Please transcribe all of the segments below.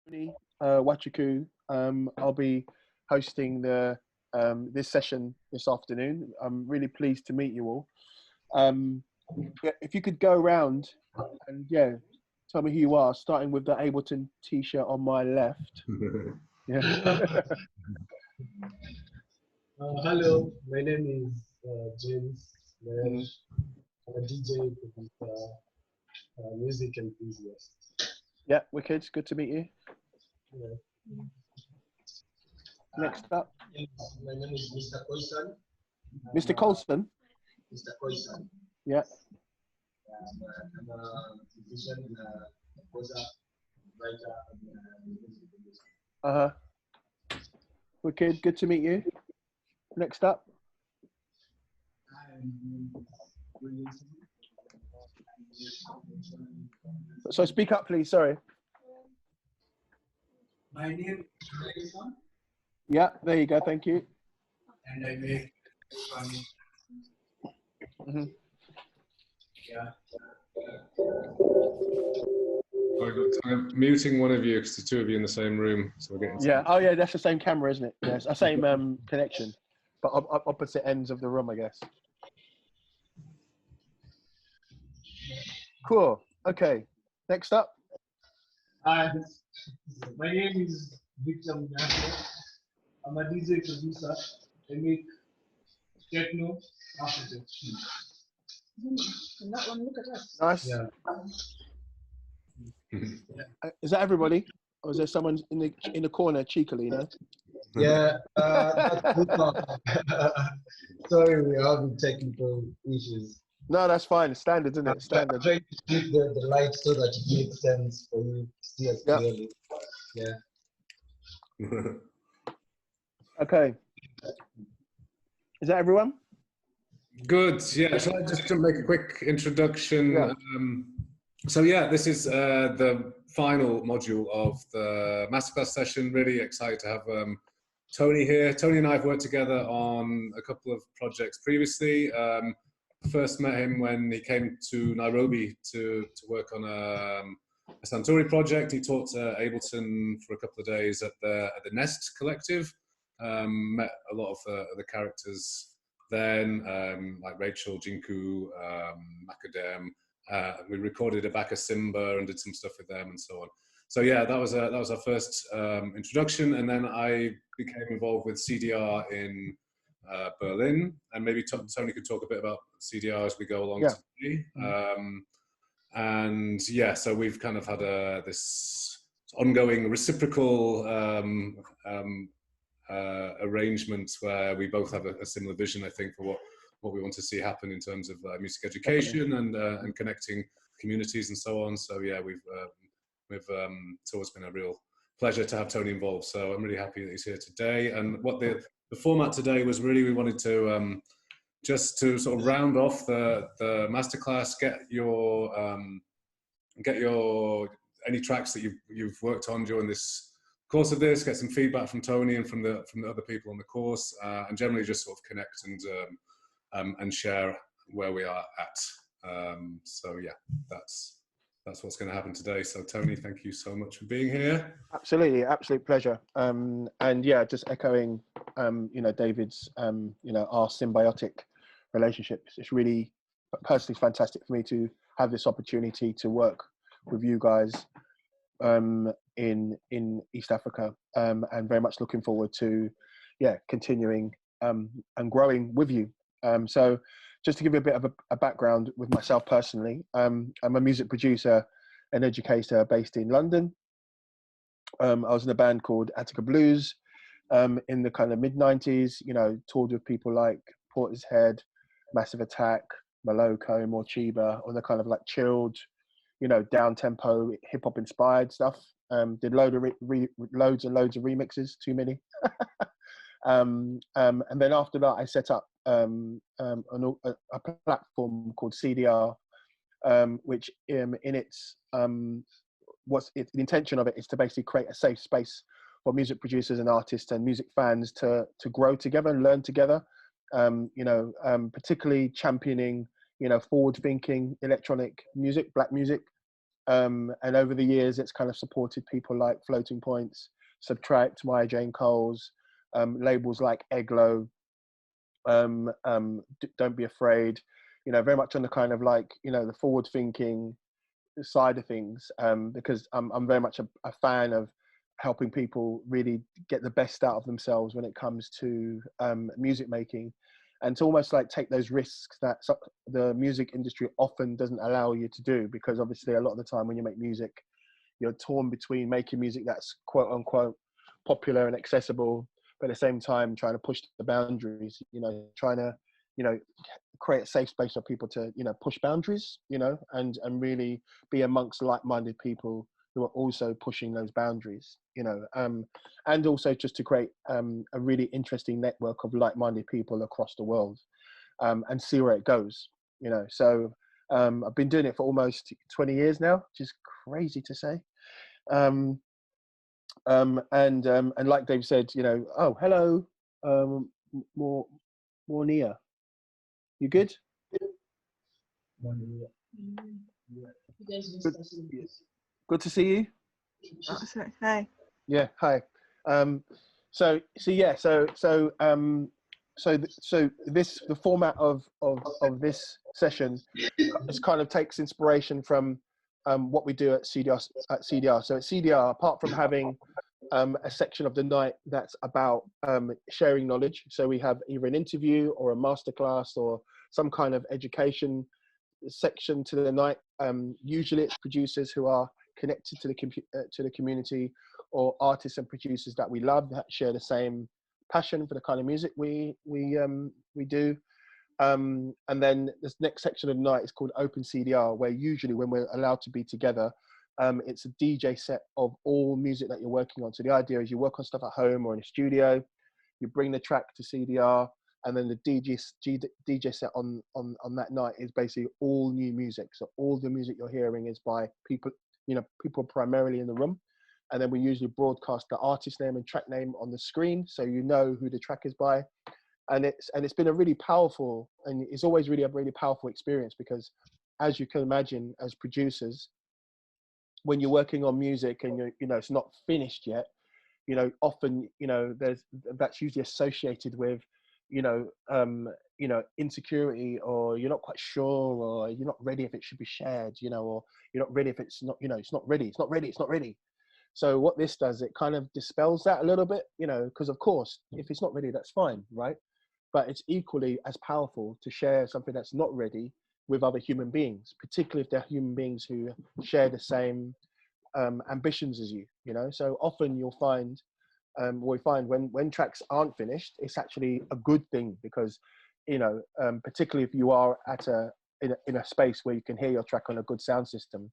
Tony Nwachukwu. I'll be hosting this session this afternoon. I'm really pleased to meet you all. Yeah, if you could go around and tell me who you are, starting with the Ableton T-shirt on my left. Yeah. Hello, my name is James. I'm a DJ, producer, music enthusiast. Yeah, wicked. Good to meet you. Yeah. Next up, Yes, my name is Mr. Koisan. Mr. Colson. Mr. Koisan. Yeah. I'm a musician, composer, writer, and music producer. Wicked. Good to meet you. Next up. So speak up, please. Sorry. My name is Jason, Yeah, there you go. Thank you. and I make farming. Yeah. I'm muting one of you because the two of you in the same room, so we're getting. Yeah. Oh, yeah. That's the same camera, isn't it? Yes. The same connection, but opposite ends of the room, I guess. Cool. Okay. Next up. Hi, my name is Victor Muema. I'm a DJ producer. I make techno after. And that one, look at us. Nice. Yeah. Is that everybody, or is there someone in the corner cheekily? No. Yeah, that's sorry, we're having technical issues. No, that's fine. It's standard, isn't it? I'm Standard. trying to keep the light so that it makes sense for you to see us clearly. Yeah. Okay. Is that everyone? Good. Yeah. Shall I just make a quick introduction? Yeah. This is the final module of the Masterclass session. Really excited to have Tony here. Tony and I have worked together on a couple of projects previously. First met him when he came to Nairobi to work on a Santuri project. He taught Ableton for a couple of days at the Nest Collective. Met a lot of the characters then, like Rachel, Jinku, Macadam. We recorded a back of Simba and did some stuff with them and so on. So yeah, that was our first introduction, and then I became involved with CDR in Berlin, and maybe Tony could talk a bit about CDR as we go along today. And yeah, so we've kind of had this ongoing reciprocal arrangements where we both have a similar vision, I think, for what we want to see happen in terms of music education and connecting communities and so on. So yeah, it's always been a real pleasure to have Tony involved. So I'm really happy that he's here today. And what the format today was really, we wanted to just to sort of round off the masterclass, get your any tracks that you've worked on during this course of this, get some feedback from Tony and from the other people on the course, and generally just sort of connect and share where we are at. So yeah, that's what's going to happen today. So Tony, thank you so much for being here. Absolutely, absolute pleasure. And yeah, just echoing, David's, our symbiotic relationships. It's really personally fantastic for me to have this opportunity to work with you guys in East Africa, and very much looking forward to, continuing and growing with you. So just to give you a bit of a background with myself personally, I'm a music producer and educator based in London. I was in a band called Attica Blues in the kind of mid-90s, toured with people like Portishead, Massive Attack, Maloko, Morchiba, on the kind of like chilled, down-tempo, hip-hop inspired stuff. Did loads and loads of remixes, too many. And then after that, I set up a platform called CDR, which in its the intention of it is to basically create a safe space for music producers and artists and music fans to grow together and learn together. Particularly championing forward-thinking electronic music, black music, And over the years, it's kind of supported people like Floating Points, Subtract, Maya Jane Coles, labels like Eglo, Don't Be Afraid, you know, very much on the kind of like, you know, the forward thinking side of things, because I'm very much a fan of helping people really get the best out of themselves when it comes to music making, and to almost like take those risks that the music industry often doesn't allow you to do, because obviously a lot of the time when you make music, you're torn between making music that's quote unquote popular and accessible, but at the same time trying to push the boundaries, you know, trying to, you know, create a safe space for people to, you know, push boundaries, you know, and really be amongst like-minded people who are also pushing those boundaries, you know, and also just to create a really interesting network of like-minded people across the world, and see where it goes, you know. So I've been doing it for almost 20 years now, which is crazy to say. And like Dave said, you know, oh, hello, more Nia. You good? Good to see you. Oh, sorry. Hi. Yeah, hi. So the format of this session is kind of takes inspiration from what we do at CDR. So at CDR, apart from having a section of the night that's about sharing knowledge, so we have either an interview or a masterclass or some kind of education section to the night. Usually it's producers who are connected to the community, or artists and producers that we love, that share the same passion for the kind of music we do. And then this next section of the night is called Open CDR, where usually when we're allowed to be together, it's a DJ set of all music that you're working on. So the idea is you work on stuff at home or in a studio, you bring the track to CDR, and then the DJ set on that night is basically all new music. So all the music you're hearing is by people, you know, people primarily in the room. And then we usually broadcast the artist name and track name on the screen, so you know who the track is by. And it's been a really powerful, and it's always really a really powerful experience, because as you can imagine, as producers, when you're working on music and you know it's not finished yet, you know, often, you know, that's usually associated with, you know, insecurity, or you're not quite sure, or you're not ready if it should be shared, you know, or you're not ready if it's not, you know, it's not ready. So what this does, it kind of dispels that a little bit, you know, because of course, if it's not ready, that's fine, right? But it's equally as powerful to share something that's not ready with other human beings, particularly if they're human beings who share the same ambitions as you, you know. So often you'll find, we find when tracks aren't finished, it's actually a good thing, because, you know, particularly if you are in a space where you can hear your track on a good sound system,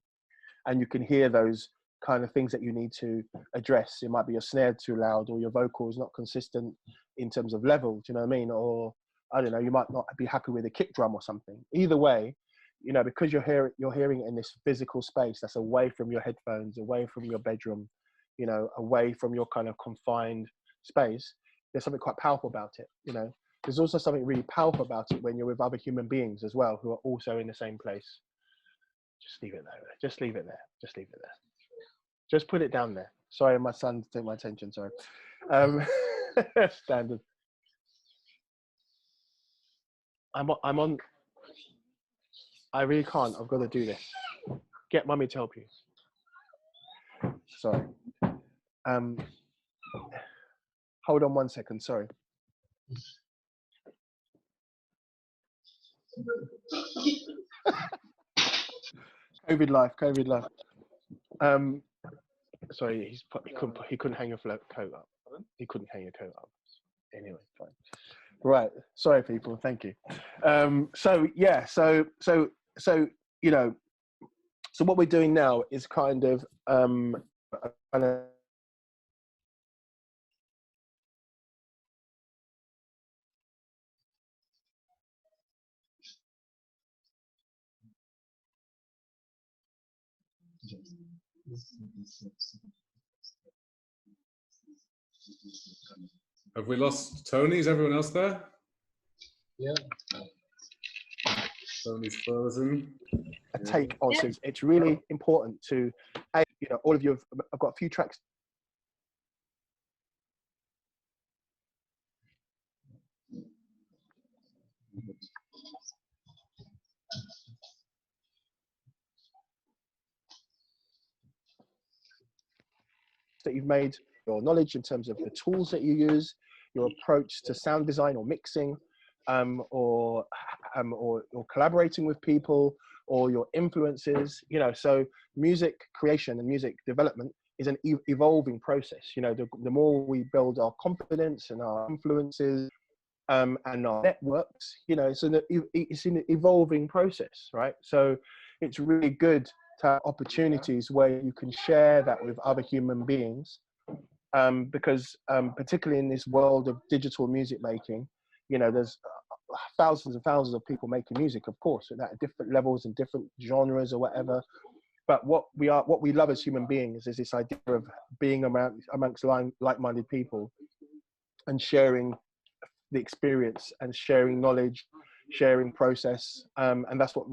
and you can hear those kind of things that you need to address. It might be your snare too loud, or your vocals not consistent in terms of level, do you know what I mean? Or I don't know, you might not be happy with a kick drum or something. Either way, you know, because you're hearing it in this physical space that's away from your headphones, away from your bedroom, you know, away from your kind of confined space, there's something quite powerful about it, you know. There's also something really powerful about it when you're with other human beings as well, who are also in the same place. Just leave it there. Just leave it there. Just leave it there. Just put it down there. Sorry, my son took my attention, sorry. Standard. I'm on, I really can't, I've got to do this. Get mummy to help you. Sorry. Hold on 1 second, sorry. COVID life. Sorry, he couldn't hang your coat up. He couldn't hang your coat up. Anyway, fine. Right. Sorry, people. Thank you. So yeah. So you know. So what we're doing now is kind of Have we lost Tony? Is everyone else there? Yeah. Tony's frozen. a take on synths. It's really important to, all of you. I've got a few tracks that you've made, your knowledge in terms of the tools that you use, your approach to sound design or mixing, or collaborating with people, or your influences. So music creation and music development is an evolving process. The more we build our confidence and our influences and our networks, it's an evolving process, right? So it's really good to have opportunities where you can share that with other human beings, because particularly in this world of digital music making, there's thousands and thousands of people making music, of course, at different levels and different genres or whatever. But what we love as human beings is this idea of being amongst like-minded people and sharing the experience and sharing knowledge, sharing process, and that's what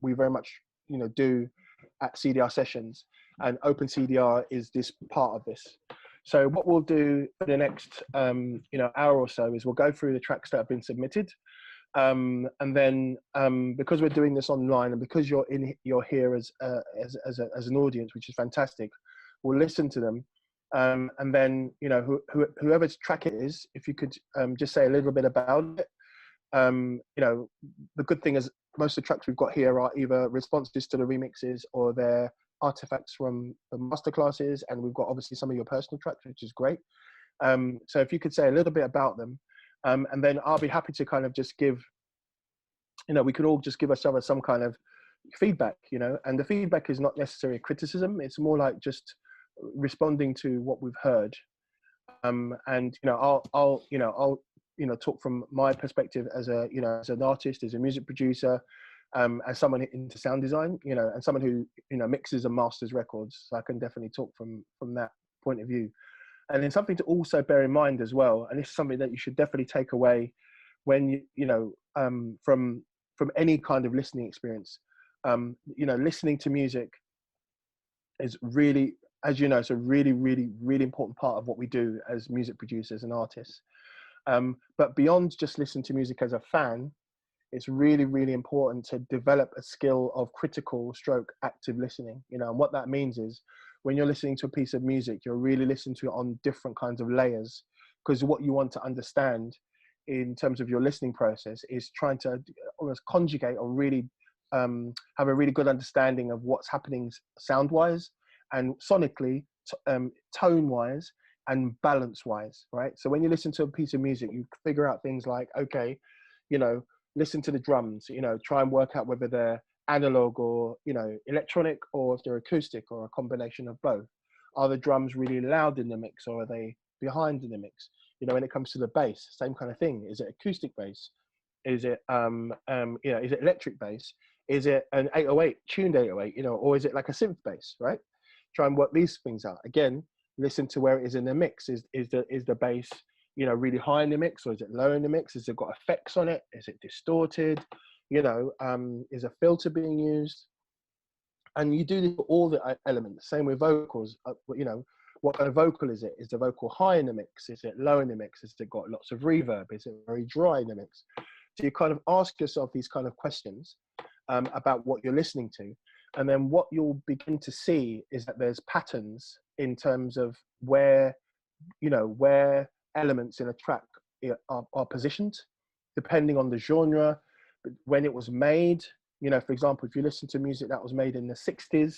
we very much do at CDR sessions, and Open CDR is this part of this. So what we'll do for the next hour or so is we'll go through the tracks that have been submitted, and then because we're doing this online and because you're here as an audience, which is fantastic, we'll listen to them. And then, whoever's track it is, if you could just say a little bit about it. The good thing is most of the tracks we've got here are either responses to the remixes or they're artifacts from the masterclasses, and we've got obviously some of your personal tracks, which is great. So if you could say a little bit about them, and then I'll be happy to kind of just give, we could all just give each other some kind of feedback, and the feedback is not necessarily a criticism. It's more like just responding to what we've heard, and I'll talk from my perspective as as an artist, as a music producer, as someone into sound design, and someone who mixes and masters records. So I can definitely talk from that point of view. And then something to also bear in mind as well, and this is something that you should definitely take away when from any kind of listening experience. Listening to music is really, as you know, it's a really, really, really important part of what we do as music producers and artists. But beyond just listening to music as a fan, it's really, really important to develop a skill of critical stroke active listening. And what that means is when you're listening to a piece of music, you're really listening to it on different kinds of layers, because what you want to understand in terms of your listening process is trying to almost conjugate or really have a really good understanding of what's happening sound-wise and sonically, tone-wise, and balance-wise, right? So when you listen to a piece of music, you figure out things like, okay, listen to the drums, try and work out whether they're analog or, electronic, or if they're acoustic or a combination of both. Are the drums really loud in the mix, or are they behind in the mix? When it comes to the bass, same kind of thing. Is it acoustic bass? Is it, is it electric bass? Is it an 808, tuned 808, or is it like a synth bass, right? Try and work these things out. Again, listen to where it is in the mix. Is the bass, really high in the mix, or is it low in the mix? Has it got effects on it? Is it distorted? Is a filter being used? And you do this for all the elements. Same with vocals. What kind of vocal is it? Is the vocal high in the mix? Is it low in the mix? Has it got lots of reverb? Is it very dry in the mix? So you kind of ask yourself these kind of questions about what you're listening to. And then what you'll begin to see is that there's patterns in terms of where elements in a track are positioned, depending on the genre, when it was made. For example, if you listen to music that was made in the 60s,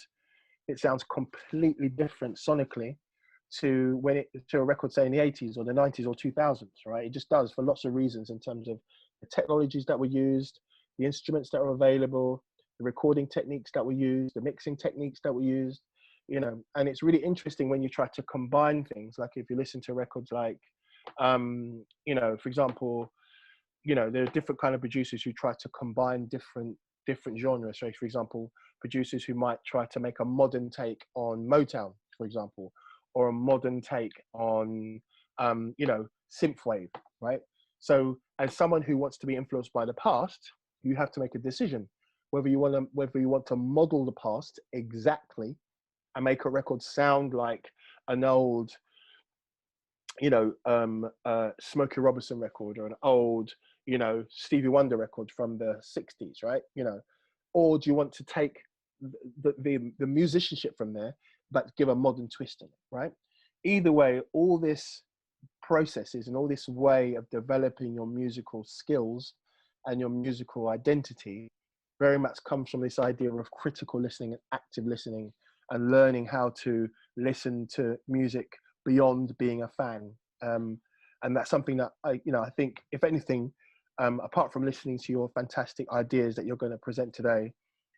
it sounds completely different sonically to a record, say, in the 80s or the 90s or 2000s, right? It just does, for lots of reasons, in terms of the technologies that were used, the instruments that are available, the recording techniques that were used, the mixing techniques that were used, and it's really interesting when you try to combine things. Like if you listen to records like, for example, there are different kind of producers who try to combine different genres. So for example, producers who might try to make a modern take on Motown, for example, or a modern take on, synthwave, right? So as someone who wants to be influenced by the past, you have to make a decision. whether you want to model the past exactly and make a record sound like an old, Smokey Robinson record, or an old, Stevie Wonder record from the 60s, right? Or do you want to take the musicianship from there, but give a modern twist on it, right? Either way, all this processes and all this way of developing your musical skills and your musical identity very much comes from this idea of critical listening and active listening, and learning how to listen to music beyond being a fan. And that's something that I think, if anything, apart from listening to your fantastic ideas that you're going to present today,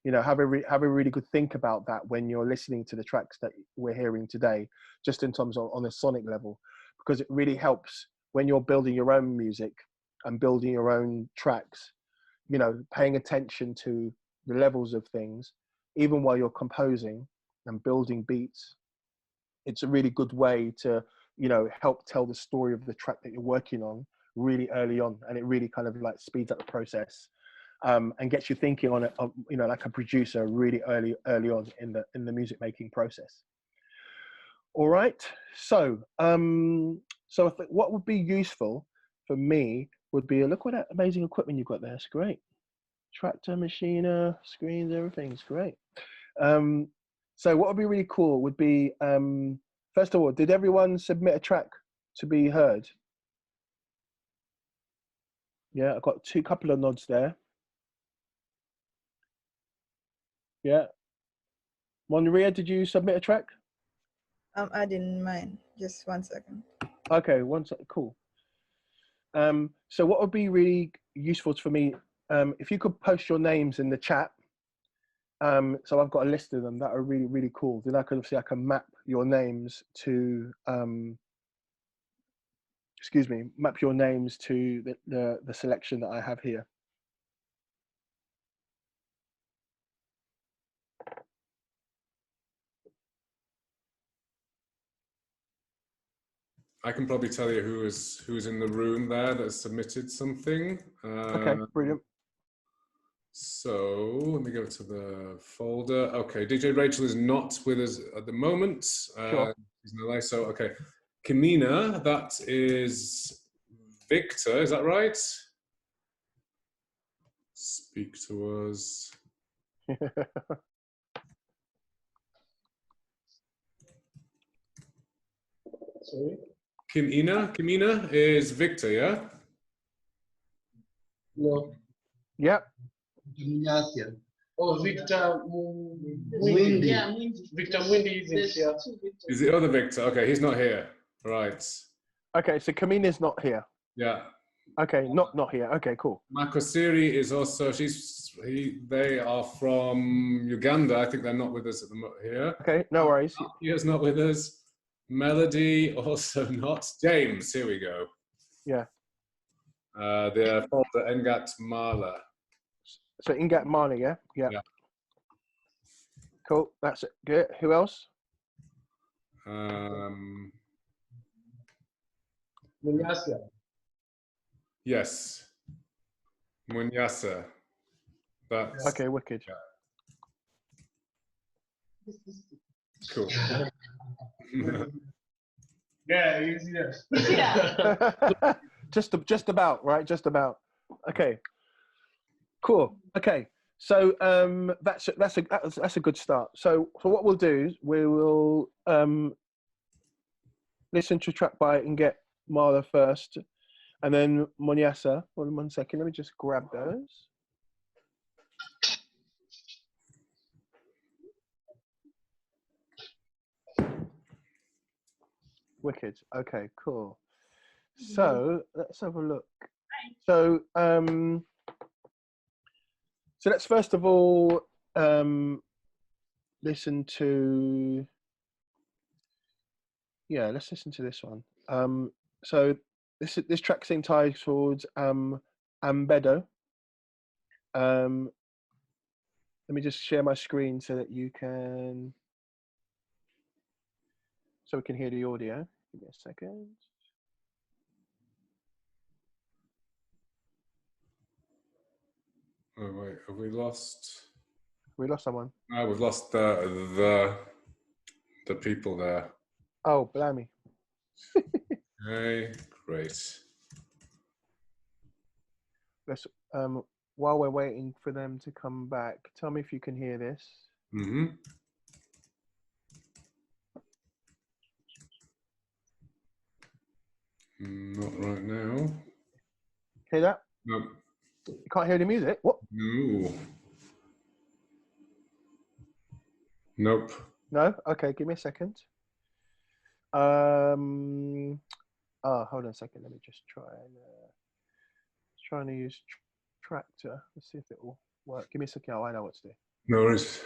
have a really good think about that when you're listening to the tracks that we're hearing today, just in terms of on a sonic level, because it really helps when you're building your own music and building your own tracks, paying attention to the levels of things, even while you're composing and building beats. It's a really good way to, help tell the story of the track that you're working on really early on, and it really kind of like speeds up the process. And gets you thinking on it, like a producer really early on in the music making process. All right. So, so I think what would be useful for me would be, look what that amazing equipment you've got there. It's great. Tractor, machiner, screens, everything's great. So what would be really cool would be, first of all, did everyone submit a track to be heard? Yeah, I've got couple of nods there. Yeah. Monria, did you submit a track? I'm adding mine. Just 1 second. Okay, cool. So what would be really useful for me, if you could post your names in the chat. So I've got a list of them that are really, really cool. Then I can map your names to, map your names to the selection that I have here. I can probably tell you who's in the room there that has submitted something. Okay, brilliant. So let me go to the folder. Okay, DJ Rachel is not with us at the moment. Sure. She's in LA. So okay, Kamina, that is Victor. Is that right? Speak to us. Sorry? Kamina is Victor, yeah? No. Yep. Ignacia. Oh, Victor Windy. Yeah, Victor Windy isn't here. Is the other Victor? Okay, he's not here. Right. Okay, so Kamina's not here. Yeah. Okay, not here. Okay, cool. Makosiri is also, they are from Uganda. I think they're not with us at the moment here. Okay, no worries. Here's not with us. Melody also not. James, here we go. Yeah. The folder Engat Mala. So Ingat Mali, yeah? Yeah. Cool, that's it. Good. Who else? Ignacia. Yes. Munyasa. That's Okay, wicked. cool. Yeah, he's here. Yeah. just about, right? Just about. Okay. Cool. Okay. So that's a good start. So what we'll do is we will listen to track by and get Marla first, and then Monyasa. One second. Let me just grab those. Wicked. Okay, cool. So let's have a look. So so let's first of all listen to, let's listen to this one. So this track's entitled Ambedo. Let me just share my screen so that you can, so we can hear the audio. Give me a second. Oh wait, have we lost? We lost someone. No, we've lost the people there. Oh, blimey. Okay, great. Let's, while we're waiting for them to come back, tell me if you can hear this. Mm-hmm. Not right now. Hear that? No. You can't hear the music? What? No. Nope. No? Okay, give me a second. Oh, hold on a second. Let me just try and trying to use Tractor. Let's see if it will work. Give me a second. Oh, I know what to do. No worries.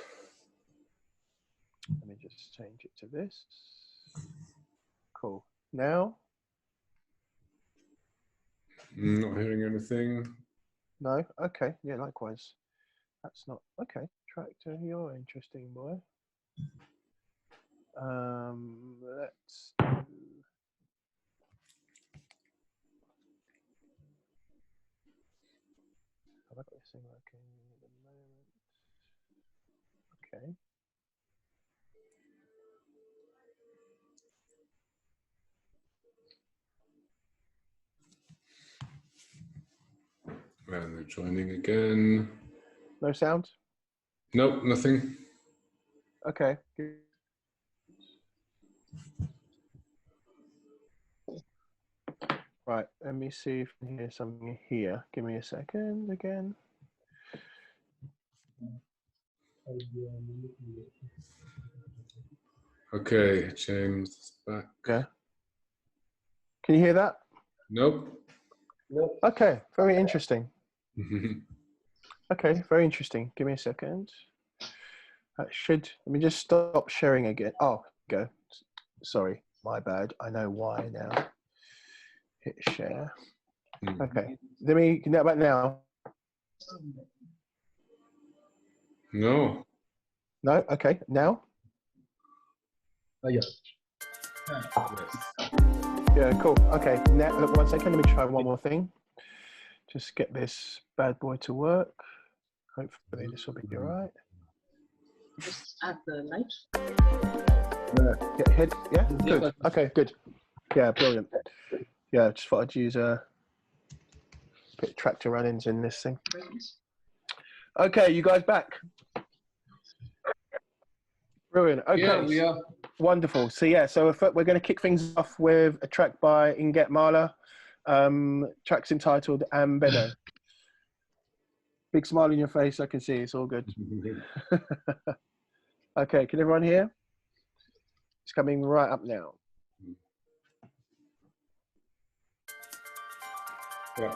Let me just change it to this. Cool. Now? Not hearing anything. No? Okay. Yeah, likewise. That's not okay. Tractor, you're interesting, boy. Let's do. Have I got this thing working at the moment? Okay. And they're joining again. No sound? Nope, nothing. Okay. Right, let me see if I can hear something here. Give me a second again. Okay, James is back. Okay. Can you hear that? Nope. Okay, very interesting. Okay, very interesting. Give me a second. That should, let me just stop sharing again. Oh, go. Sorry, my bad. I know why now. Hit share. Okay, let me, how about now? No. No, okay, now? Yeah. Yes. Yeah, cool. Okay, now, look, 1 second. Let me try one more thing. Just get this bad boy to work. Hopefully this will be all right. Just add the light. Yeah, good. Okay, good. Yeah, brilliant. Yeah, just thought I'd use a bit of Tractor run-ins in this thing. Okay, you guys back? Brilliant. Okay, Yeah, we are. wonderful. So yeah, so if we're going to kick things off with a track by Inget Mala. Track's entitled Ambedo. Big smile on your face, I can see. It's all good. Okay, can everyone hear? It's coming right up now. Yeah.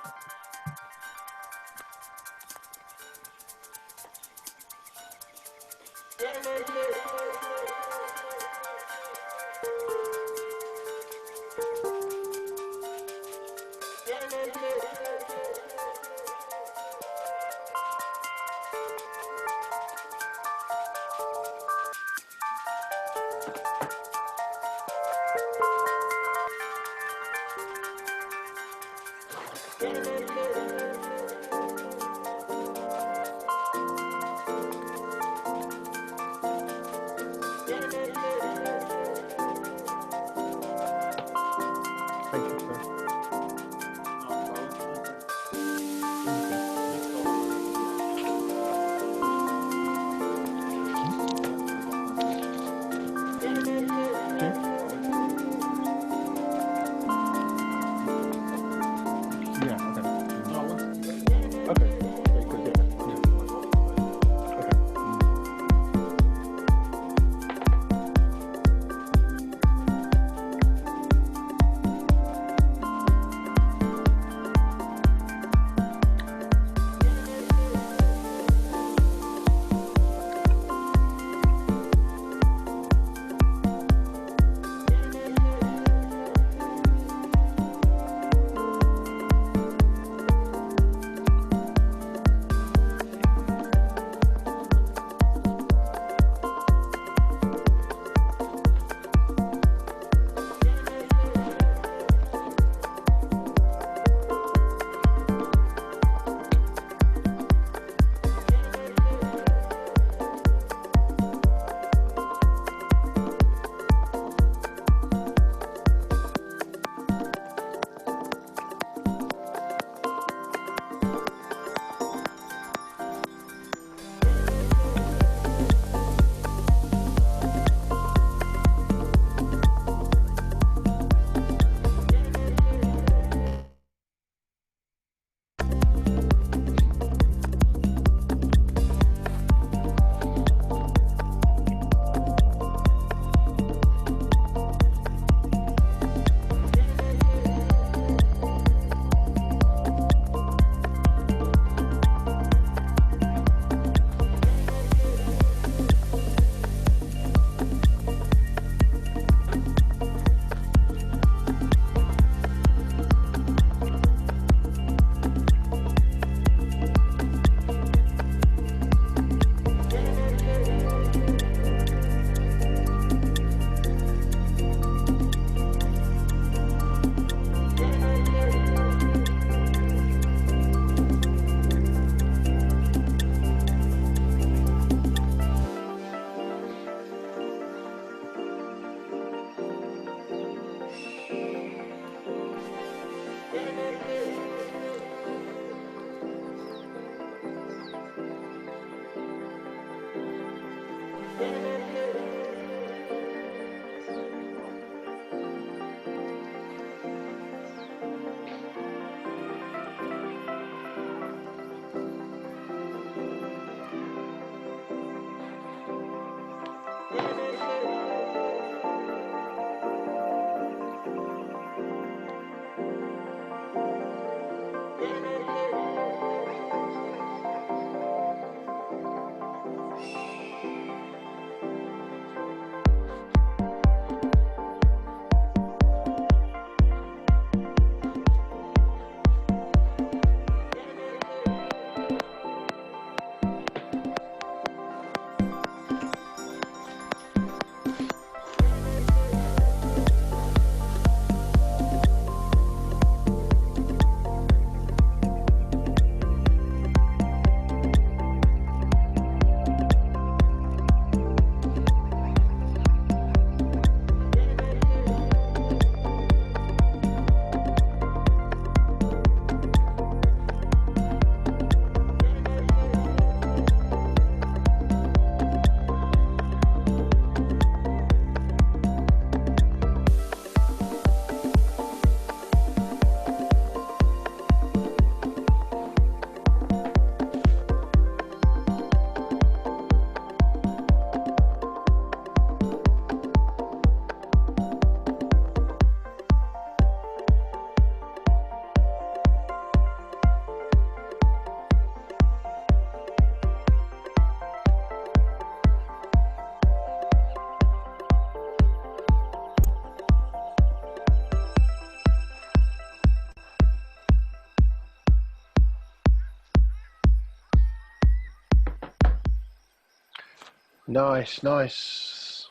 Nice, nice.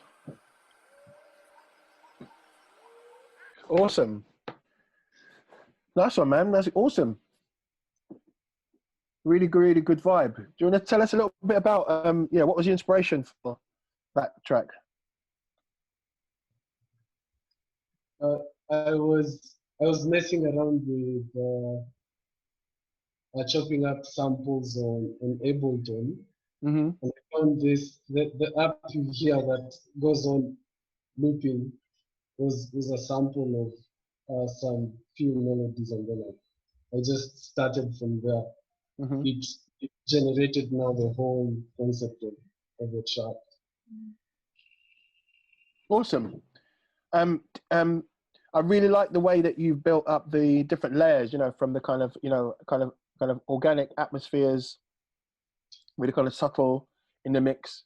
Awesome. Nice one, man. That's awesome. Really, really good vibe. Do you want to tell us a little bit about, what was the inspiration for that track? I was messing around with chopping up samples on Ableton, Mm-hmm. and I found the app here that goes on looping was a sample of some few melodies, and then I just started from there. Mm-hmm. It generated now the whole concept of the track. Awesome. I really like the way that you've built up the different layers, from the kind of organic atmospheres, really kind of subtle in the mix.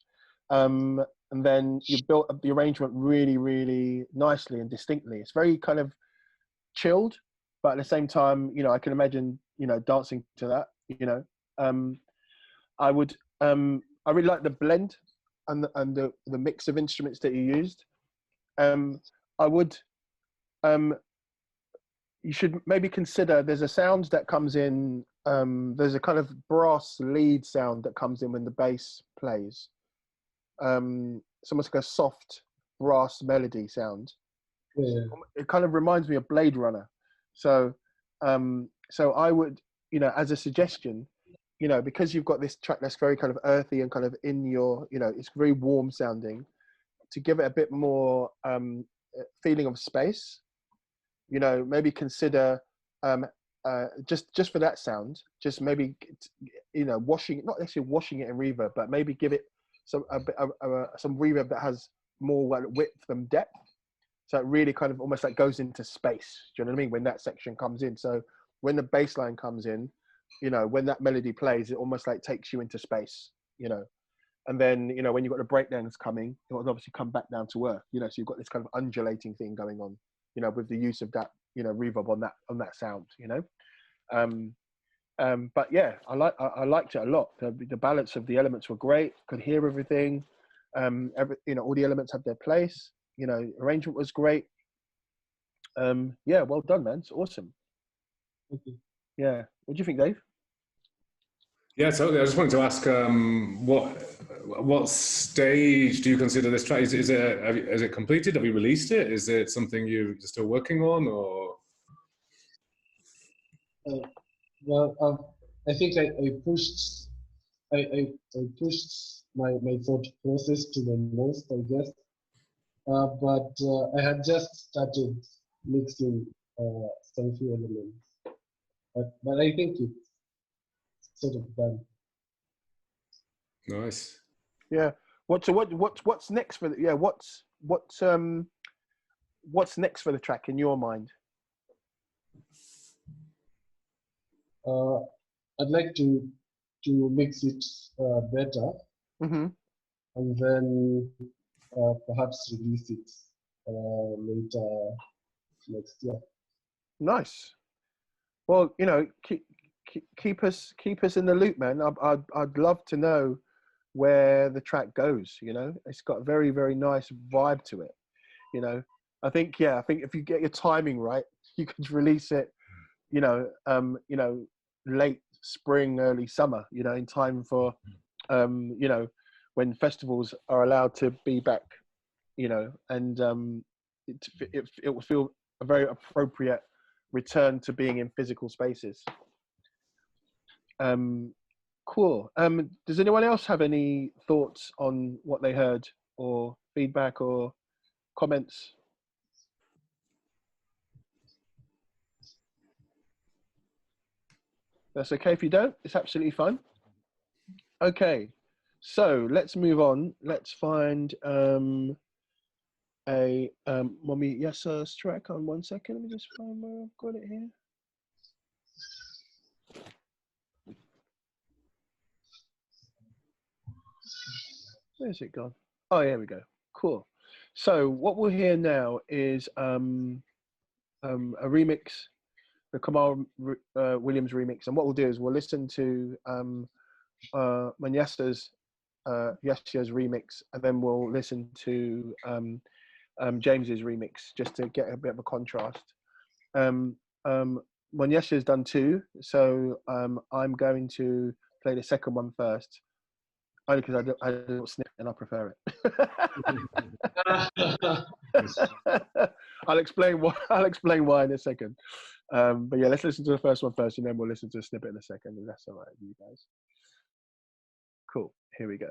And then you built up the arrangement really, really nicely and distinctly. It's very kind of chilled, but at the same time, I can imagine, dancing to that, I really like the blend and the mix of instruments that you used. You should maybe consider, there's a sound that comes in, there's a kind of brass lead sound that comes in when the bass plays. It's almost like a soft brass melody sound. Yeah. It kind of reminds me of Blade Runner. So I would, as a suggestion, because you've got this track that's very kind of earthy and kind of in your, it's very warm sounding, to give it a bit more feeling of space, maybe consider just for that sound, just maybe, washing, not necessarily washing it in reverb, but maybe give it some reverb that has more width than depth. So it really kind of almost like goes into space. Do you know what I mean? When that section comes in. So when the bass line comes in, when that melody plays, it almost like takes you into space, and then, when you've got the breakdowns coming, it will obviously come back down to earth, so you've got this kind of undulating thing going on, with the use of that, reverb on that sound, but yeah, I liked it a lot. The balance of the elements were great. Could hear everything. All the elements have their place. Arrangement was great. Yeah, well done, man. It's awesome. Okay. Yeah. What do you think, Dave? Yeah, totally. I just wanted to ask, what stage do you consider this track? Is it completed? Have you released it? Is it something you're still working on, or? Well, I think I pushed my thought process to the most, I guess. But I had just started mixing some few elements, but I think it's sort of done. Nice. Yeah. What's next for the, what's next for the track in your mind? I'd like to mix it better, Mm-hmm. and then perhaps release it later next year. Nice. Well, keep us in the loop, man. I'd love to know where the track goes. It's got a very, very nice vibe to it. I think if you get your timing right, you could release it, late spring, early summer, in time for, when festivals are allowed to be back, and it will feel a very appropriate return to being in physical spaces. Cool. Does anyone else have any thoughts on what they heard, or feedback or comments? That's okay if you don't. It's absolutely fine. Okay, so let's move on. Let's find a Mommy Yassa's track on 1 second. Let me just find where I've got it here. Where's it gone? Oh, here we go. Cool. So what we'll hear now is a remix, the Kamal Williams remix. And what we'll do is we'll listen to Manyasta's Yashia's remix, and then we'll listen to James's remix just to get a bit of a contrast. When Yashia's done 2, so I'm going to play the second one first, only because I don't snip and I prefer it. I'll explain why in a second. But yeah, let's listen to the first one first, and then we'll listen to a snippet in a second, if that's all right with you guys. Cool. Here we go.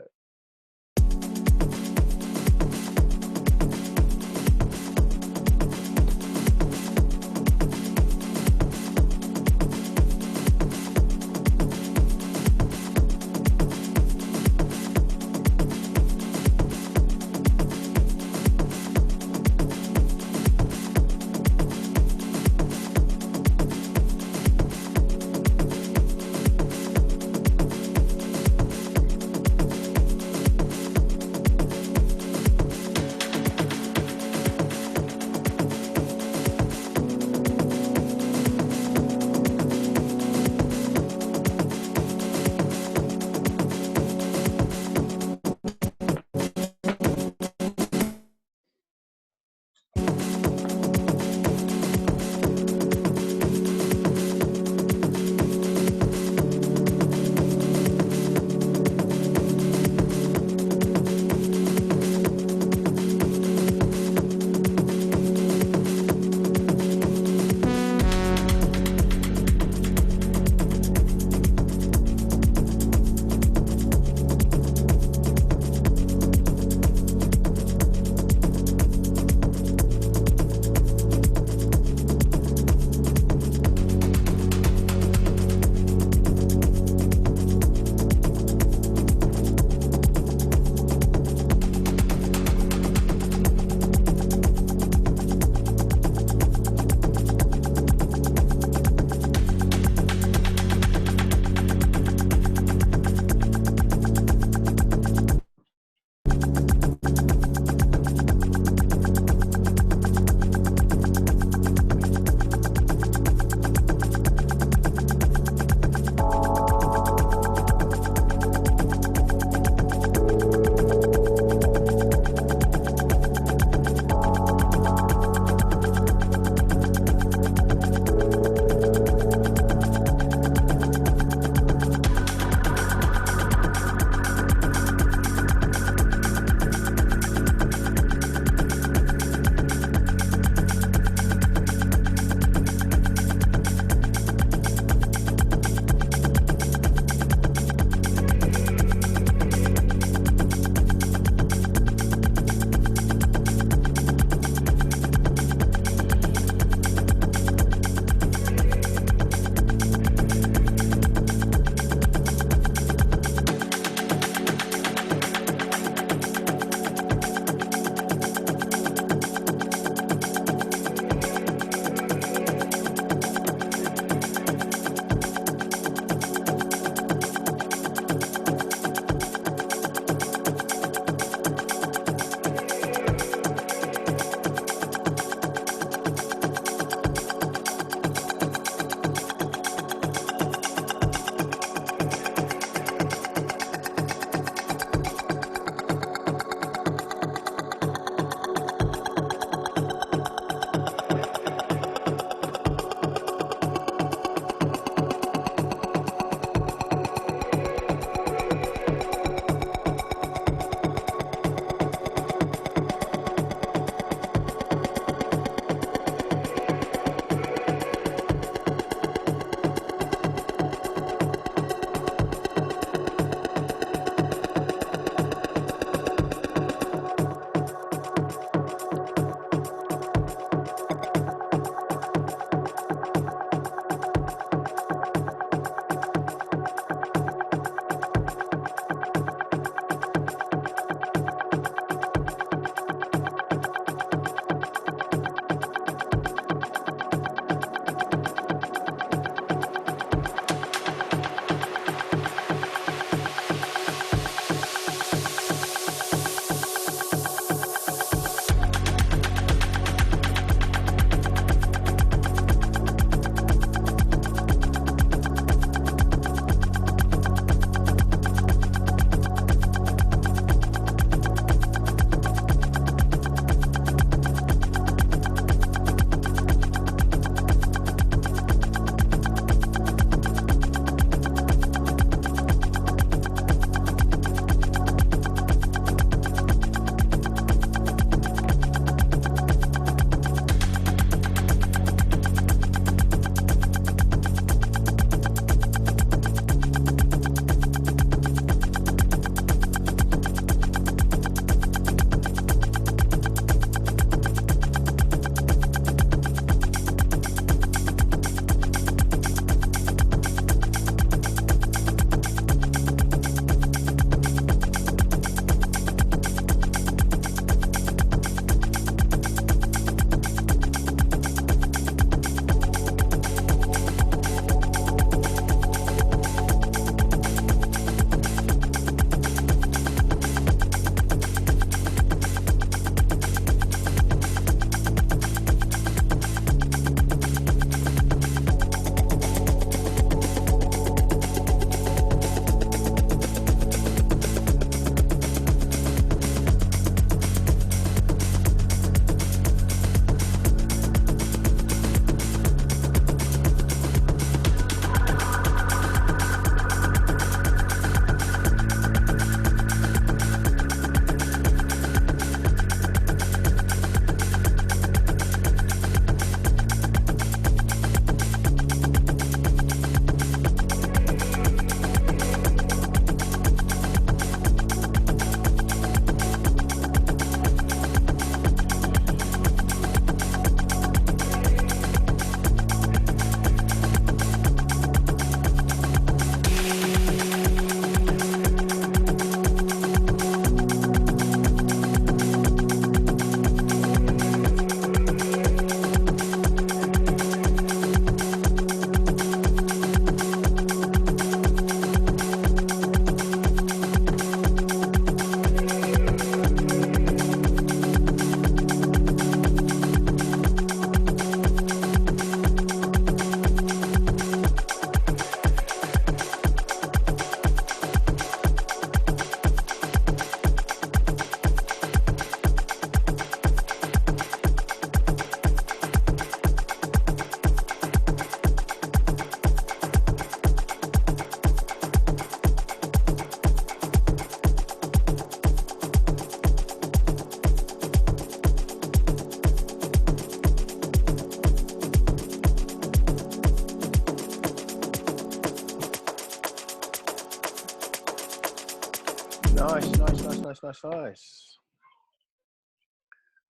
Nice.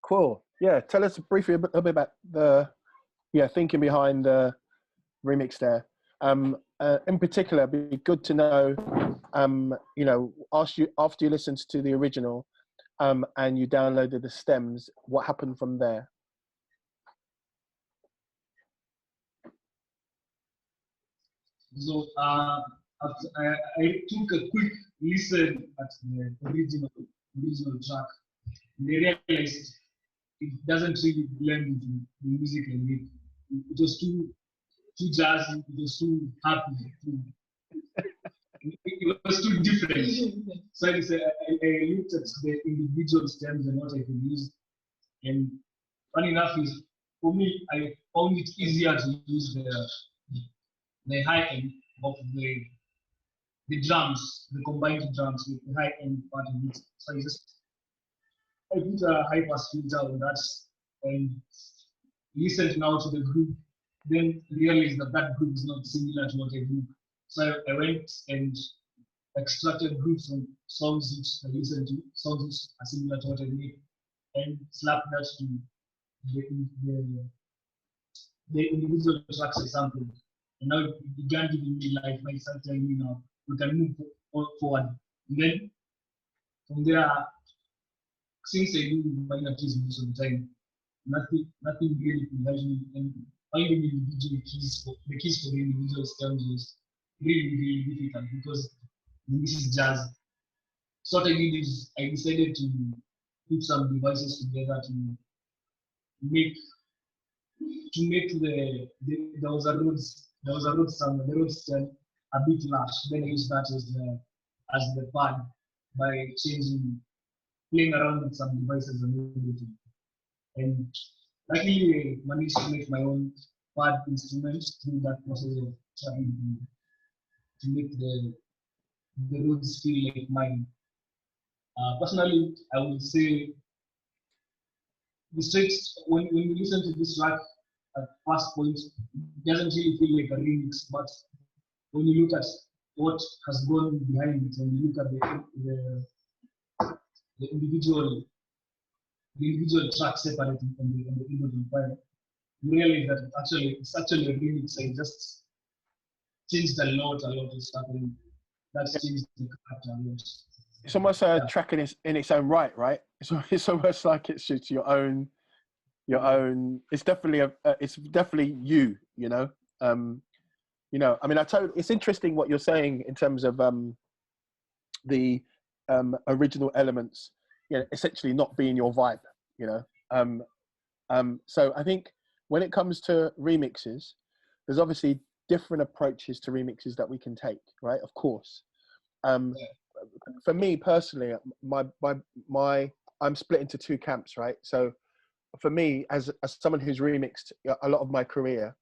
Cool. Yeah, tell us briefly a bit about the thinking behind the remix there. In particular, it'd be good to know, after you listened to the original, and you downloaded the stems, what happened from there? So I took a quick listen at the original track, and I realized it doesn't really blend into the music I make. It was too jazzy, it was too happy, it was too different. So I looked at the individual stems and what I could use. And funny enough is, for me, I found it easier to use the high end of the drums, the combined drums with the high end part of it. So I put a high pass filter on that and listened now to the group, then realized that group is not similar to what I do. So I went and extracted groups from songs which I listened to, songs which are similar to what I make, and slapped that to the individual tracks I sampled. And now it began giving me life. I started telling me now, we can move forward. And then from there, since I do minor keys most of the time, nothing really provides me. And finding individual keys for the individual stems was really difficult because this is jazz. So what I did is I decided to put some devices together to make there was a road stem a bit lush. Then I used that as the pad by playing around with some devices and everything. And luckily I managed to make my own pad instruments through that process of trying to make the roads feel like mine. Personally, I would say the straight when you listen to this track at first point, it doesn't really feel like a remix, but when you look at what has gone behind it and you look at the individual tracks separated from the individual file, you realize that it's actually a remix. I just changed a lot of stuff, and that's changed the character a lot. It's almost a track in its own right? It's almost like it's just your own. It's definitely it's definitely you. I mean, it's interesting what you're saying in terms of the original elements. Essentially not being your vibe. So I think when it comes to remixes, there's obviously different approaches to remixes that we can take, right? Of course. For me personally, I'm split into two camps, right? So for me, as someone who's remixed a lot of my career,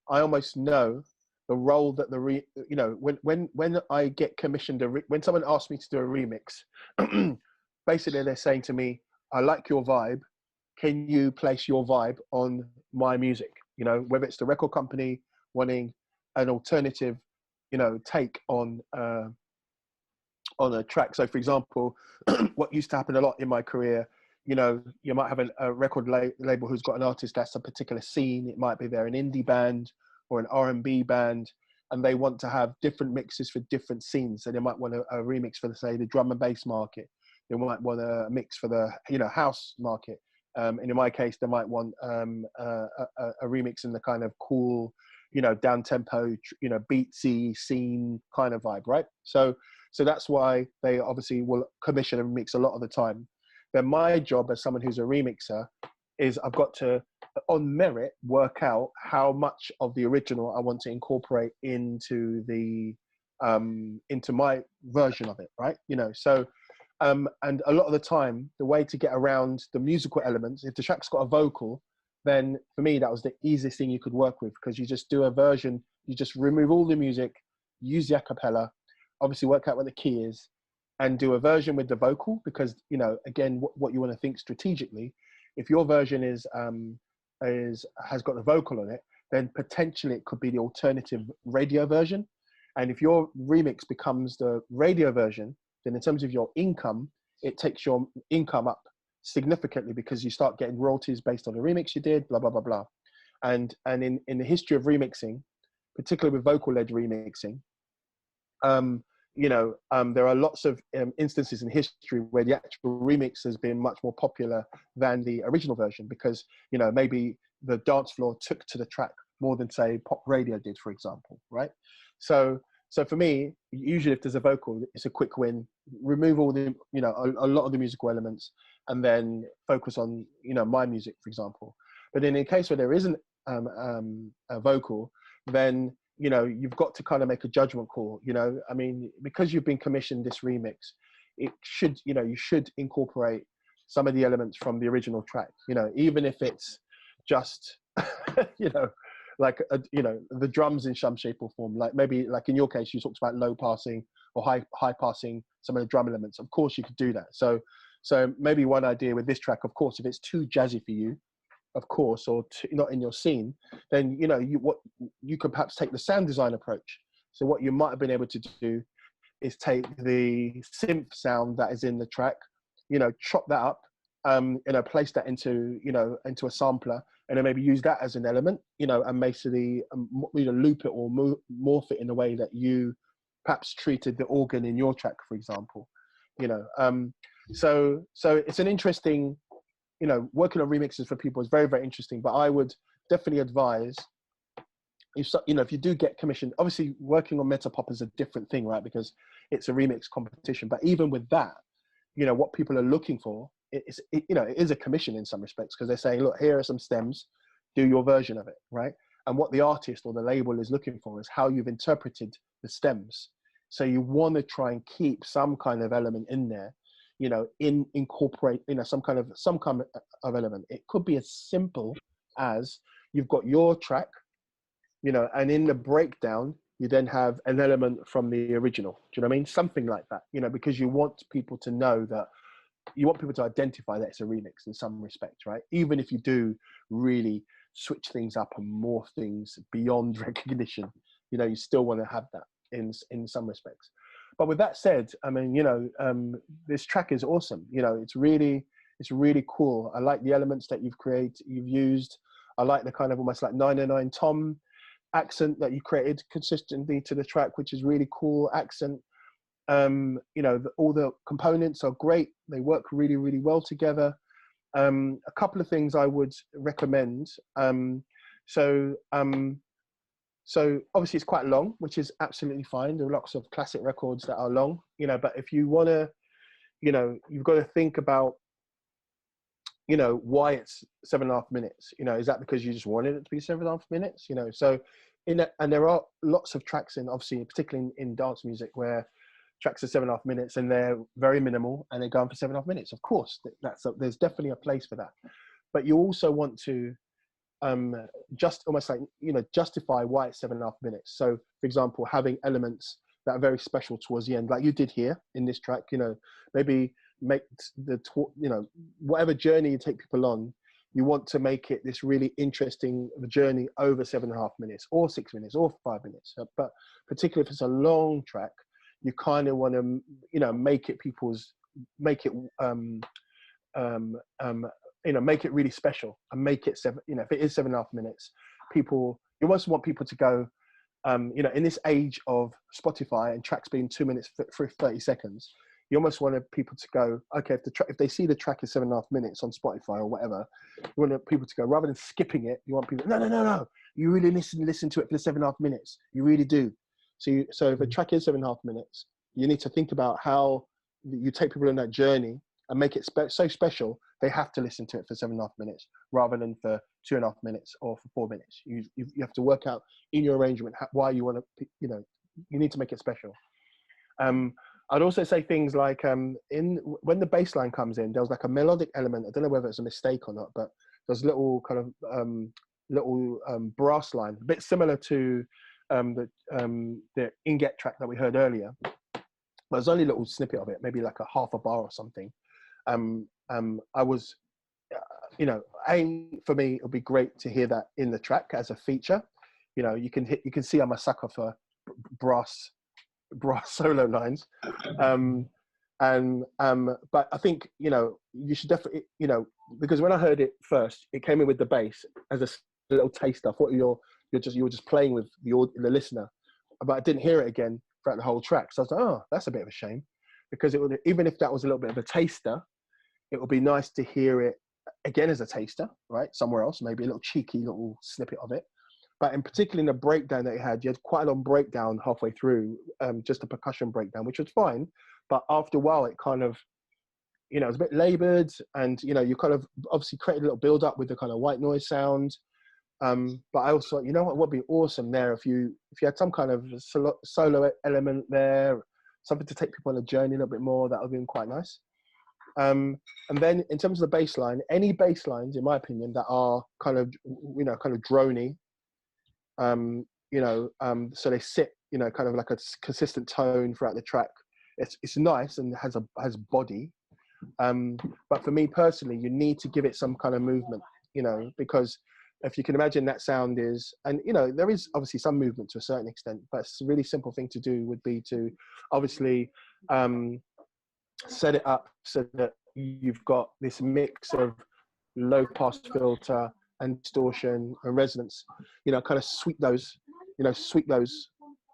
I almost know the role that when I get commissioned when someone asks me to do a remix, basically they're saying to me, I like your vibe, can you place your vibe on my music? Whether it's the record company wanting an alternative take on a track. So for example, what used to happen a lot in my career, you might have a record label who's got an artist that's a particular scene. It might be they're an indie band or an R&B band, and they want to have different mixes for different scenes. So they might want a remix for, say, the drum and bass market. They might want a mix for the house market. And in my case, they might want a remix in the kind of cool, down tempo, beatsy scene kind of vibe, right? So that's why they obviously will commission and mix a lot of the time. Then my job as someone who's a remixer is I've got to, on merit, work out how much of the original I want to incorporate into my version of it, right? And a lot of the time, the way to get around the musical elements, if the track's got a vocal, then for me, that was the easiest thing you could work with, because you just do a version, you just remove all the music, use the a cappella, obviously work out what the key is, and do a version with the vocal, because, again, what you want to think strategically, if your version has got the vocal on it, then potentially it could be the alternative radio version. And if your remix becomes the radio version, then in terms of your income, it takes your income up significantly because you start getting royalties based on the remix you did, blah, blah, blah, blah. And in the history of remixing, particularly with vocal-led remixing, there are lots of instances in history where the actual remix has been much more popular than the original version because, maybe the dance floor took to the track more than, say, pop radio did, for example, right? So for me, usually if there's a vocal, it's a quick win. Remove all the, a lot of the musical elements and then focus on, my music, for example. But in a case where there isn't a vocal, then you've got to kind of make a judgment call. I mean, because you've been commissioned this remix, it should, you should incorporate some of the elements from the original track, even if it's just, like, the drums in some shape or form, like maybe like in your case, you talked about low passing or high passing some of the drum elements. Of course you could do that. So maybe one idea with this track, of course, if it's too jazzy for you, of course, or not in your scene, then you could perhaps take the sound design approach. So what you might have been able to do is take the synth sound that is in the track, chop that up, place that into a sampler, and then maybe use that as an element, and basically loop it or morph it in a way that you perhaps treated the organ in your track, for example. So it's an interesting. Working on remixes for people is very, very interesting, but I would definitely advise if you do get commissioned, obviously working on Metapop is a different thing, right? Because it's a remix competition, but even with that, what people are looking for, it is a commission in some respects because they're saying, look, here are some stems, do your version of it, right? And what the artist or the label is looking for is how you've interpreted the stems. So you want to try and keep some kind of element in there, incorporate, some kind of element. It could be as simple as you've got your track, and in the breakdown, you then have an element from the original. Do you know what I mean? Something like that, because you want people to know that, you want people to identify that it's a remix in some respect, right? Even if you do really switch things up and morph things beyond recognition, you still want to have that in some respects. But with that said, I mean, this track is awesome. It's really cool. I like the elements that you've used. I like the kind of almost like 909 Tom accent that you created consistently to the track, which is really cool accent. All the components are great. They work really, really well together. A couple of things I would recommend. So obviously it's quite long, which is absolutely fine. There are lots of classic records that are long, but if you want to, you've got to think about, why it's 7.5 minutes. Is that because you just wanted it to be 7.5 minutes? So and there are lots of tracks in, obviously, particularly in dance music, where tracks are 7.5 minutes and they're very minimal and they're going for 7.5 minutes. Of course, there's definitely a place for that. But you also want to just almost like, justify why it's 7.5 minutes. So for example, having elements that are very special towards the end, like you did here in this track, maybe make whatever journey you take people on, you want to make it this really interesting journey over 7.5 minutes or 6 minutes or 5 minutes. But particularly if it's a long track, you kind of want to, make it make it really special and make it if it is 7.5 minutes, you almost want people to go, in this age of Spotify and tracks being 2 minutes for 30 seconds, you almost want people to go, okay, if they see the track is 7.5 minutes on Spotify or whatever, you want people to go, rather than skipping it, you want people, no, you really listen to it for the 7.5 minutes. You really do. So if a track is 7.5 minutes, you need to think about how you take people on that journey and make it so special they have to listen to it for 7.5 minutes rather than for 2.5 minutes or for 4 minutes. You have to work out in your arrangement why you want to, you need to make it special. I'd also say things like when the bass line comes in, there was like a melodic element. I don't know whether it's a mistake or not, but there's little kind of brass line, a bit similar to the Inget track that we heard earlier. But there's only a little snippet of it, maybe like a half a bar or something. I was, for me, it would be great to hear that in the track as a feature. You can see I'm a sucker for brass solo lines. And but I think, you know, you should definitely, you know, because when I heard it first, it came in with the bass as a little taster. I thought you were just playing with the listener, but I didn't hear it again throughout the whole track. So I was like, oh, that's a bit of a shame, because it would, even if that was a little bit of a taster, it would be nice to hear it again as a taster, right? Somewhere else, maybe a little cheeky little snippet of it. But in particular, in the breakdown that you had quite a long breakdown halfway through, just a percussion breakdown, which was fine. But after a while, it kind of, you know, it was a bit labored, and, you know, you kind of obviously created a little build up with the kind of white noise sound. But I also, you know what would be awesome there, if you had some kind of solo element there, something to take people on a journey a little bit more, that would have been quite nice. And then in terms of the bass line, any bass lines, in my opinion, that are kind of, you know, kind of drony, you know, so they sit, you know, kind of like a consistent tone throughout the track. It's nice and has body. But for me personally, you need to give it some kind of movement, you know, because if you can imagine, that sound is, and, you know, there is obviously some movement to a certain extent, but it's a really simple thing to do would be to obviously set it up so that you've got this mix of low pass filter and distortion and resonance, you know, kind of sweep those,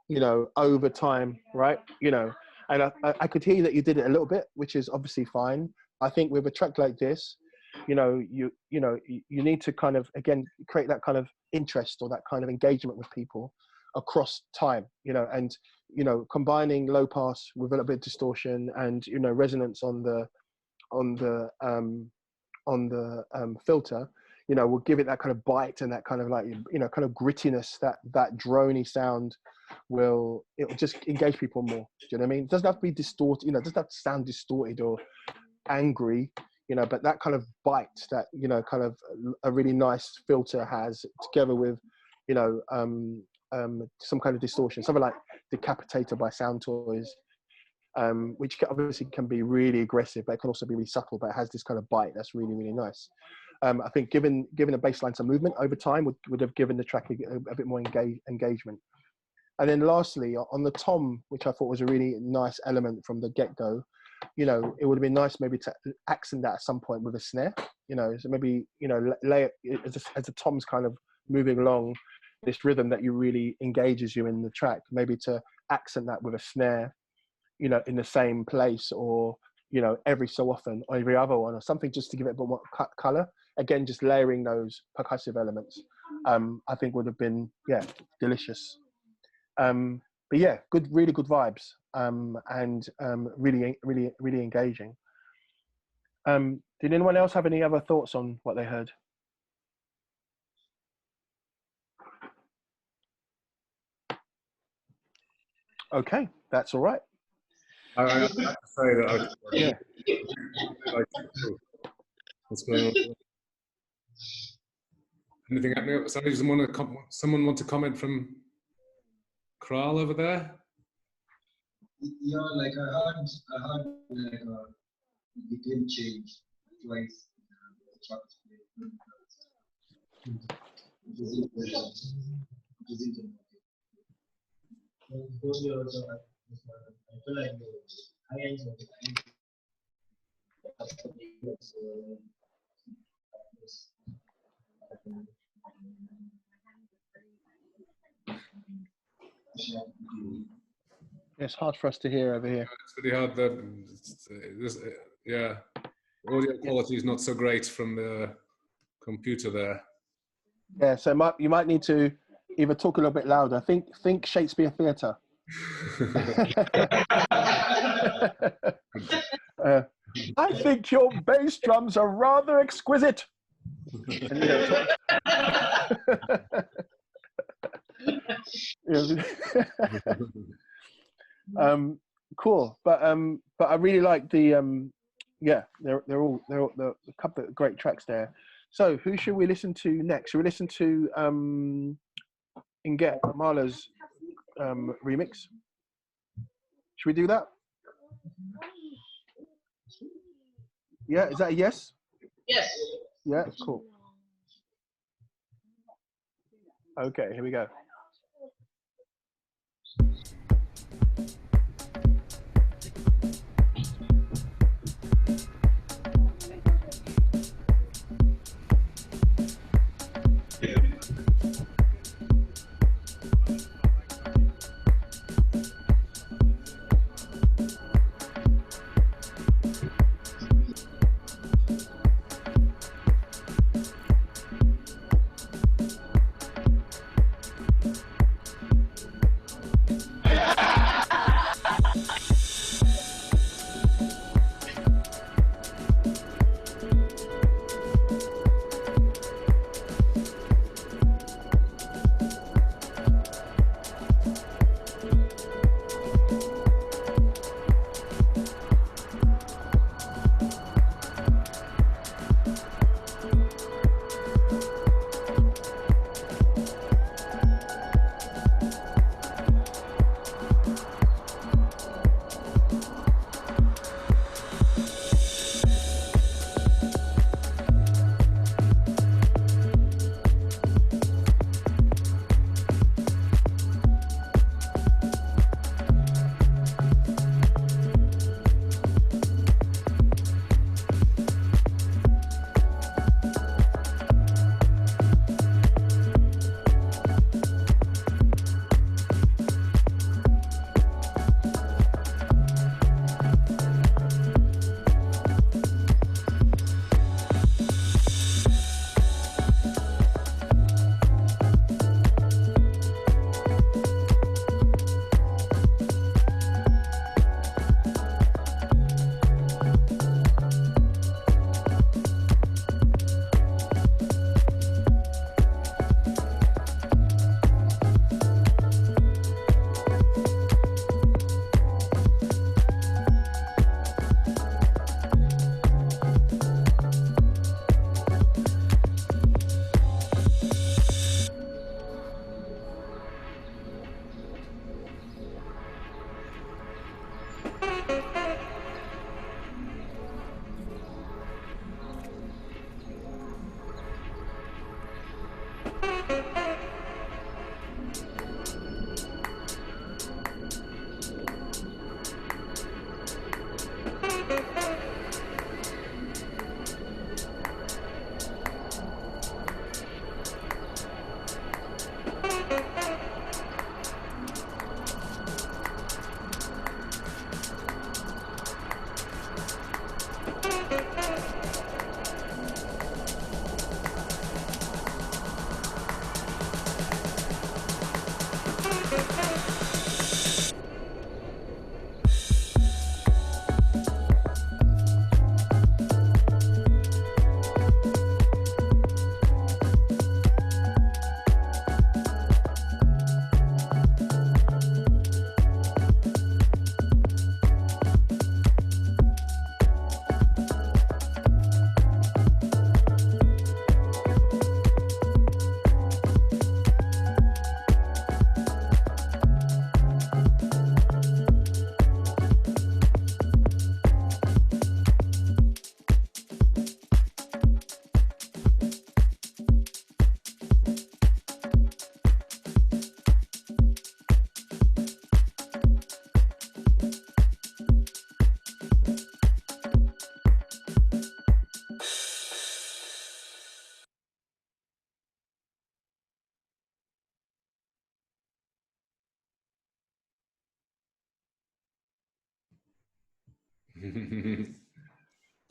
you know, over time, right? You know, and I could hear that you did it a little bit, which is obviously fine. I think with a track like this, you know, you need to kind of, again, create that kind of interest or that kind of engagement with people across time, you know, and, you know, combining low pass with a little bit of distortion and, you know, resonance on the filter, you know, will give it that kind of bite and that kind of, like, you know, kind of grittiness, that drony sound will just engage people more. Do you know what I mean? It doesn't have to be distorted, you know, it doesn't have to sound distorted or angry, you know, but that kind of bite that, you know, kind of a really nice filter has, together with, you know, some kind of distortion, something like Decapitator by Sound Toys, which obviously can be really aggressive, but it can also be really subtle, but it has this kind of bite that's really, really nice. I think giving a bass line some movement over time would have given the track a bit more engagement. And then lastly, on the tom, which I thought was a really nice element from the get-go, you know, it would have been nice maybe to accent that at some point with a snare, you know, so maybe, you know, lay it as the tom's kind of moving along this rhythm that you really engages you in the track, maybe to accent that with a snare, you know, in the same place, or, you know, every so often, or every other one, or something, just to give it a bit more color. Again, just layering those percussive elements, I think would have been, yeah, delicious. But yeah, really good vibes, and really engaging. Did anyone else have any other thoughts on what they heard? Okay, that's all right. I have to say that Yeah. What's going on? Anything happening? Someone want to comment from Kraal over there? Yeah, like I heard like it didn't change twice. It isn't. I feel like the high ends of the It's hard for us to hear over here. It's really hard. Yeah, audio quality is not so great from the computer there. Yeah, so you might need to either talk a little bit louder. Think Shakespeare Theatre. I think your bass drums are rather exquisite. And, you know, cool, but I really like the yeah, they're all a couple of great tracks there. So who should we listen to next? Should we listen to Inget Marla's remix? Should we do that? Yeah, is that a yes? Yes. Yeah, cool. Okay, here we go.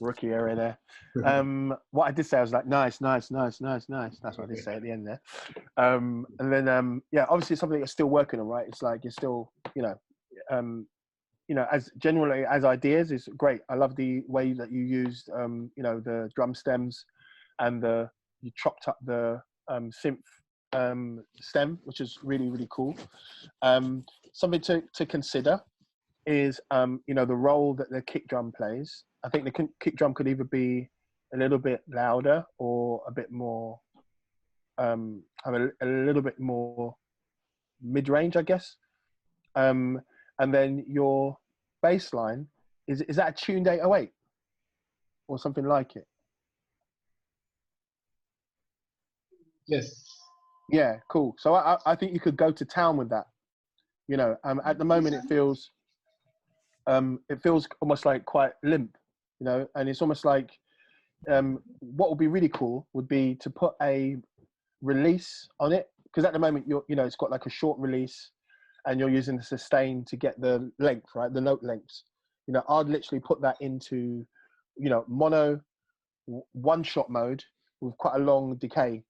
Rookie area there. What I did say, I was like, nice. That's what I did say at the end there. And then, yeah, obviously it's something you're still working on, right? It's like you're still, as generally as ideas is great. I love the way that you used, the drum stems and you chopped up the synth stem, which is really, really cool. Something to consider is, the role that the kick drum plays. I think the kick drum could either be a little bit louder or a bit more, have a little bit more mid-range, I guess. And then your bass line, is that a tuned 808 or something like it? Yes. Yeah, cool. So I think you could go to town with that. At the moment it feels almost like quite limp, and it's almost like, what would be really cool would be to put a release on it, because at the moment it's got like a short release and you're using the sustain to get the length, right? The note lengths. I'd literally put that into, mono one shot mode with quite a long decay.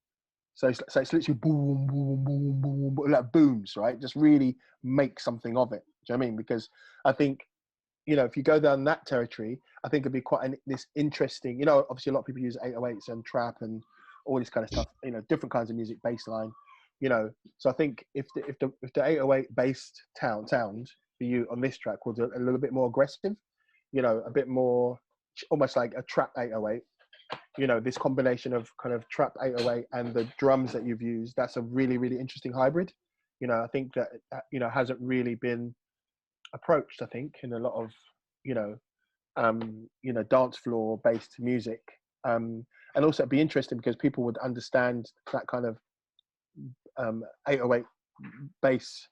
So it's literally boom, boom, boom, boom, boom, like booms, right? Just really make something of it. Do you know what I mean? Because I think, if you go down that territory, I think it'd be quite this interesting, obviously a lot of people use 808s and trap and all this kind of stuff, different kinds of music, bass line, so I think if the 808 based sound for you on this track was a little bit more aggressive, a bit more almost like a trap 808, this combination of kind of trap 808 and the drums that you've used, that's a really, really interesting hybrid. I think that, hasn't really been approached, I think, in a lot of, dance floor based music. And also it'd be interesting because people would understand that kind of 808 bass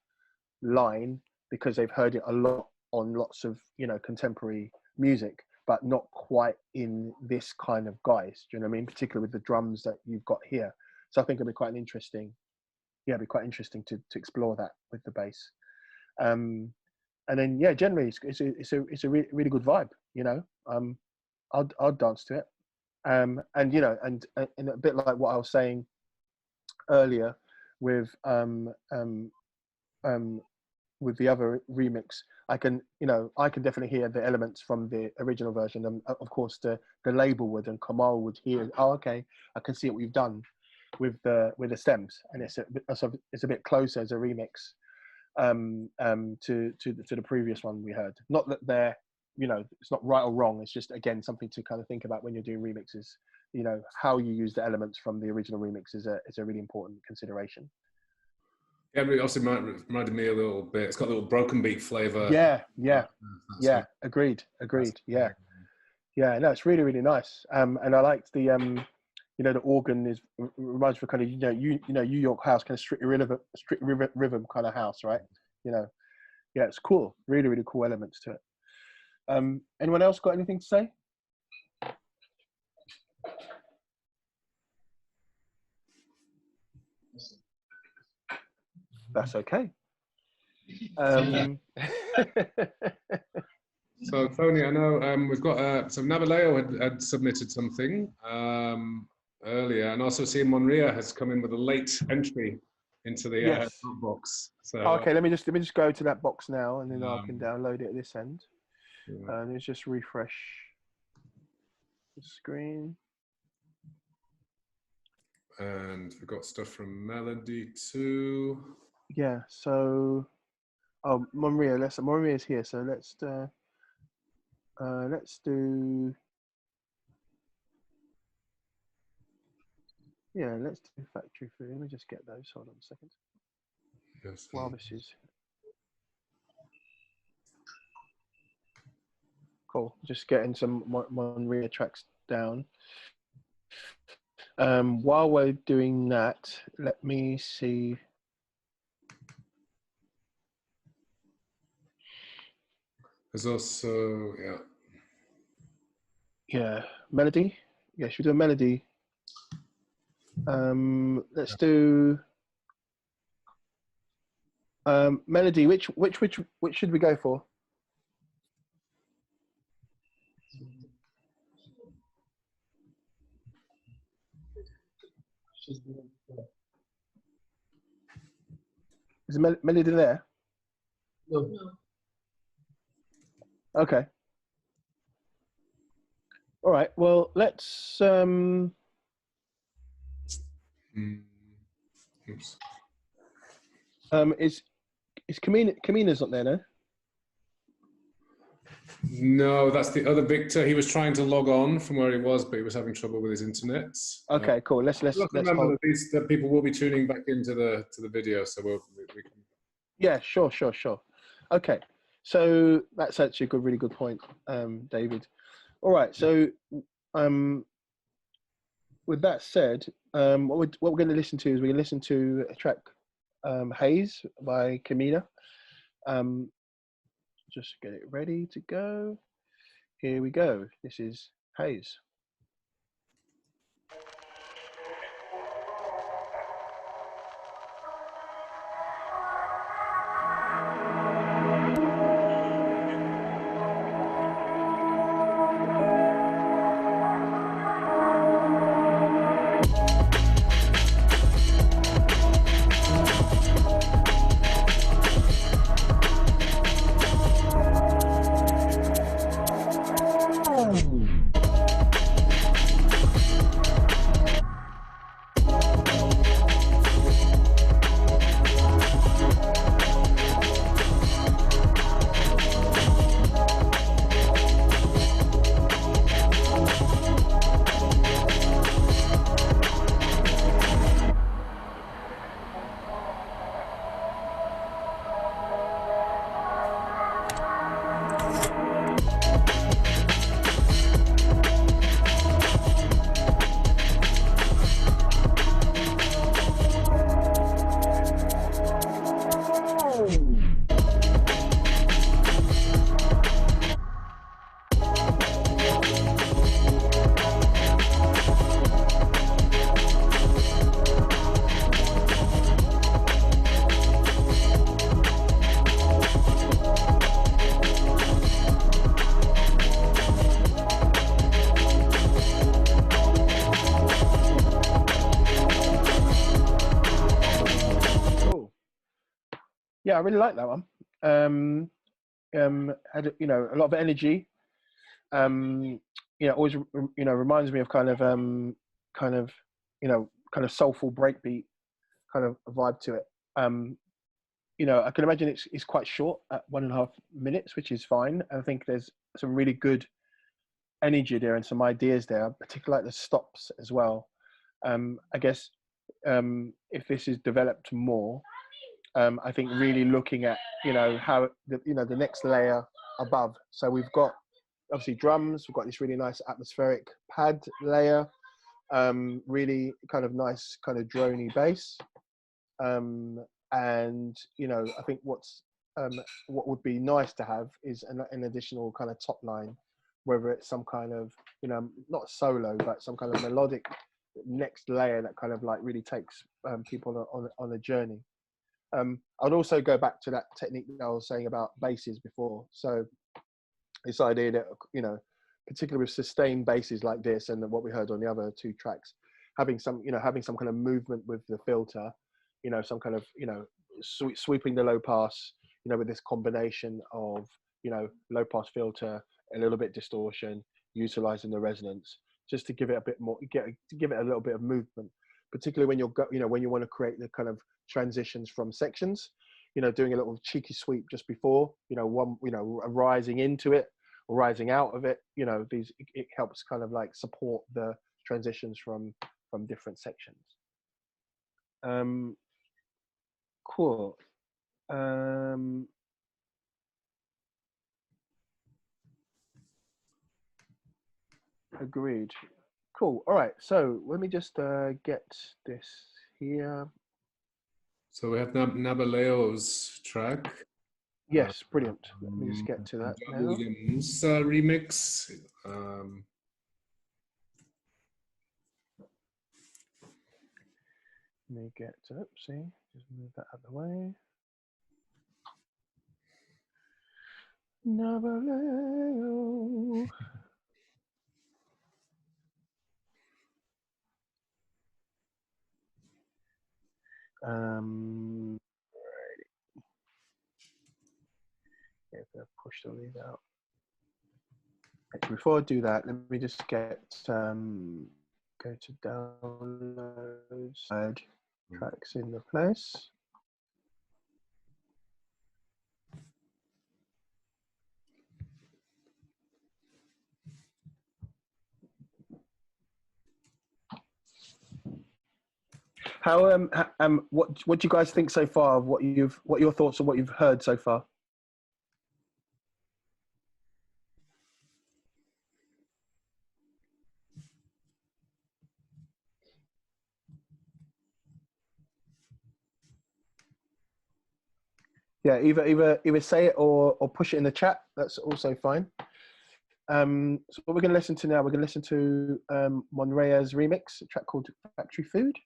line because they've heard it a lot on lots of, contemporary music, but not quite in this kind of guise. Do you know what I mean? Particularly with the drums that you've got here. So I think it'd be quite interesting. Yeah, it'd be quite interesting to explore that with the bass. And then, yeah, generally it's a really good vibe. I'll dance to it. And a bit like what I was saying earlier with the other remix, I can definitely hear the elements from the original version, and of course the label would, and Kamal would hear, oh, okay, I can see what we've done with the stems, and it's a bit closer as a remix to the previous one we heard. Not that they're, it's not right or wrong, it's just, again, something to kind of think about when you're doing remixes. How you use the elements from the original remix is a really important consideration. Yeah, it also reminded me a little bit. It's got a little broken beat flavor. Yeah. Agreed. Yeah. No, it's really, really nice. And I liked the the organ reminds me of kind of New York house, kind of street rhythm kind of house, right? Yeah, it's cool. Really, really cool elements to it. Anyone else got anything to say? That's okay. So Tony, I know we've got so Nabaleo had submitted something earlier, and also seeing Monria has come in with a late entry into the Yes. box. So Okay, let me just go to that box now, and then I can download it at this end. Let's just refresh the screen. And we've got stuff from Melody too. Yeah. So, Monria is here. So let's do. Yeah, let's do factory food. Let me just get those. Hold on a second. Yes. While this is cool, just getting some Monria tracks down. While we're doing that, let me see. There's also Melody. Yeah, should we do a melody? Let's do melody. Which should we go for? she's doing. Yeah. Is Melody there? No. No. Okay. All right. Well, let's. Mm. Oops. Is Kamina's not there, no? No, that's the other Victor. He was trying to log on from where he was, but he was having trouble with his internet. Okay, cool. Let's Remember hold. that people will be tuning back into the video, so we can. Yeah, sure. Okay, so that's actually a really good point, David. All right, so with that said, what we're going to listen to is we're going to listen to a track, Haze by Kamina. Just get it ready to go. Here we go. This is Haze. Yeah, I really like that one. Had a lot of energy. Always reminds me of kind of soulful breakbeat kind of vibe to it. I can imagine it's quite short at 1.5 minutes, which is fine. I think there's some really good energy there and some ideas there, particularly like the stops as well. I guess if this is developed more, I think really looking at how the next layer above. So we've got obviously drums. We've got this really nice atmospheric pad layer. Really kind of nice kind of droney bass. And I think what would be nice to have is an additional kind of top line, whether it's some kind of not solo but some kind of melodic next layer that kind of like really takes people on a journey. I'd also go back to that technique that I was saying about basses before. So this idea that, particularly with sustained basses like this and what we heard on the other two tracks, having some kind of movement with the filter, some kind of, sweeping the low pass, with this combination of, low pass filter, a little bit distortion, utilizing the resonance, just to give it a bit more, to give it a little bit of movement, particularly when when you want to create the kind of transitions from sections, doing a little cheeky sweep just before, rising into it or rising out of it, it helps kind of like support the transitions from different sections. Cool. Agreed. Cool. All right. So let me just get this here. So we have Nabaleo's track. Yes, brilliant. Let me just get to that now. Williams remix. Let me get to see. Just move that out of the way. Nabaleo. Yeah, push the lead out. Before I do that, let me just get go to downloads, add tracks in the place. How what do you guys think so far of what your thoughts on what you've heard so far? Yeah, either say it or push it in the chat. That's also fine. So what we're going to listen to now, we're going to listen to Monrea's remix, a track called Factory Food.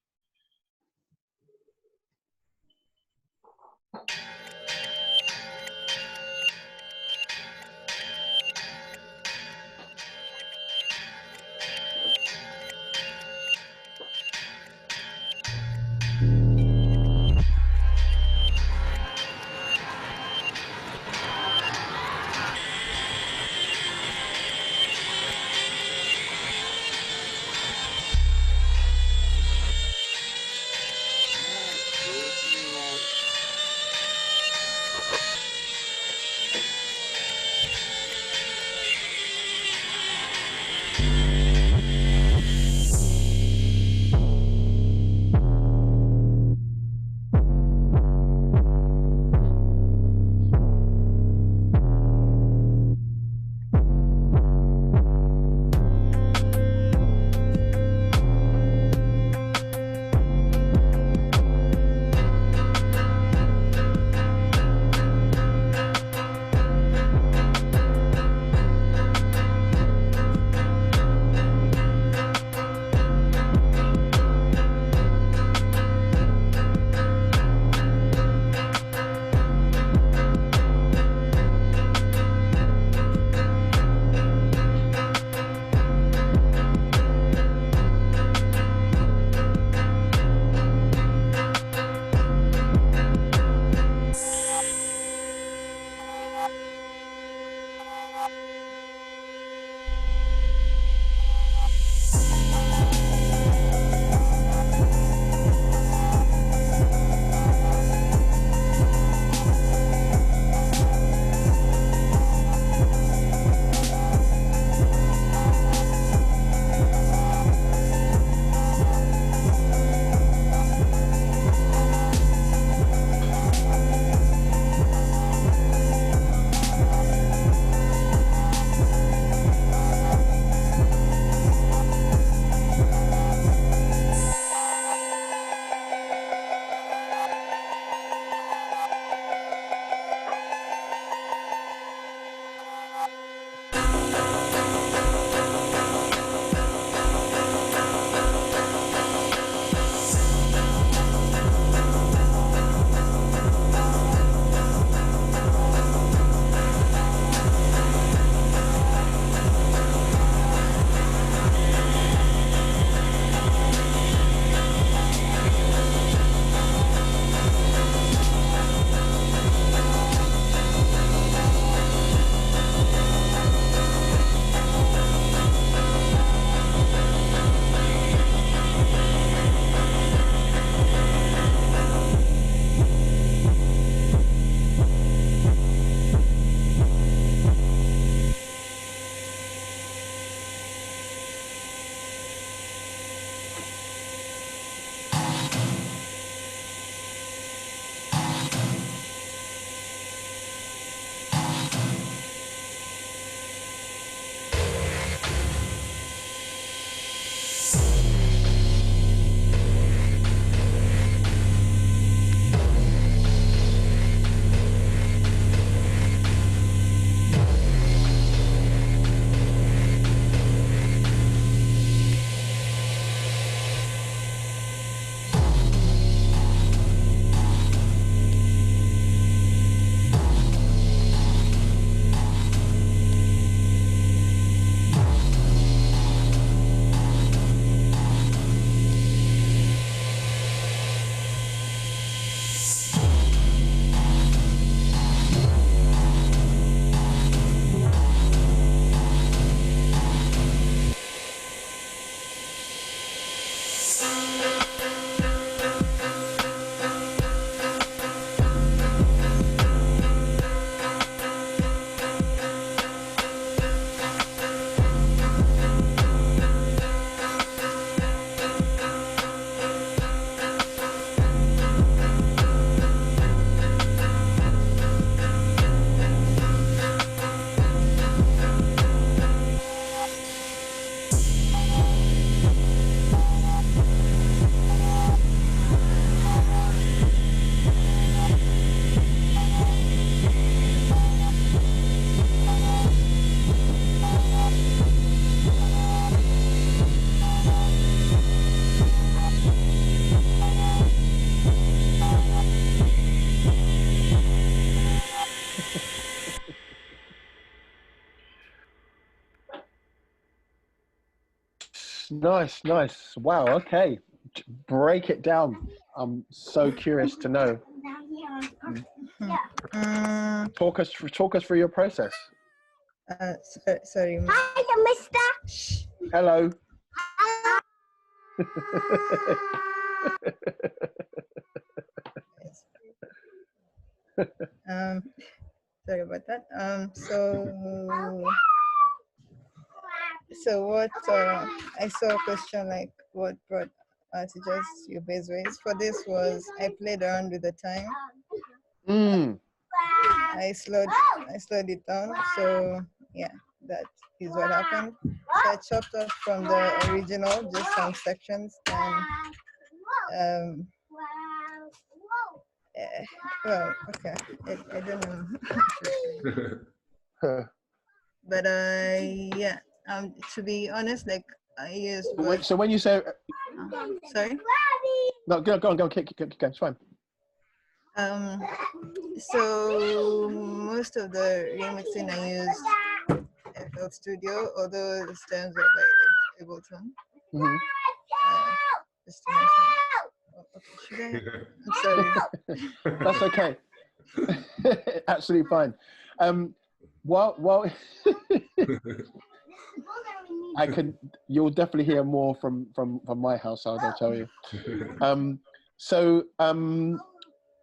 Nice. Wow. Okay, break it down. I'm so curious to know. Talk us through your process. Sorry. Hi, Mister. Hello. Sorry about that. So what? I saw a question like, what brought to just your bass waves? For this was I played around with the time. I slowed it down. So yeah, that is what happened. So I chopped off from the original, just some sections, and well, okay, I don't know. But yeah, to be honest, like I used. So when you say, sorry. No, go on, keep going. It's fine. So most of the remixing I used FL Studio, although the stems are by Ableton. Just to mention. Okay, should I? I'm sorry. That's okay. Absolutely fine. While you'll definitely hear more from my household, I'll tell you.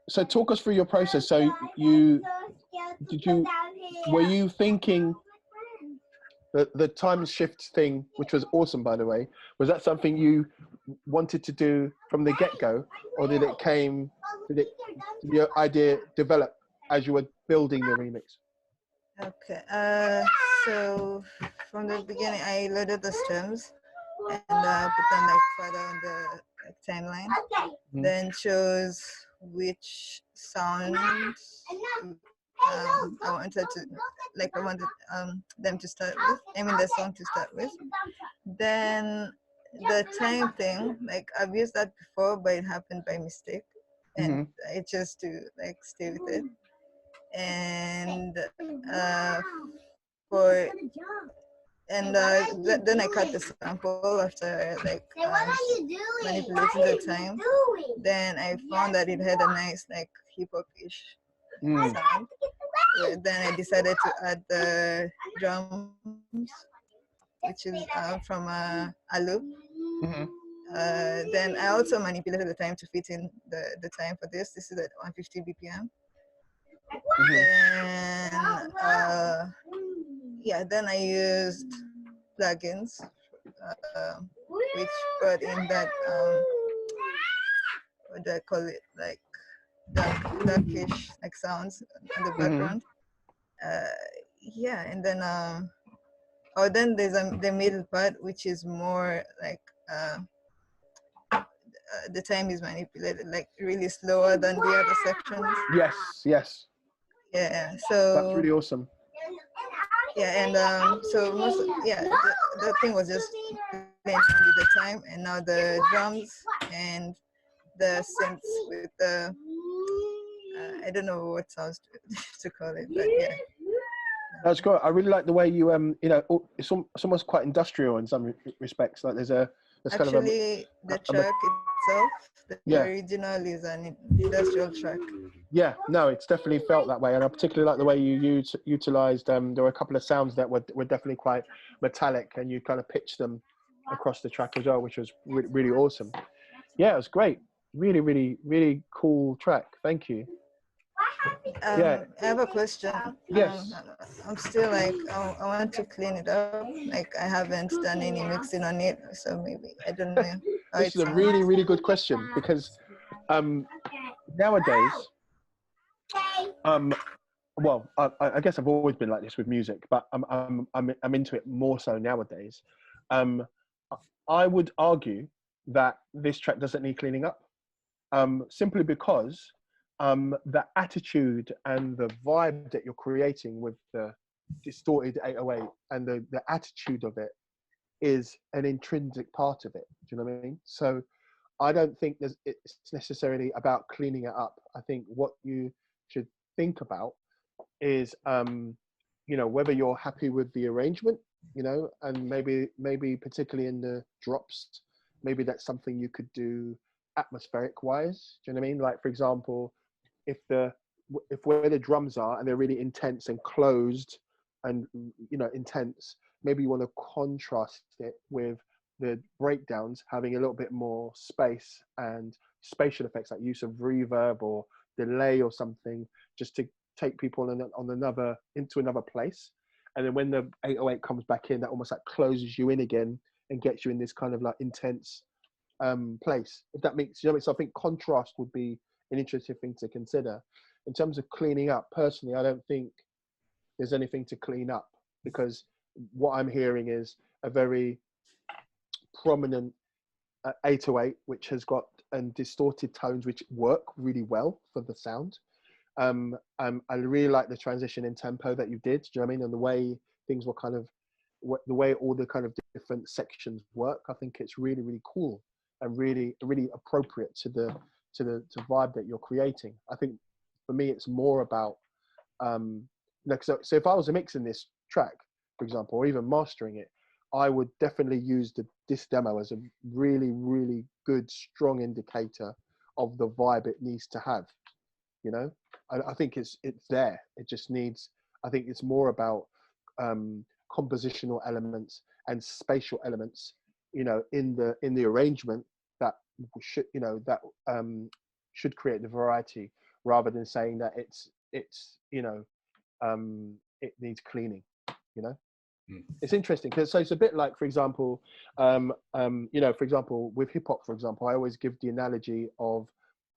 So talk us through your process. So were you thinking the time shift thing, which was awesome, by the way, was that something you wanted to do from the get-go, or did your idea develop as you were building the remix? Okay, so from the beginning, I loaded the stems and put them like further on the timeline. Then chose which sounds I wanted them to start with. I mean the song to start with. Then the time thing, like I've used that before, but it happened by mistake, and I chose to like stay with it. And then I cut the sample after like manipulating the time. Then I found that it had a nice like hip hop-ish sound. Then I decided to add the drums, which is from a loop. Then I also manipulated the time to fit in the time for this. This is at 150 BPM. Then I used plugins, which brought in that what do I call it, like darkish like sounds in the background. And then then there's the middle part, which is more like the time is manipulated like really slower than the other sections. Yes. Yeah, so that's really awesome. Yeah, and so the thing was just playing around with the time, and now the drums and the synths with the I don't know what sounds to call it, but yeah. That's great. I really like the way you it's almost quite industrial in some respects. Like there's actually kind of the track itself, the original is an industrial track. Yeah, no, it's definitely felt that way, and I particularly like the way you utilized. There were a couple of sounds that were definitely quite metallic, and you kind of pitched them across the track as well, which was really awesome. Yeah, it was great. Really, really, really cool track. Thank you. I have a question. Yes. I'm still like I want to clean it up. Like I haven't done any mixing on it, so maybe I don't know. This is a really, really good question because nowadays, well, I guess I've always been like this with music, but I'm into it more so nowadays. I would argue that this track doesn't need cleaning up, simply because the attitude and the vibe that you're creating with the distorted 808 and the attitude of it is an intrinsic part of it. Do you know what I mean? So I don't think it's necessarily about cleaning it up. I think what you should think about is, whether you're happy with the arrangement you know, and maybe particularly in the drops, maybe that's something you could do atmospheric wise. Do you know what I mean? Like, for example, if where the drums are and they're really intense and closed and, you know, intense, maybe you want to contrast it with the breakdowns having a little bit more space and spatial effects, like use of reverb or delay or something, just to take people into another place. And then when the 808 comes back in, that almost like closes you in again and gets you in this kind of like intense place, if that makes, you know. So I think contrast would be an interesting thing to consider. In terms of cleaning up, personally, I don't think there's anything to clean up, because what I'm hearing is a very prominent 808, which has got distorted tones which work really well for the sound. I really like the transition in tempo that you did. Do you know what I mean? And the way things were kind of, the way all the kind of different sections work. I think it's really, really cool and really, really appropriate to the vibe that you're creating. I think for me, it's more about, you know, so if I was mixing this track, for example, or even mastering it, I would definitely use this demo as a really, really good, strong indicator of the vibe it needs to have. You know, I think it's there. It just needs, I think it's more about compositional elements and spatial elements, you know, in the arrangement that should, you know, that should create the variety, rather than saying that it's you know, it needs cleaning, you know. It's interesting because, so it's a bit like, for example, you know, for example, with hip hop, for example, I always give the analogy of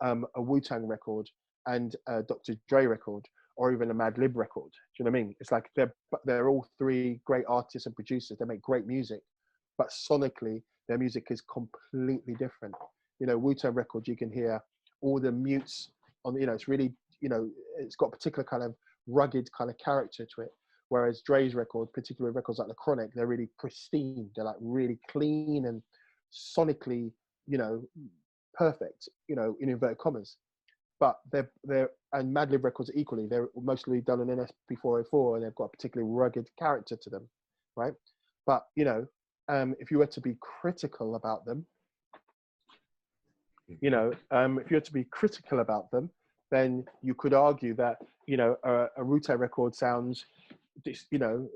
a Wu-Tang record and a Dr. Dre record, or even a Mad Lib record. Do you know what I mean? It's like they're all three great artists and producers. They make great music, but sonically, their music is completely different. You know, Wu-Tang record, you can hear all the mutes on. You know, it's really, you know, it's got a particular kind of rugged kind of character to it. Whereas Dre's record, particularly records like The Chronic, they're really pristine. They're like really clean and sonically, you know, perfect, you know, in inverted commas. But they're and Madlib records equally, they're mostly done in NSP404 and they've got a particularly rugged character to them, right? But, you know, if you were to be critical about them, you know, if you were to be critical about them, then you could argue that, you know, a Rute record sounds, you know,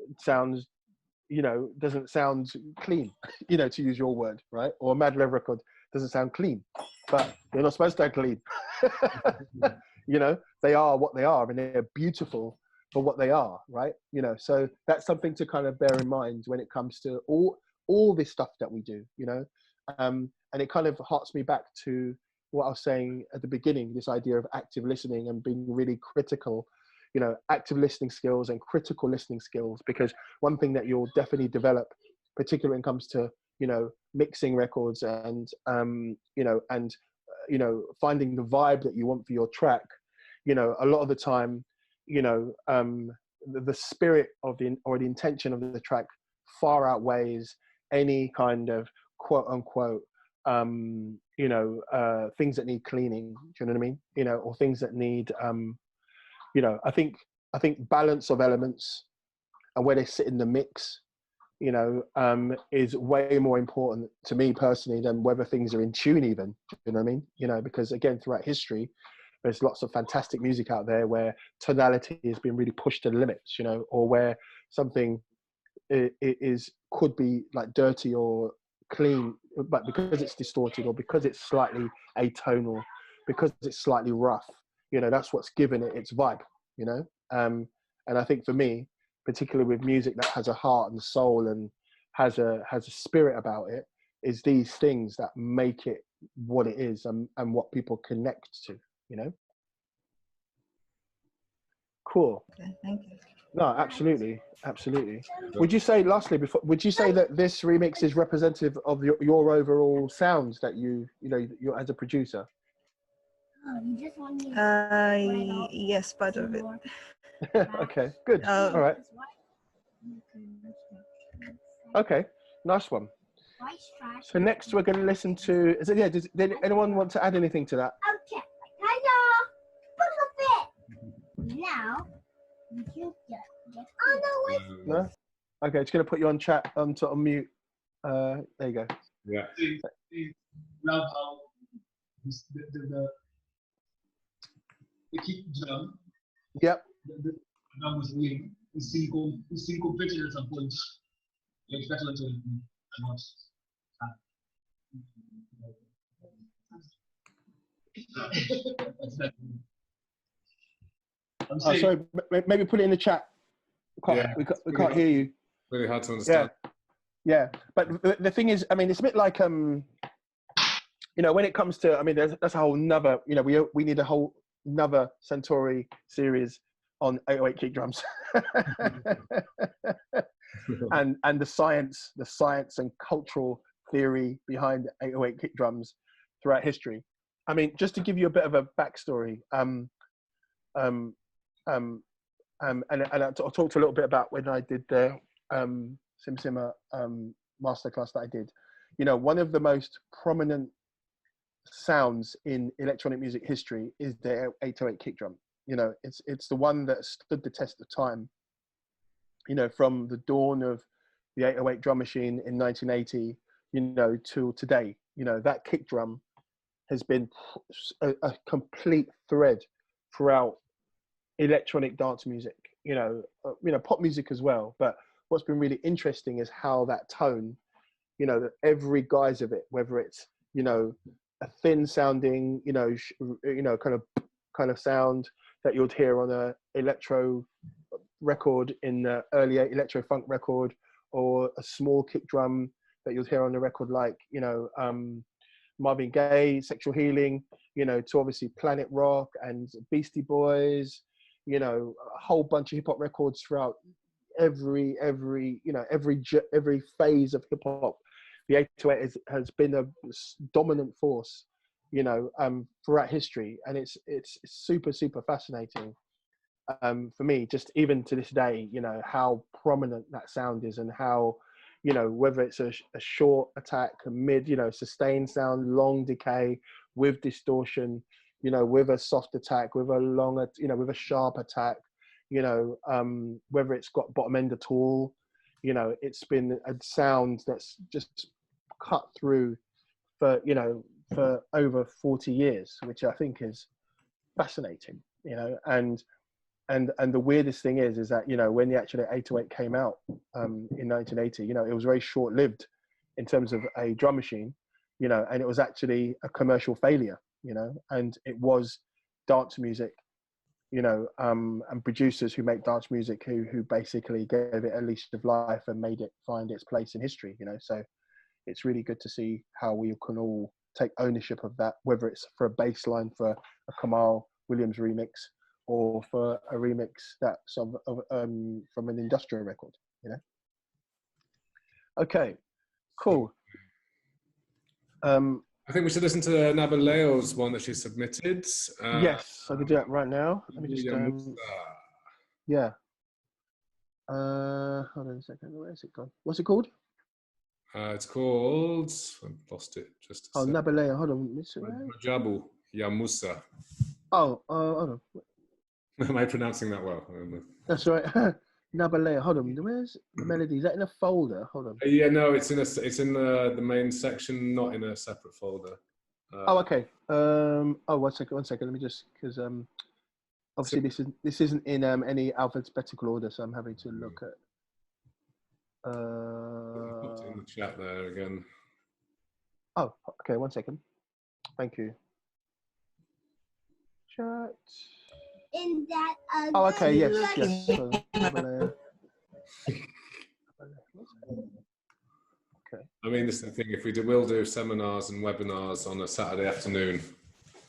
doesn't sound clean, you know, to use your word, right? Or a Mad Rev record doesn't sound clean, but they're not supposed to sound clean. You know, they are what they are, and they're beautiful for what they are, right? You know, so that's something to kind of bear in mind when it comes to all this stuff that we do, you know. And it kind of harks me back to what I was saying at the beginning, this idea of active listening and being really critical, you know, active listening skills and critical listening skills, because one thing that you'll definitely develop, particularly when it comes to, you know, mixing records and, you know, and, you know, finding the vibe that you want for your track, you know, a lot of the time, you know, the spirit of the intention of the track far outweighs any kind of quote unquote, you know, things that need cleaning. Do you know what I mean? You know, or things that need, you know, I think balance of elements and where they sit in the mix, you know, is way more important to me personally than whether things are in tune even. You know what I mean? You know, because again, throughout history, there's lots of fantastic music out there where tonality has been really pushed to the limits, you know, or where something could be like dirty or clean, but because it's distorted or because it's slightly atonal, because it's slightly rough, you know, that's what's given it its vibe, you know. And I think for me, particularly with music that has a heart and soul and has a spirit about it, is these things that make it what it is and what people connect to, you know. Cool. Okay, thank you. No, absolutely. Would you say, lastly, would you say that this remix is representative of your overall sounds that you know, you're as a producer? Yes, part of it. Okay, good. All right. Okay, nice one. So next we're going to listen to, does anyone want to add anything to that? Okay. Now, you get on the way. No? Okay, just gonna put you on chat on mute. There you go. Yeah. They love how the kick drum, Yep. the drum was doing is syncopated at some point. Like that's what I'm not. I'm saying, Sorry, maybe put it in the chat. We can't hear you. Really hard to understand. Yeah. But the thing is, I mean, it's a bit like you know, when it comes to, I mean, that's a whole nother, you know, we need a whole nother Santuri series on 808 kick drums. and the science and cultural theory behind 808 kick drums throughout history. I mean, just to give you a bit of a backstory, and I talked a little bit about when I did the Simsima masterclass that I did. You know, one of the most prominent sounds in electronic music history is the 808 kick drum. You know, it's the one that stood the test of time. You know, from the dawn of the 808 drum machine in 1980, you know, to today. You know, that kick drum has been a complete thread throughout electronic dance music. You know, pop music as well. But what's been really interesting is how that tone, you know, every guise of it, whether it's, you know, a thin sounding, you know, kind of sound that you'd hear on a electro record in the early electro funk record, or a small kick drum that you'd hear on a record like, you know, Marvin Gaye, Sexual Healing, you know, to obviously Planet Rock and Beastie Boys, you know, a whole bunch of hip hop records throughout every phase of hip hop. The 808 has been a dominant force, you know, throughout history, and it's super fascinating for me, just even to this day, you know, how prominent that sound is, and how, you know, whether it's a short attack, a mid, you know, sustained sound, long decay with distortion, you know, with a soft attack, with a long, you know, with a sharp attack, you know, whether it's got bottom end at all, you know, it's been a sound that's just cut through for, you know, for over 40 years, which I think is fascinating, you know. And the weirdest thing is that, you know, when the actual 808 came out in 1980, you know, it was very short-lived in terms of a drum machine, you know, and it was actually a commercial failure, you know, and it was dance music, you know, and producers who make dance music who basically gave it a leash of life and made it find its place in history, you know. So it's really good to see how we can all take ownership of that, whether it's for a bass line for a Kamal Williams remix, or for a remix that's from an industrial record, you know. Okay, cool. I think we should listen to Nabaleo's one that she submitted. Yes, I can do that right now. Let me just, yeah. Hold on a second, where is it gone? What's it called? It's called, I've lost it just a second. Nabaleo, hold on. Rajabu Yamusa. Oh, hold on. Am I pronouncing that well? That's right. Nabaleo, hold on. Where's the melody? Is that in a folder? Hold on. Yeah, no, it's in the main section, not in a separate folder. Oh, okay. One second. Let me just, because obviously this isn't in any alphabetical order, so I'm having to look at. I popped it in the chat there again. Oh, okay. 1 second. Thank you. Chat. In that. Oh, okay. Yes. Okay. I mean, this is the thing. If we'll do seminars and webinars on a Saturday afternoon,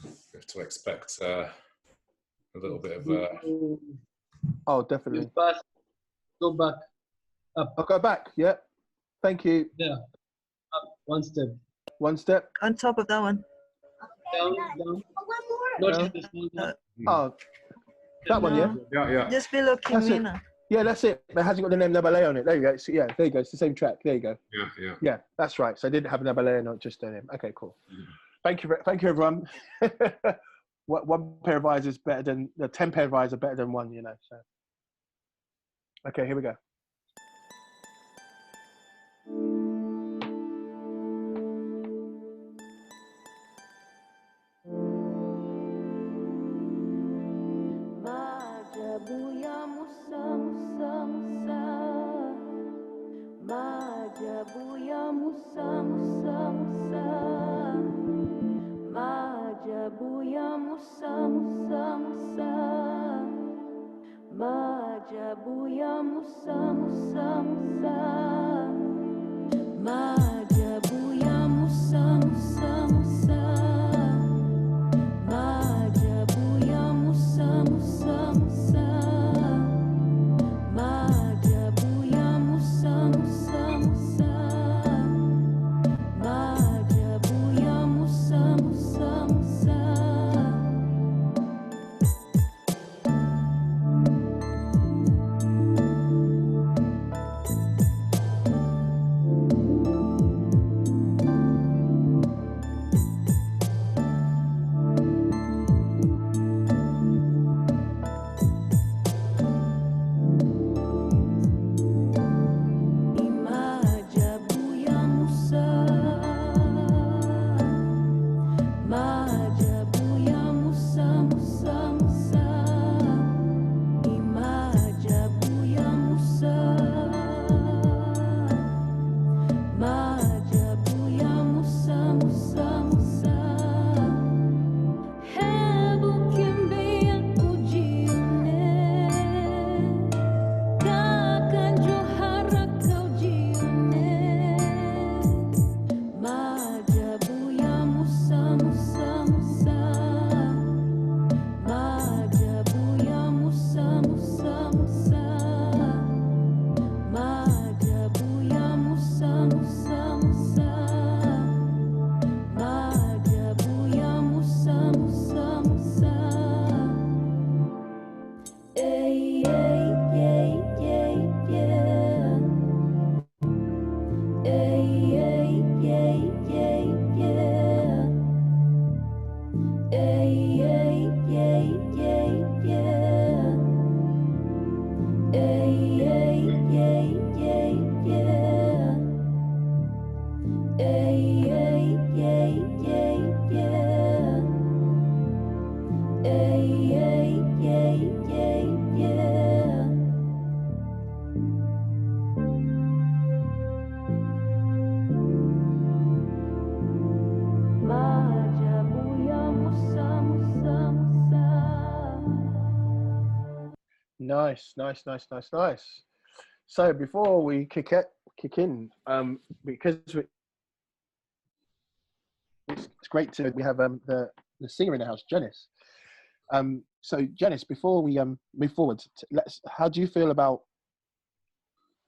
we have to expect a little bit of. Oh, definitely. Go back. Up. I'll go back. Yeah. Thank you. Yeah. Up. One step. One step. On top of that one. Down. One more. Not no. Oh, that one, yeah? Yeah. Just below Kimina. Yeah, that's it. It hasn't got the name Nabale on it. There you go. So, yeah, there you go. It's the same track. There you go. Yeah. Yeah, that's right. So I didn't have Nabale, not just the name. Okay, cool. Thank you, everyone. One pair of eyes is better than 10 pair of eyes are better than one, you know. So, okay, here we go. Majabuya Musa Musa Musa. Majabuya Musa Musa Musa. Majabuya Musa Musa Musa. Majabuya Musa Musa Musa. Majabuya Musa Musa Musa. Majabuya Musa Musa Musa. Majabuya Musa Musa Musa. Majabuya Musa. Majabuya Musa Musa Musa. Majabuya Musa. Majabuya Musa Musa Musa. Hebu kimbia ujione, kaka njoo haraka ujione. Majabuya Musa Musa Musa. Majabuya Musa Musa Musa. Majabuya Musa Musa Musa. Majabuya Musa Musa Musa. Ey, ey, ey, ey, yeah. Ey, ey, ey, ey, yeah. Ey, ey, ey, ey, yeah. Ey, ey, ey, ey, yeah. Ey, ey, ey, ey, yeah. Ey, ey, ey, ey, yeah. Majabuya Musa Musa Musa. Nice, nice, nice, nice, nice. So before we kick in, because it's great to we have the singer in the house, Janice. So Janice, before we move forward, how do you feel about?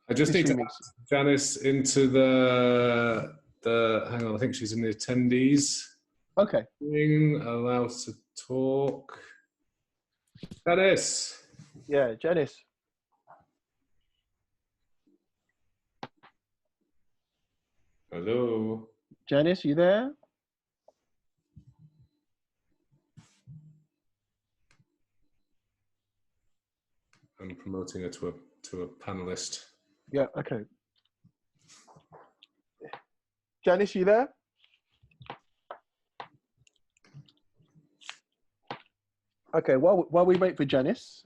I just this need to remix? add Janice into the hang on, I think she's in the attendees. Okay. Allow to talk. Janice. Yeah, Janice. Hello. Janice, you there? I'm promoting her to a panelist. Yeah. Okay. Janice, you there? Okay. While we wait for Janice,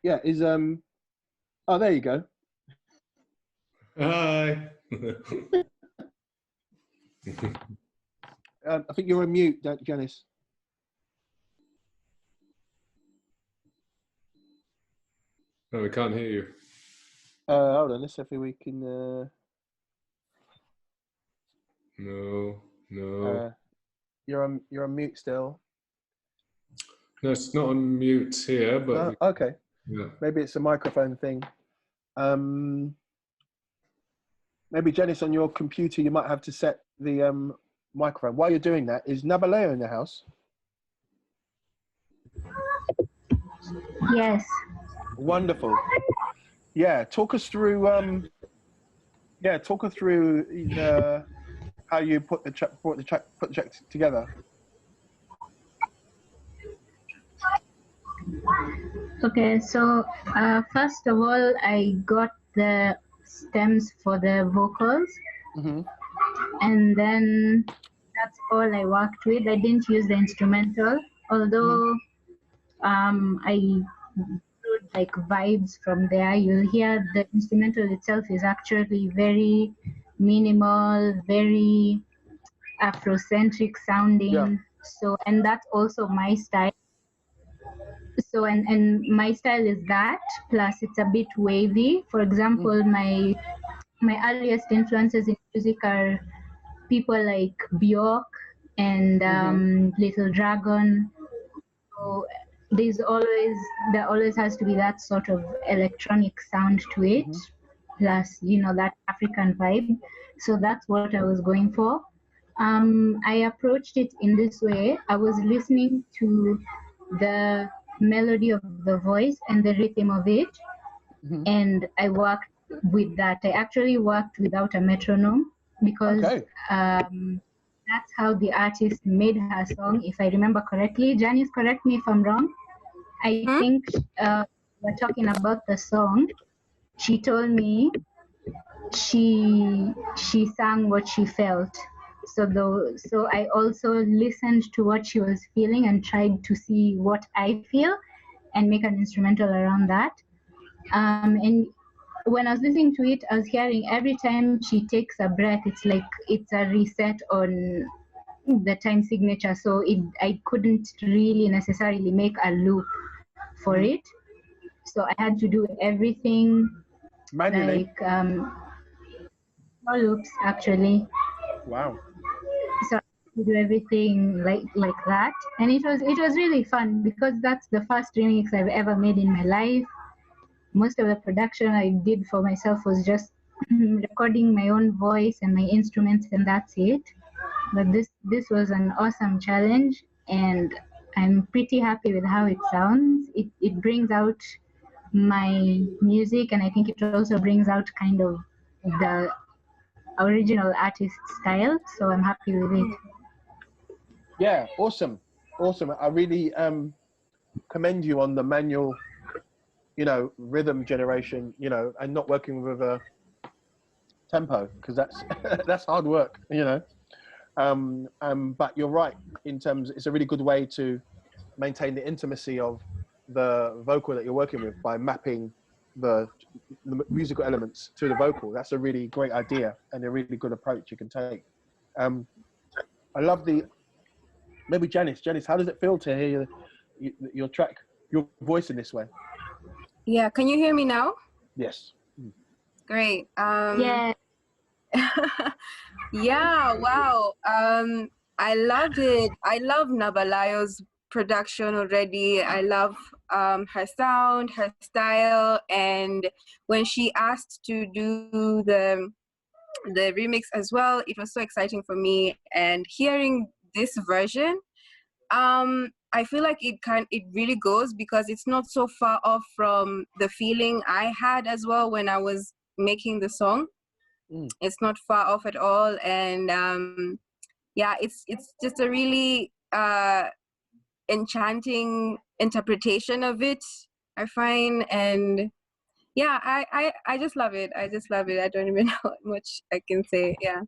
yeah, is oh, there you go. Hi. I think you're on mute, Janice. No, we can't hear you. Hold on, let's see if we can. No. You're on mute still. No, it's not on mute here, but okay. Yeah. Maybe it's a microphone thing. Maybe Janice, on your computer, you might have to set the microphone. While you're doing that, is Nabaleo in the house? Yes. Wonderful. Yeah, talk us through. Talk us through how you put the track together. Okay, so first of all, I got the stems for the vocals, and then that's all I worked with. I didn't use the instrumental, although I include like vibes from there. You'll hear the instrumental itself is actually very minimal, very Afrocentric sounding. Yeah. So, and that's also my style. So, and my style is that, plus it's a bit wavy. For example, my earliest influences in music are people like Bjork and Little Dragon. So there always has to be that sort of electronic sound to it, plus that African vibe. So that's what I was going for. I approached it in this way. I was listening to the melody of the voice and the rhythm of it, and I worked with that. I actually worked without a metronome because that's how the artist made her song, if I remember correctly. Janice, correct me if I'm wrong. I think we're talking about the song. She told me she sang what she felt. So I also listened to what she was feeling and tried to see what I feel and make an instrumental around that. And when I was listening to it, I was hearing every time she takes a breath, it's like it's a reset on the time signature. So I couldn't really necessarily make a loop for it. So I had to do everything manually. Like no loops actually. Wow. So I do everything like that, and it was really fun because that's the first remix I've ever made in my life. Most of the production I did for myself was just recording my own voice and my instruments, and that's it. But this was an awesome challenge, and I'm pretty happy with how it sounds. It brings out my music, and I think it also brings out kind of the original artist style. So I'm happy with it. Yeah, awesome. I really commend you on the manual, rhythm generation, and not working with a tempo, because that's that's hard work, But you're right in terms. It's a really good way to maintain the intimacy of the vocal that you're working with by mapping the musical elements to the vocal. That's a really great idea and a really good approach you can take. I love maybe Janice, how does it feel to hear your track, your voice in this way? Yeah, can you hear me now? Yes. Great. Yeah. Yeah, wow. I loved it. I love Nabalayo's production already. I love her sound, her style, and when she asked to do the remix as well, it was so exciting for me. And hearing this version, I feel like it really goes, because it's not so far off from the feeling I had as well when I was making the song. It's not far off at all, and yeah, it's just a really enchanting interpretation of it, I find. And yeah, I just love it. I don't even know what much I can say. Yeah.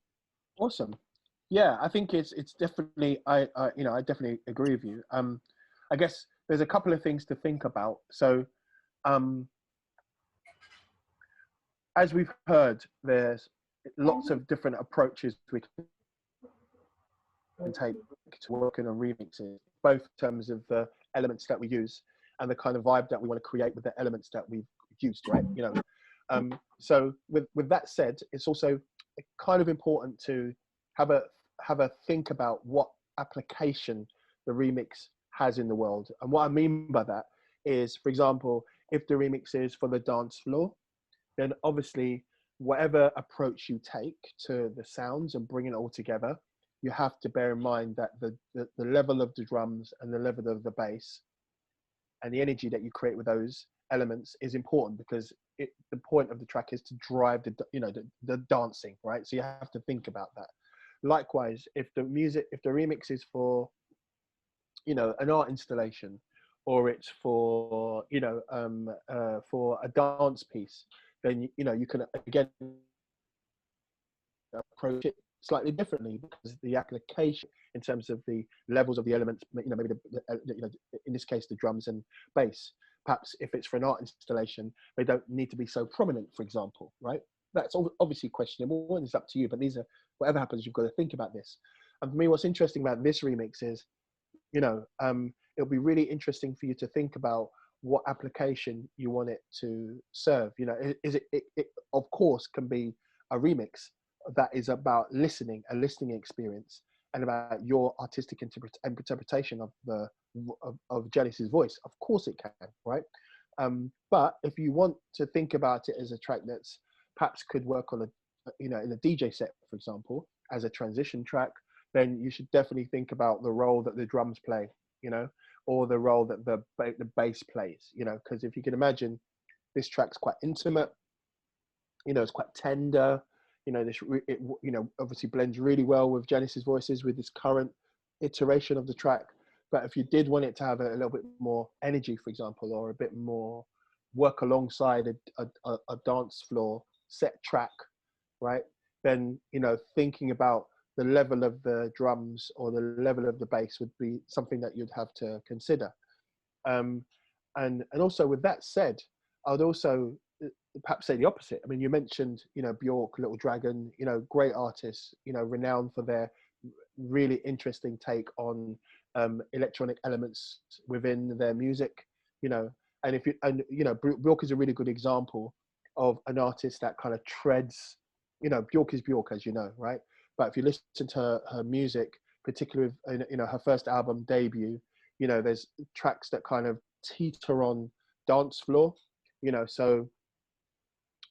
Awesome. Yeah, I think it's definitely I definitely agree with you. I guess there's a couple of things to think about. So as we've heard, there's lots of different approaches we can take to working on remixes, both in terms of the elements that we use and the kind of vibe that we want to create with the elements that we've used, right? So with that said, it's also kind of important to have a think about what application the remix has in the world. And what I mean by that is, for example, if the remix is for the dance floor, then obviously whatever approach you take to the sounds and bring it all together, you have to bear in mind that the level of the drums and the level of the bass and the energy that you create with those elements is important, because the point of the track is to drive the dancing, right? So you have to think about that. Likewise, if the remix is for an art installation, or it's for for a dance piece, then you can again approach it slightly differently, because the application in terms of the levels of the elements, maybe in this case the drums and bass, perhaps if it's for an art installation, they don't need to be so prominent, for example, right? that's obviously questionable, and it's up to you. But these are, whatever happens, you've got to think about this. And for me, what's interesting about this remix is, you know, it'll be really interesting for you to think about what application you want it to serve. You know, it of course can be a remix that is about listening, a listening experience, and about your artistic interpretation of Genesis' voice. Of course it can, right? But if you want to think about it as a track that's perhaps could work on a, you know, in a DJ set, for example, as a transition track, then you should definitely think about the role that the drums play, you know, or the role that the bass plays, you know, because if you can imagine, this track's quite intimate, you know, it's quite tender, you know, it, you know, obviously blends really well with Genesis' voices with this current iteration of the track. But if you did want it to have a little bit more energy, for example, or a bit more work alongside a dance floor set track, right? Then, you know, thinking about the level of the drums or the level of the bass would be something that you'd have to consider. And also with that said, I'd also perhaps say the opposite. I mean, you mentioned, you know, Bjork, Little Dragon, you know, great artists, you know, renowned for their really interesting take on electronic elements within their music, you know, and you know, Bjork is a really good example of an artist that kind of treads, you know, Bjork is Bjork, as you know, right? But if you listen to her music, particularly with, you know, her first album debut, you know, there's tracks that kind of teeter on dance floor, you know, so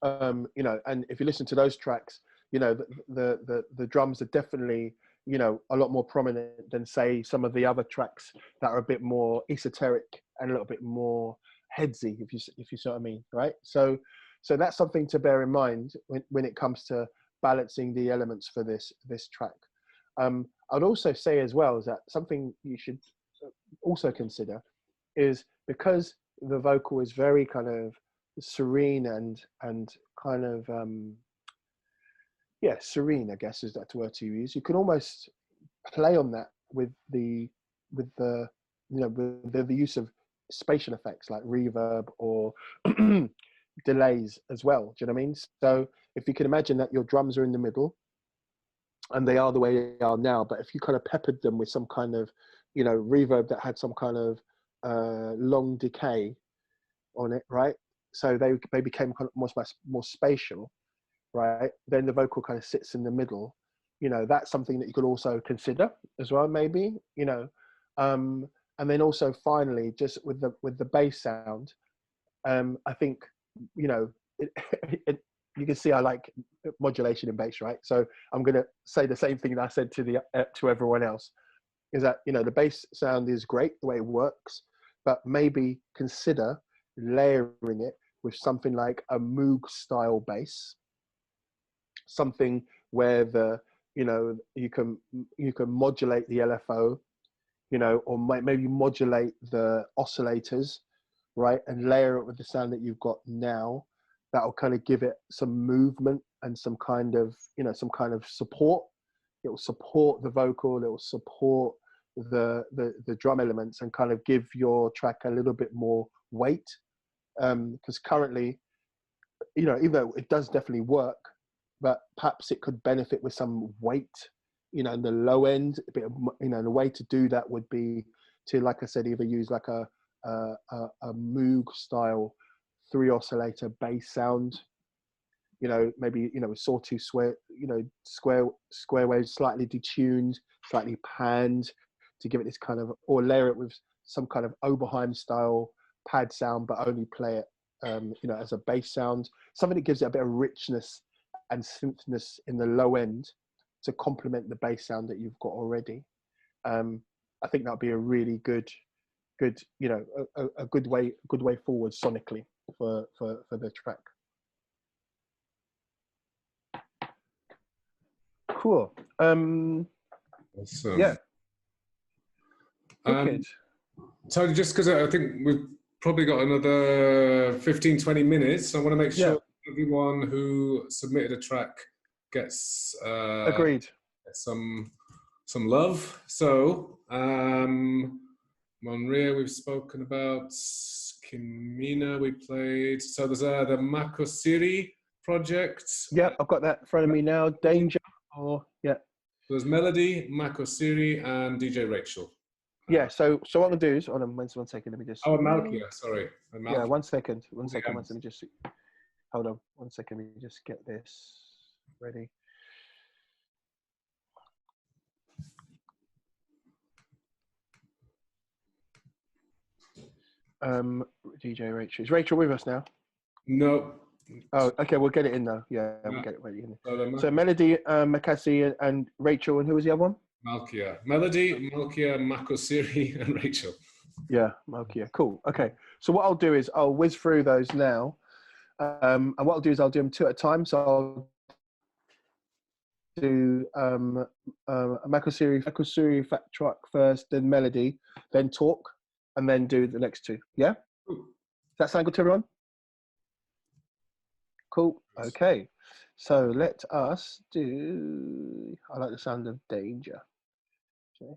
you know, and if you listen to those tracks, you know, the drums are definitely, you know, a lot more prominent than, say, some of the other tracks that are a bit more esoteric and a little bit more headsy, if you see what I mean, right? So that's something to bear in mind when it comes to balancing the elements for this track. I'd also say as well is that something you should also consider is, because the vocal is very kind of serene and kind of yeah, serene, I guess is that word to use. You can almost play on that with the you know, with the use of spatial effects like reverb or delays as well. Do you know what I mean? So if you can imagine that your drums are in the middle, and they are the way they are now, but if you kind of peppered them with some kind of, you know, reverb that had some kind of long decay on it, right? So they became kind of more spatial, right? Then the vocal kind of sits in the middle. You know, that's something that you could also consider as well, maybe, you know. And then also finally, just with the bass sound, I think, you know, you can see I like modulation in bass, right? So I'm going to say the same thing that I said to everyone else, is that, you know, the bass sound is great the way it works, but maybe consider layering it with something like a Moog style bass, something where you know, you can modulate the LFO, you know, or maybe modulate the oscillators, right, and layer it with the sound that you've got now. That'll kind of give it some movement and some kind of, you know, some kind of support. It will support the vocal, it will support the drum elements, and kind of give your track a little bit more weight. Because currently, you know, even though it does definitely work, but perhaps it could benefit with some weight, you know, in the low end. A bit of, you know, the way to do that would be to, like I said, either use like a Moog style 3 oscillator bass sound, you know, maybe, you know, with sawtooth square waves, slightly detuned, slightly panned, to give it this kind of, or layer it with some kind of Oberheim style pad sound, but only play it, you know, as a bass sound, something that gives it a bit of richness and synthness in the low end to complement the bass sound that you've got already. I think that'd be a really good, you know, a good way forward sonically for the track. Cool. Awesome. Yeah. So just because I think we've probably got another 15-20 minutes, I want to make sure everyone who submitted a track gets agreed, some love. So Monria we've spoken about, Kimina we played. So there's the Makosiri projects. Yeah, I've got that in front of me now. Danger, or yeah. There's Melody, Makosiri, and DJ Rachel. Yeah, so what I'm gonna do is, hold on, one second, let me just. Oh, Malkia, sorry. Yeah, one second, let me just, hold on, 1 second, let me just get this ready. DJ Rachel, is Rachel with us now? No. Oh, okay, we'll get it in though. Yeah, No. we'll get it ready in. So, So Melody, Makasi, and Rachel, and who was the other one? Malkia. Melody, Malkia, Makosiri, and Rachel. Yeah, Malkia. Cool. Okay. So what I'll do is I'll whiz through those now. And what I'll do is I'll do them two at a time. So I'll do Makosiri Fat Truck first, then Melody, then Talk, and then do the next two. Yeah? Does that sound good to everyone? Cool. Okay. So let us do, I like the sound of Danger. Okay.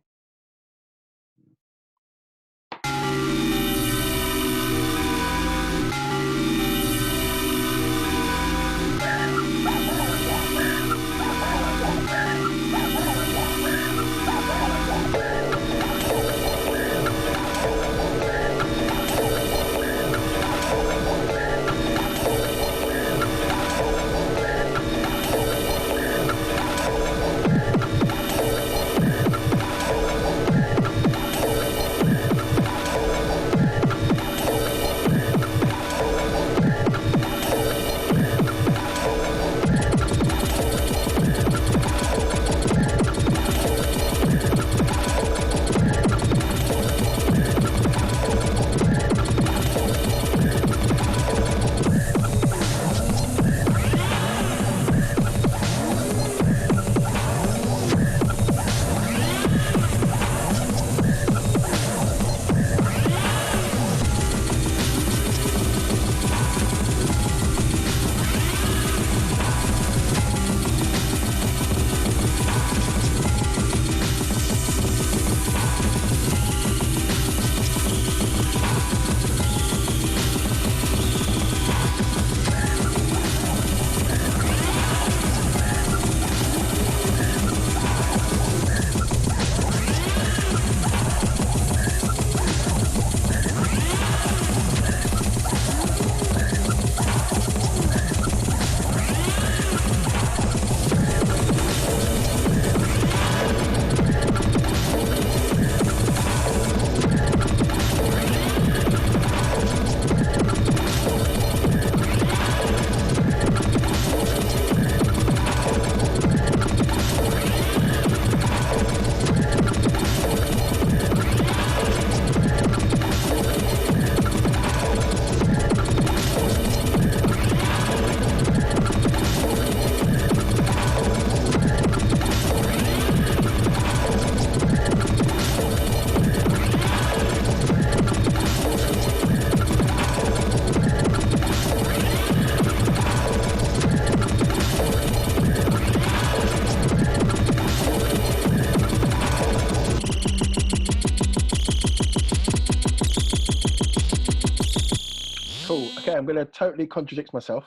Okay, I'm going to totally contradict myself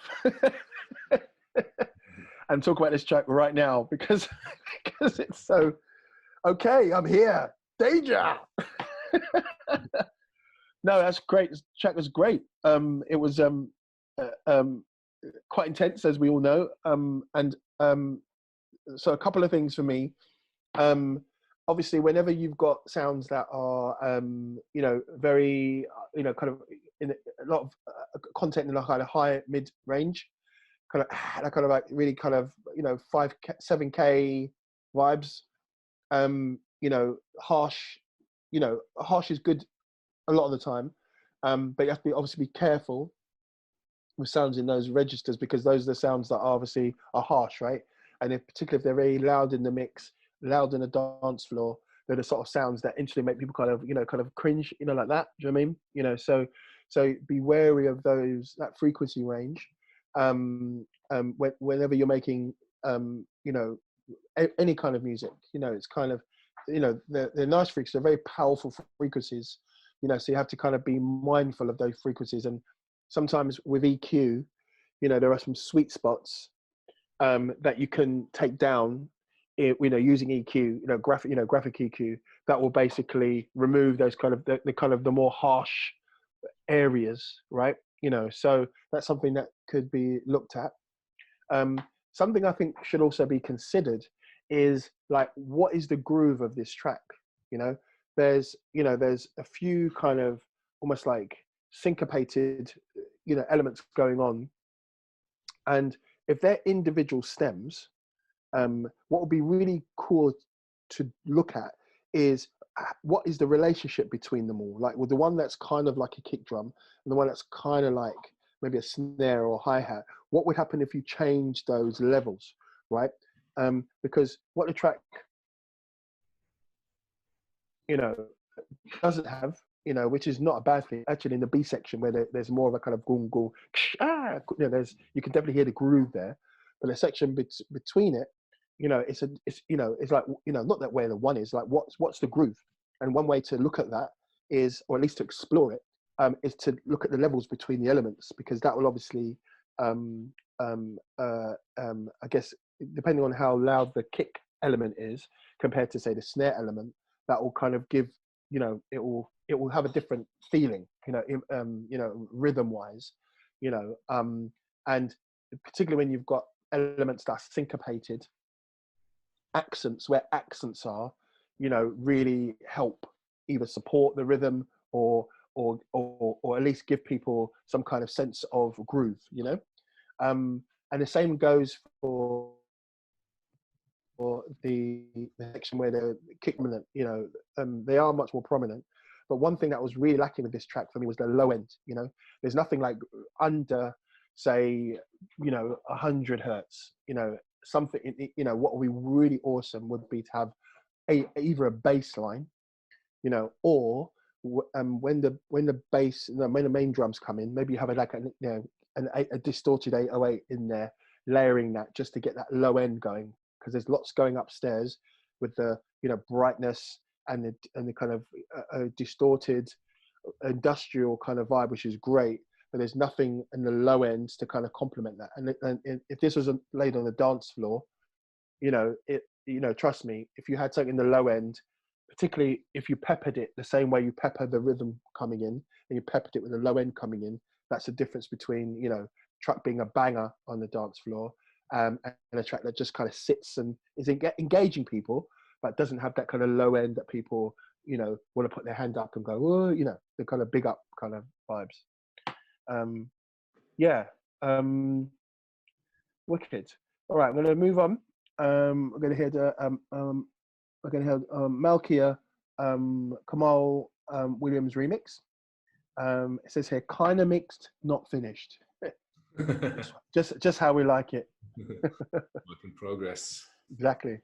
and talk about this track right now because it's so okay. I'm here, Danger. No, that's great. This track was great. It was quite intense, as we all know. So a couple of things for me. Obviously, whenever you've got sounds that are, very, kind of in a lot of content in a kind of high mid range, kind of like really kind of 7K vibes. Harsh. Harsh is good a lot of the time, but you have to obviously be careful with sounds in those registers because those are the sounds that obviously are harsh, right? And particularly if they're very loud in the mix, loud in the dance floor, they're the sort of sounds that instantly make people kind of cringe, like that. Do you know what I mean? So be wary of that frequency range. Whenever you're making, any kind of music, it's kind of, they're nice frequencies, they're very powerful frequencies, so you have to kind of be mindful of those frequencies. And sometimes with EQ, there are some sweet spots that you can take down, using EQ, graphic EQ, that will basically remove those kind of the more harsh areas, right? So that's something that could be looked at. Something I think should also be considered is like, what is the groove of this track? There's a few kind of almost like syncopated, elements going on. And if they're individual stems, what would be really cool to look at is what is the relationship between them all? Like with the one that's kind of like a kick drum and the one that's kind of like maybe a snare or hi-hat, what would happen if you change those levels, right? Because what the track, doesn't have, which is not a bad thing. Actually, in the B section where there's more of a kind of goom goom, you can definitely hear the groove there. But the section between it, it's like, not that where the one is, like what's the groove? And one way to look at that is, or at least to explore it, is to look at the levels between the elements, because that will obviously, I guess, depending on how loud the kick element is compared to, say, the snare element, that will kind of give, it will have a different feeling, rhythm wise, and particularly when you've got elements that are syncopated, accents, where accents are, really help either support the rhythm or at least give people some kind of sense of groove, and the same goes for the section where the kick dominant, they are much more prominent. But one thing that was really lacking with this track for me was the low end. There's nothing like under, say, 100 hertz. Something. What would be really awesome would be to have either a bass line, or when the bass, when the main drums come in, maybe you have a distorted 808 in there, layering that just to get that low end going. Because there's lots going upstairs with the brightness and the kind of distorted industrial kind of vibe, which is great, but there's nothing in the low ends to kind of complement that. And if this was laid on the dance floor, trust me, if you had something in the low end, particularly if you peppered it the same way you pepper the rhythm coming in, and you peppered it with the low end coming in, that's the difference between track being a banger on the dance floor, and a track that just kind of sits and is engaging people, but doesn't have that kind of low end that people, want to put their hand up and go, oh, the kind of big up kind of vibes. Wicked. All right, I'm going to move on. We're going to hear Malkia Kamal Williams remix. It says here, kind of mixed, not finished. just how we like it. Work in progress. Exactly.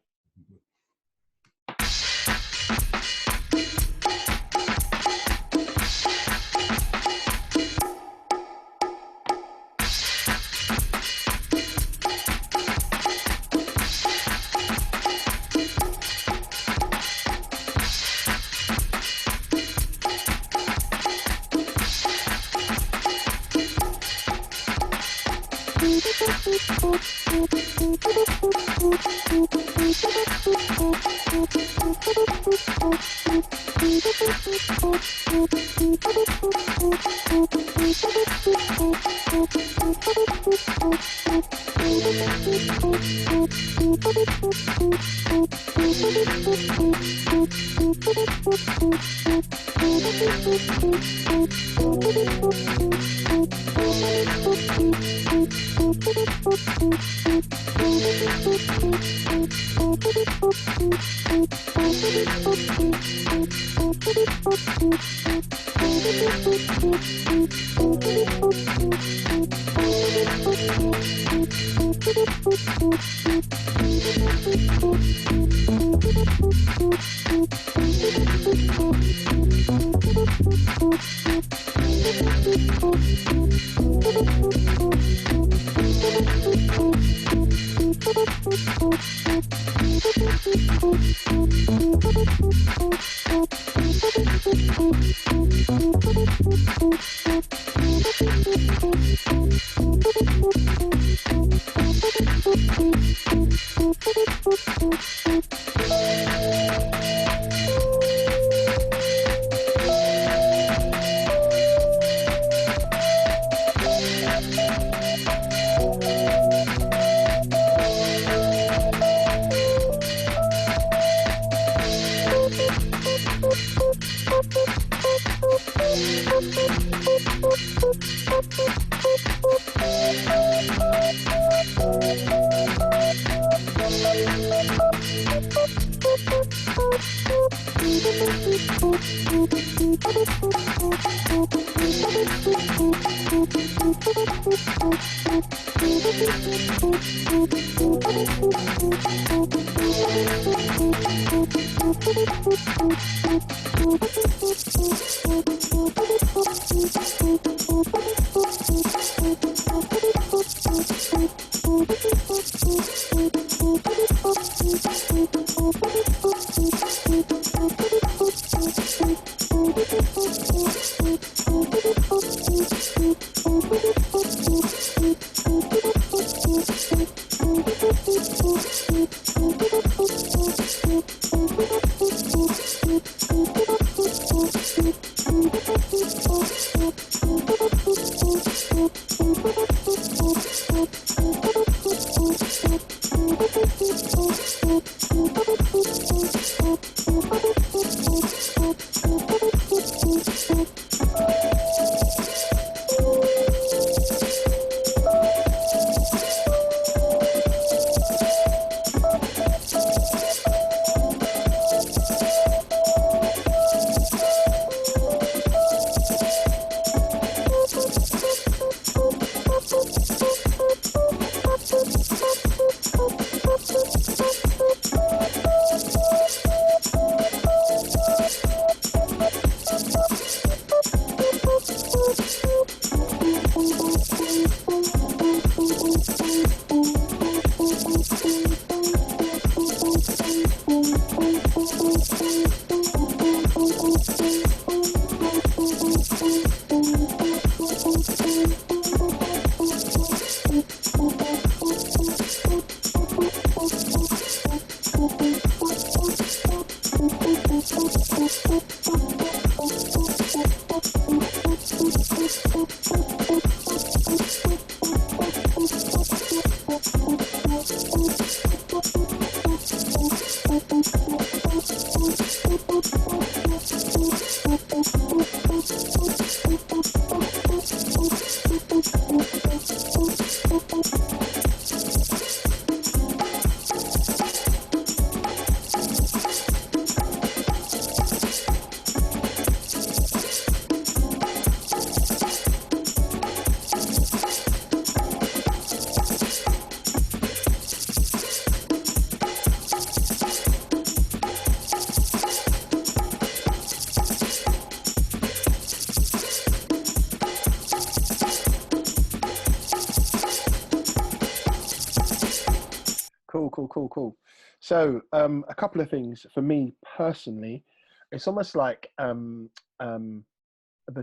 Cool. So a couple of things for me personally. It's almost like the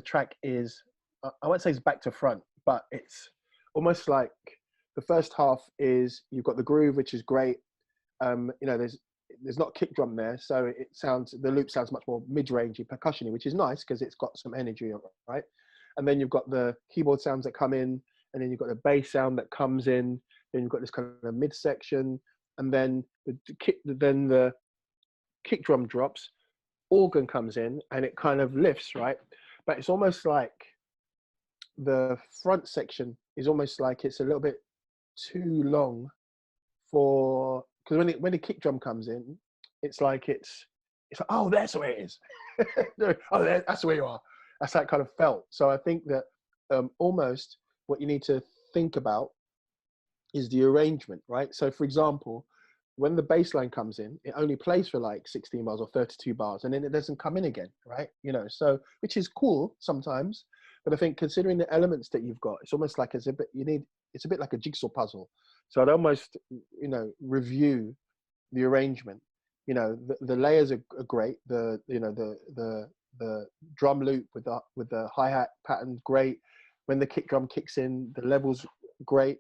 track is, I won't say it's back to front, but it's almost like the first half is you've got the groove, which is great. You know, there's not kick drum there, so the loop sounds much more mid-rangey, percussion-y, which is nice because it's got some energy on it, right? And then you've got the keyboard sounds that come in, and then you've got the bass sound that comes in. Then you've got this kind of mid-section, and then the kick drum drops, organ comes in, and it kind of lifts, right? But it's almost like the front section is almost like it's a little bit too long for, because when the kick drum comes in, it's like oh, that's where it is. Oh, that's where you are. That's that kind of felt. So I think that almost what you need to think about is the arrangement, right? So for example, when the bass line comes in, it only plays for like 16 bars or 32 bars, and then it doesn't come in again, right? You know, so, which is cool sometimes, but I think considering the elements that you've got, it's almost like it's a bit like a jigsaw puzzle. So I'd almost, you know, review the arrangement. You know, the layers are great. The drum loop with the hi-hat pattern, great. When the kick drum kicks in, the levels great.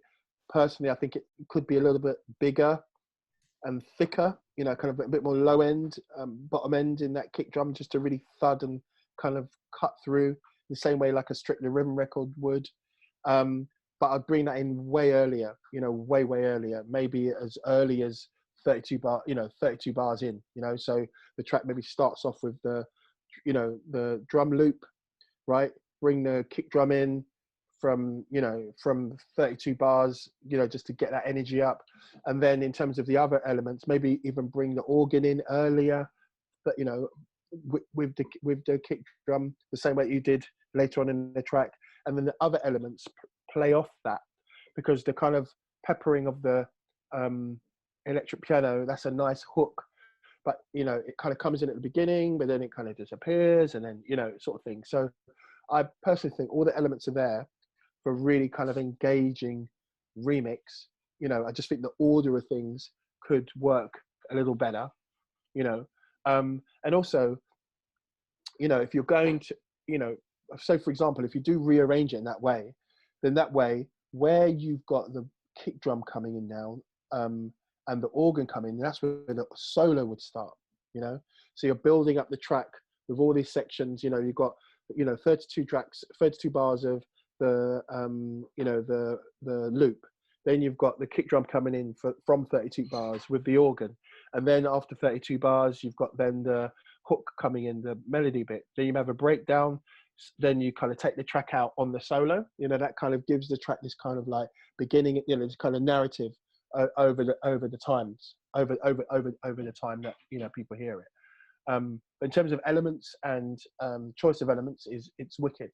Personally, I think it could be a little bit bigger. and thicker, you know, kind of a bit more low end, bottom end in that kick drum, just to really thud and kind of cut through the same way like a Strictly Rhythm record would. But I'd bring that in way earlier, you know, way earlier, maybe as early as 32 bars in, you know, so the track maybe starts off with the, you know, the drum loop, right? Bring the kick drum in from, you know, from 32 bars, you know, just to get that energy up. And then in terms of the other elements, maybe even bring the organ in earlier, but, you know, with the kick drum, the same way you did later on in the track. And then the other elements play off that, because the kind of peppering of the electric piano, that's a nice hook, but, you know, it kind of comes in at the beginning, but then it kind of disappears, and then, you know, sort of thing. So I personally think all the elements are there for really kind of engaging remix. You know, I just think the order of things could work a little better, you know. And also, you know, if you're going to, you know, so for example, if you do rearrange it in that way, then that way, where you've got the kick drum coming in now, and the organ coming in, that's where the solo would start, you know. So you're building up the track with all these sections, you know, you've got, you know, 32 tracks, 32 bars of the, you know, the loop. Then you've got the kick drum coming in from 32 bars with the organ. And then after 32 bars, you've got then the hook coming in, the melody bit. Then you have a breakdown. Then you kind of take the track out on the solo. You know, that kind of gives the track this kind of like beginning, you know, this kind of narrative over the times, over the time that, you know, people hear it. But in terms of elements and choice of elements, it's wicked.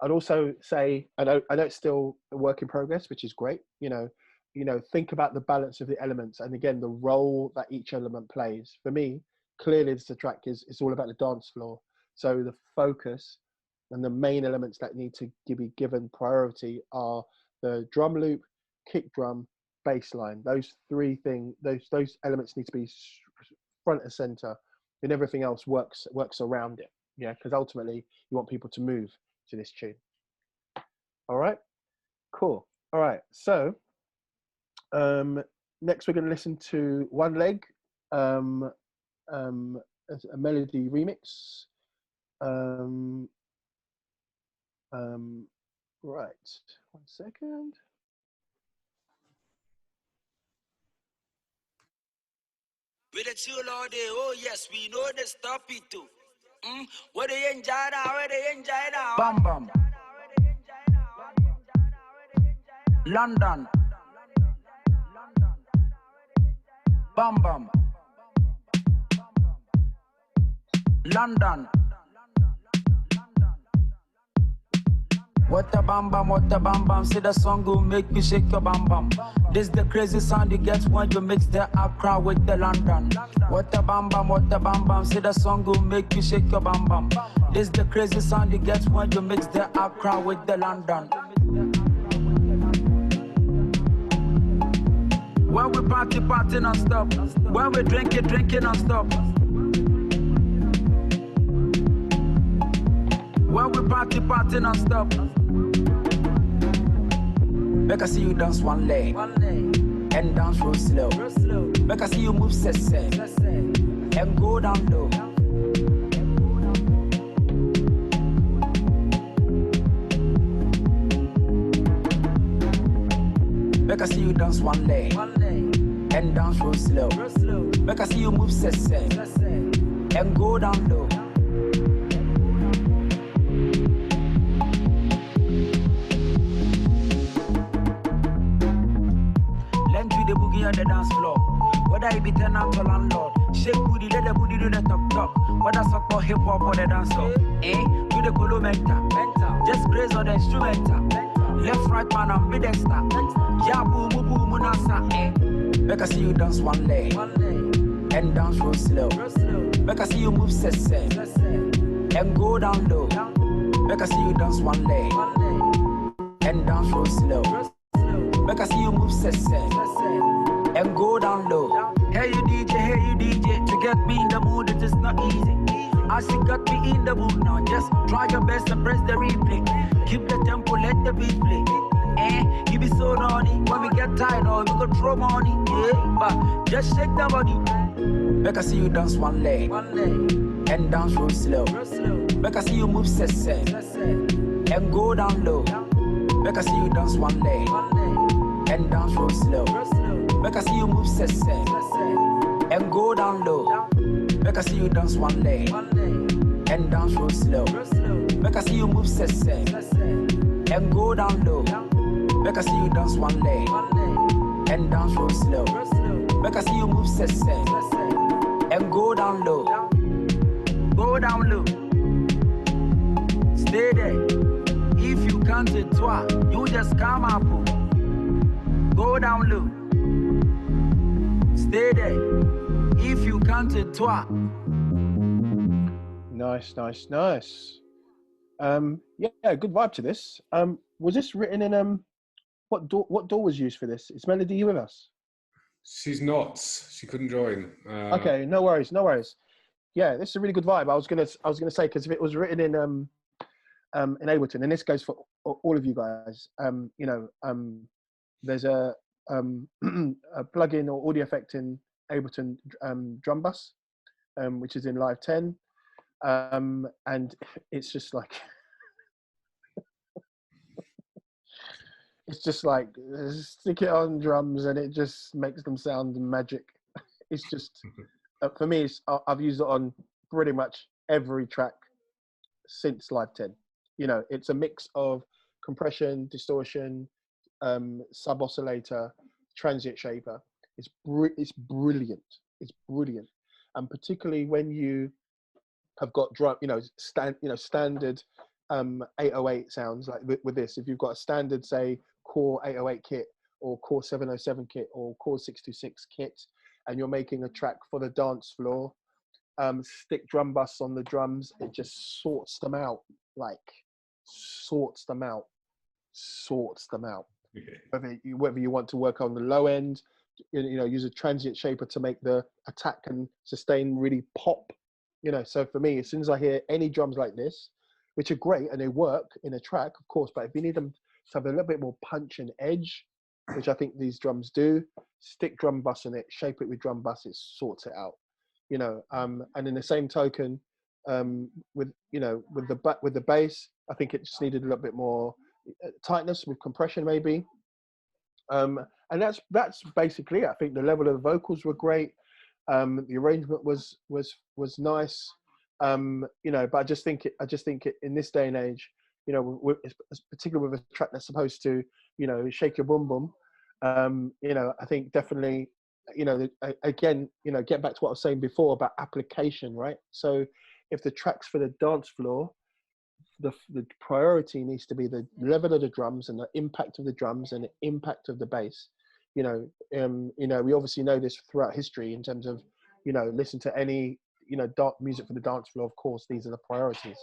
I'd also say, I know it's still a work in progress, which is great. You know, think about the balance of the elements, and again, the role that each element plays. For me, clearly, the track it's all about the dance floor. So the focus and the main elements that need to be given priority are the drum loop, kick drum, bass line. Those three things, those elements need to be front and center, and everything else works around it. Yeah, because ultimately you want people to move to this tune. All right, cool. All right, so next we're going to listen to One Leg, as a melody remix. Right, 1 second. With a chill all day, oh yes, we know they stop it too. Where they enjoy now, where they enjoy now. Bam bam. London. Bam bam. London. What a bam bam, say the song will make me shake your bam bam. This the crazy sound you get when you mix the Accra with the London. What a bam bam, say the song will make me shake your bam bam. This the crazy sound you get when you mix the Accra with the London. When we party non-stop, when we drinking non-stop. When we party non-stop. Make I see you dance one leg, and dance real slow. Make I see you move sese, and go down low. Make I see you dance one leg, and dance real slow. Make I see you move sese, and go down low. The boogie on the dance floor. Whether it be tenant or landlord, shake booty, let the booty do the talk. Whether soccer, hip hop or the dancer, do the colo mental. Just graze on the instrumental. Left, right, man, and be dexter. Yeah, boom, boom, boom, munasa, Make I see you dance one leg, and dance real slow. Make I see you move sese, and go down low. Make I see you dance one leg, and dance real slow. Make I see you move sese, and go down low. Hey you DJ, to get me in the mood it is not easy. As you got me in the mood now, just try your best and press the replay. Keep the tempo, let the beat play. You be so naughty. When we get tired, or we go throw money. Yeah, but just shake that body. Make I see you dance one leg. And dance real slow. Make I see you move sese. And go down low. Make I see you dance one leg. And dance real slow. Make I see you move sese. And go down low. Make I see you dance one leg. And dance real slow. Make I see you move sese. And go down low. Make I see you dance one leg. And dance real slow. Make I see you move sese. And go down low. Go down low. Stay there. If you can't do it, you just come up. Go down low. Stay there. If you can't do it. Nice. Yeah, good vibe to this. Was this written in what door was used for this? Is Melody with us? She's not. She couldn't join. Okay, no worries. Yeah, this is a really good vibe. I was gonna say, because if it was written in Ableton, and this goes for all of you guys, there's a plugin or audio effect in Ableton drum bus, which is in Live 10, and it's just like it's just like stick it on drums and it just makes them sound magic. It's just for me, I've used it on pretty much every track since Live 10. It's a mix of compression, distortion, sub oscillator, transient shaper. It's brilliant. It's brilliant, and particularly when you have got drum, standard 808 sounds like with this. If you've got a standard, say, core 808 kit or core 707 kit or core 626 kit, and you're making a track for the dance floor, stick drum bus on the drums, it just sorts them out. Okay. Whether you want to work on the low end, use a transient shaper to make the attack and sustain really pop. So for me, as soon as I hear any drums like this, which are great and they work in a track, of course, but if you need them to have a little bit more punch and edge, which I think these drums do, stick drum bus in it, shape it with drum bus, it sorts it out. And in the same token, with the bass, I think it just needed a little bit more tightness with compression maybe. And that's basically it. I think the level of the vocals were great. The arrangement was nice. But I just think it in this day and age, particularly with a track that's supposed to, shake your boom boom. I think definitely, again, get back to what I was saying before about application, right? So if the track's for the dance floor, the priority needs to be the level of the drums and the impact of the drums and the impact of the bass. We obviously know this throughout history in terms of, listen to any, dark music for the dance floor. Of course, these are the priorities.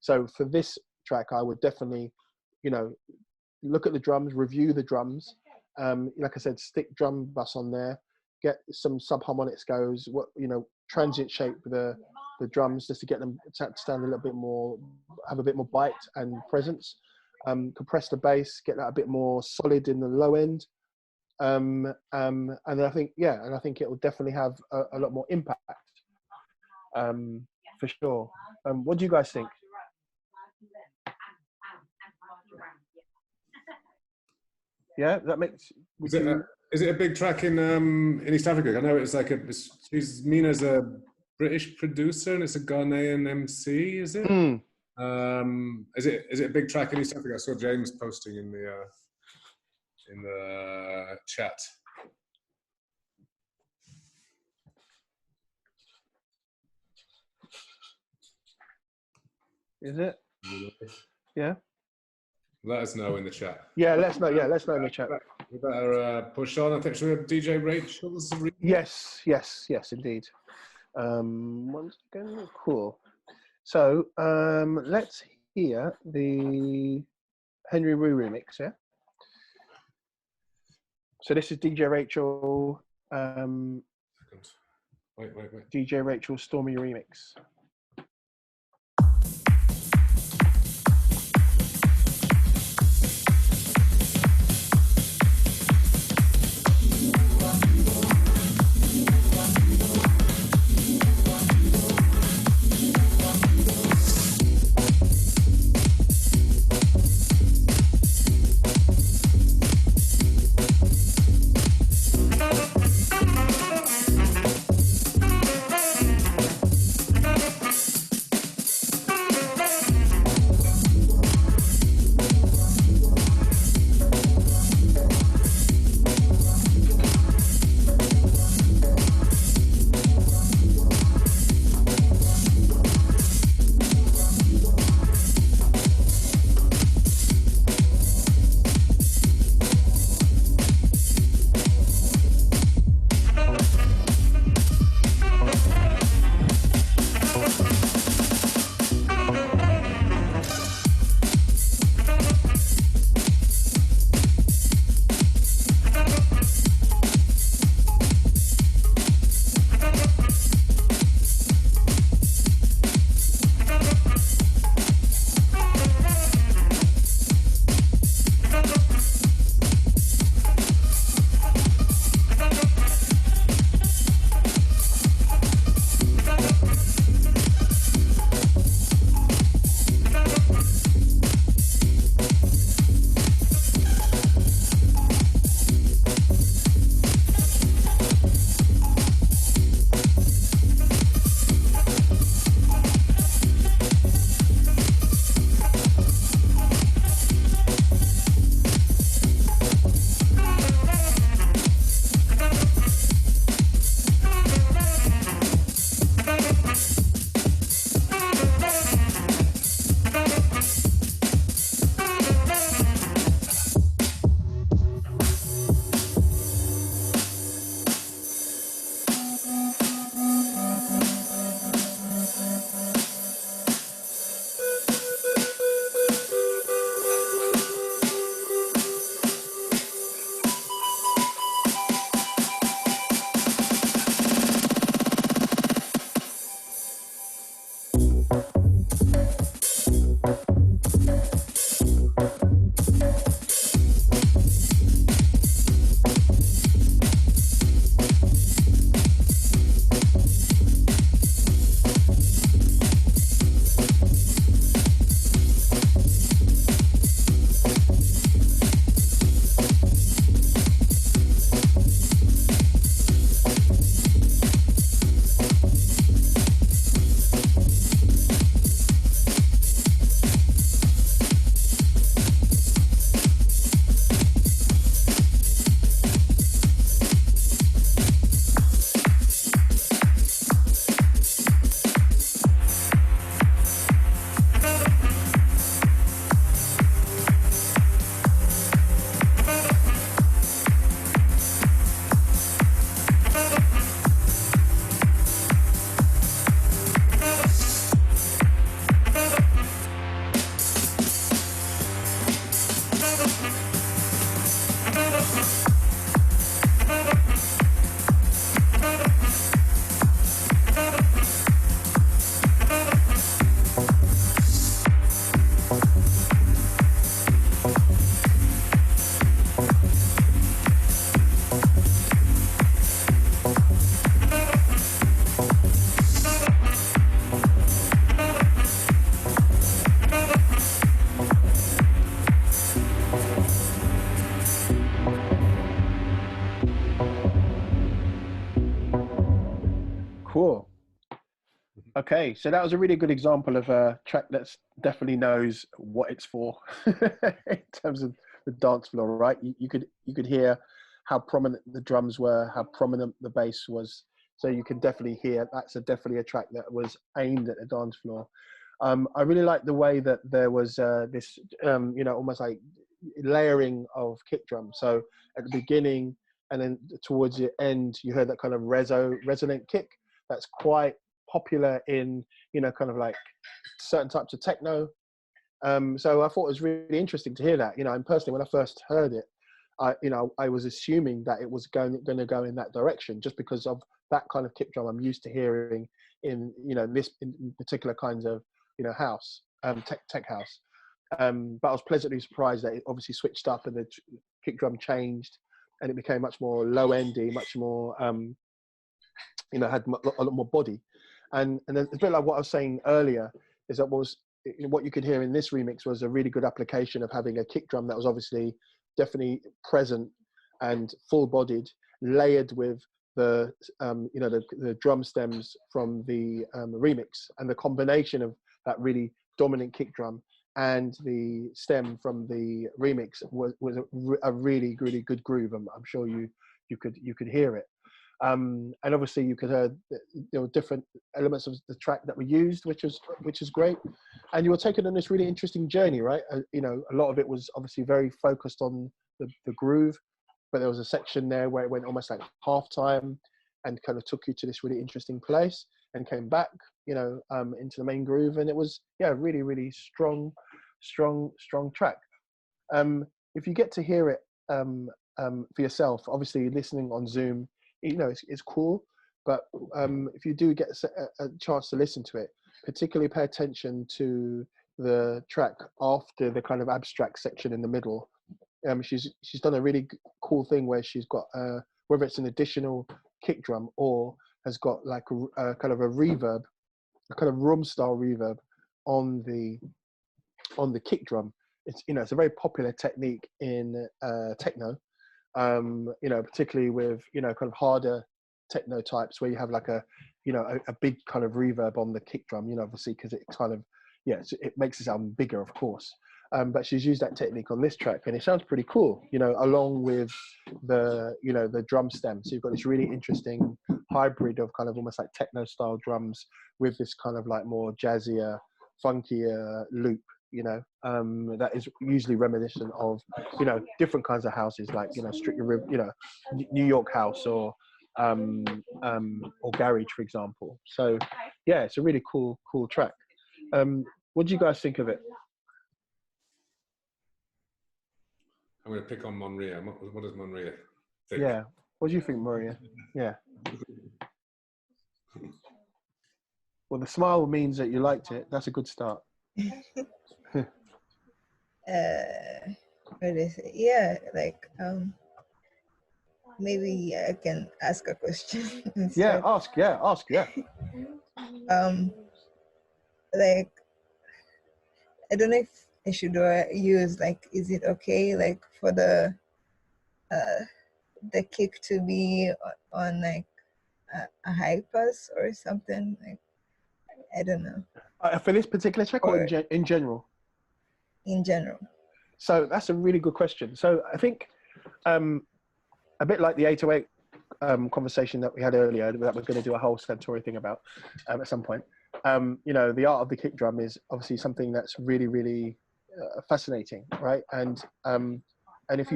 So for this track, I would definitely, look at the drums, review the drums. Like I said, stick drum bus on there, get some subharmonics goes, transient shape the drums just to get them to stand a little bit more, have a bit more bite and presence. Compress the bass, get that a bit more solid in the low end. And I think it will definitely have a lot more impact, for sure. What do you guys think? Yeah, that makes. Is it a big track in East Africa? I know it's like Mina's a British producer and it's a Ghanaian MC. Is it? Is it a big track in East Africa? I saw James posting in the chat. Is it? Yeah. Let us know in the chat. Yeah, let's know. Yeah, let's know in the chat. We better push on. I think should we have DJ Rachel's remix? Yes, indeed. Once again, cool. So let's hear the Henry Roo remix. Yeah. So this is DJ Rachel. Wait. DJ Rachel Stormy remix. Cool. Okay, so that was a really good example of a track that definitely knows what it's for in terms of the dance floor, right? You could hear how prominent the drums were, how prominent the bass was. So you can definitely hear that's definitely a track that was aimed at the dance floor. I really like the way that there was this, you know, almost like layering of kick drum. So at the beginning and then towards the end, you heard that kind of resonant kick that's quite popular in, you know, kind of like certain types of techno. So I thought it was really interesting to hear that, you know, and personally, when I first heard it, I was assuming that it was going to go in that direction just because of that kind of kick drum I'm used to hearing in, you know, in particular kinds of, you know, house, tech house. But I was pleasantly surprised that it obviously switched up and the kick drum changed and it became much more low endy, much more, you know, had a lot more body. And then a bit like what I was saying earlier is that what you could hear in this remix was a really good application of having a kick drum that was obviously definitely present and full-bodied, layered with the you know, the drum stems from the remix, and the combination of that really dominant kick drum and the stem from the remix was a really good groove. I'm sure you could hear it. And obviously you could hear there were different elements of the track that were used, which is great. And you were taken on this really interesting journey, right? You know, a lot of it was obviously very focused on the groove, but there was a section there where it went almost like halftime and kind of took you to this really interesting place and came back, you know, into the main groove. And it was, yeah, really strong track. If you get to hear it for yourself, obviously listening on Zoom, you know, it's cool, but if you do get a chance to listen to it, particularly pay attention to the track after the kind of abstract section in the middle. She's done a really cool thing where she's got whether it's an additional kick drum or has got like a kind of a reverb, a kind of room style reverb on the kick drum. It's, you know, it's a very popular technique in techno. You know, particularly with, you know, kind of harder techno types where you have like a big kind of reverb on the kick drum, you know, obviously because it kind of, yeah, it makes it sound bigger, of course. But she's used that technique on this track and it sounds pretty cool, you know, along with the, you know, the drum stem. So you've got this really interesting hybrid of kind of almost like techno style drums with this kind of like more jazzier, funkier loop, you know, that is usually reminiscent of, you know, different kinds of houses, like, you know, strictly, you know, New York house or garage, for example. So yeah, it's a really cool track. What do you guys think of it? I'm going to pick on Monria. What does Monria think? Yeah, what do you think, Maria? Yeah. Well, the smile means that you liked it. That's a good start. What is it? Yeah, like maybe I can ask a question instead. Ask. Like, I don't know if I should use, like, is it okay, like, for the kick to be on like a high pass or something, like, I don't know. For this particular track or in general? In general. So that's a really good question. So I think a bit like the 808 conversation that we had earlier that we're going to do a whole Santuri thing about at some point. You know, the art of the kick drum is obviously something that's really fascinating, right? And if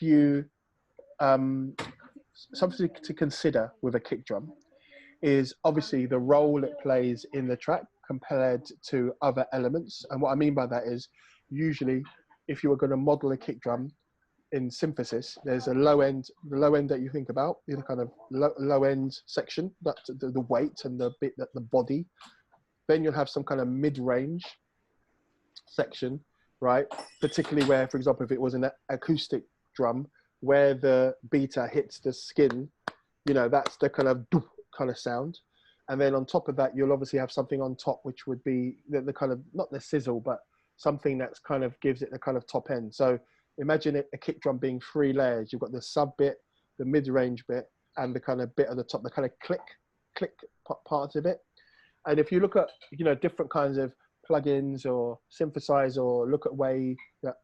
you something to consider with a kick drum is obviously the role it plays in the track compared to other elements. And what I mean by that is usually if you were going to model a kick drum in synthesis, there's a low end, the low end that you think about, the kind of low end section, that the weight and the bit that the body. Then you'll have some kind of mid-range section, right? Particularly where, for example, if it was an acoustic drum, where the beta hits the skin, you know, that's the kind of sound. And then on top of that, you'll obviously have something on top, which would be the kind of, not the sizzle, but something that's kind of gives it the kind of top end. So imagine a kick drum being 3 layers. You've got the sub bit, the mid-range bit, and the kind of bit at the top, the kind of click click parts of it. And if you look at, you know, different kinds of plugins or synthesizer, or look at way that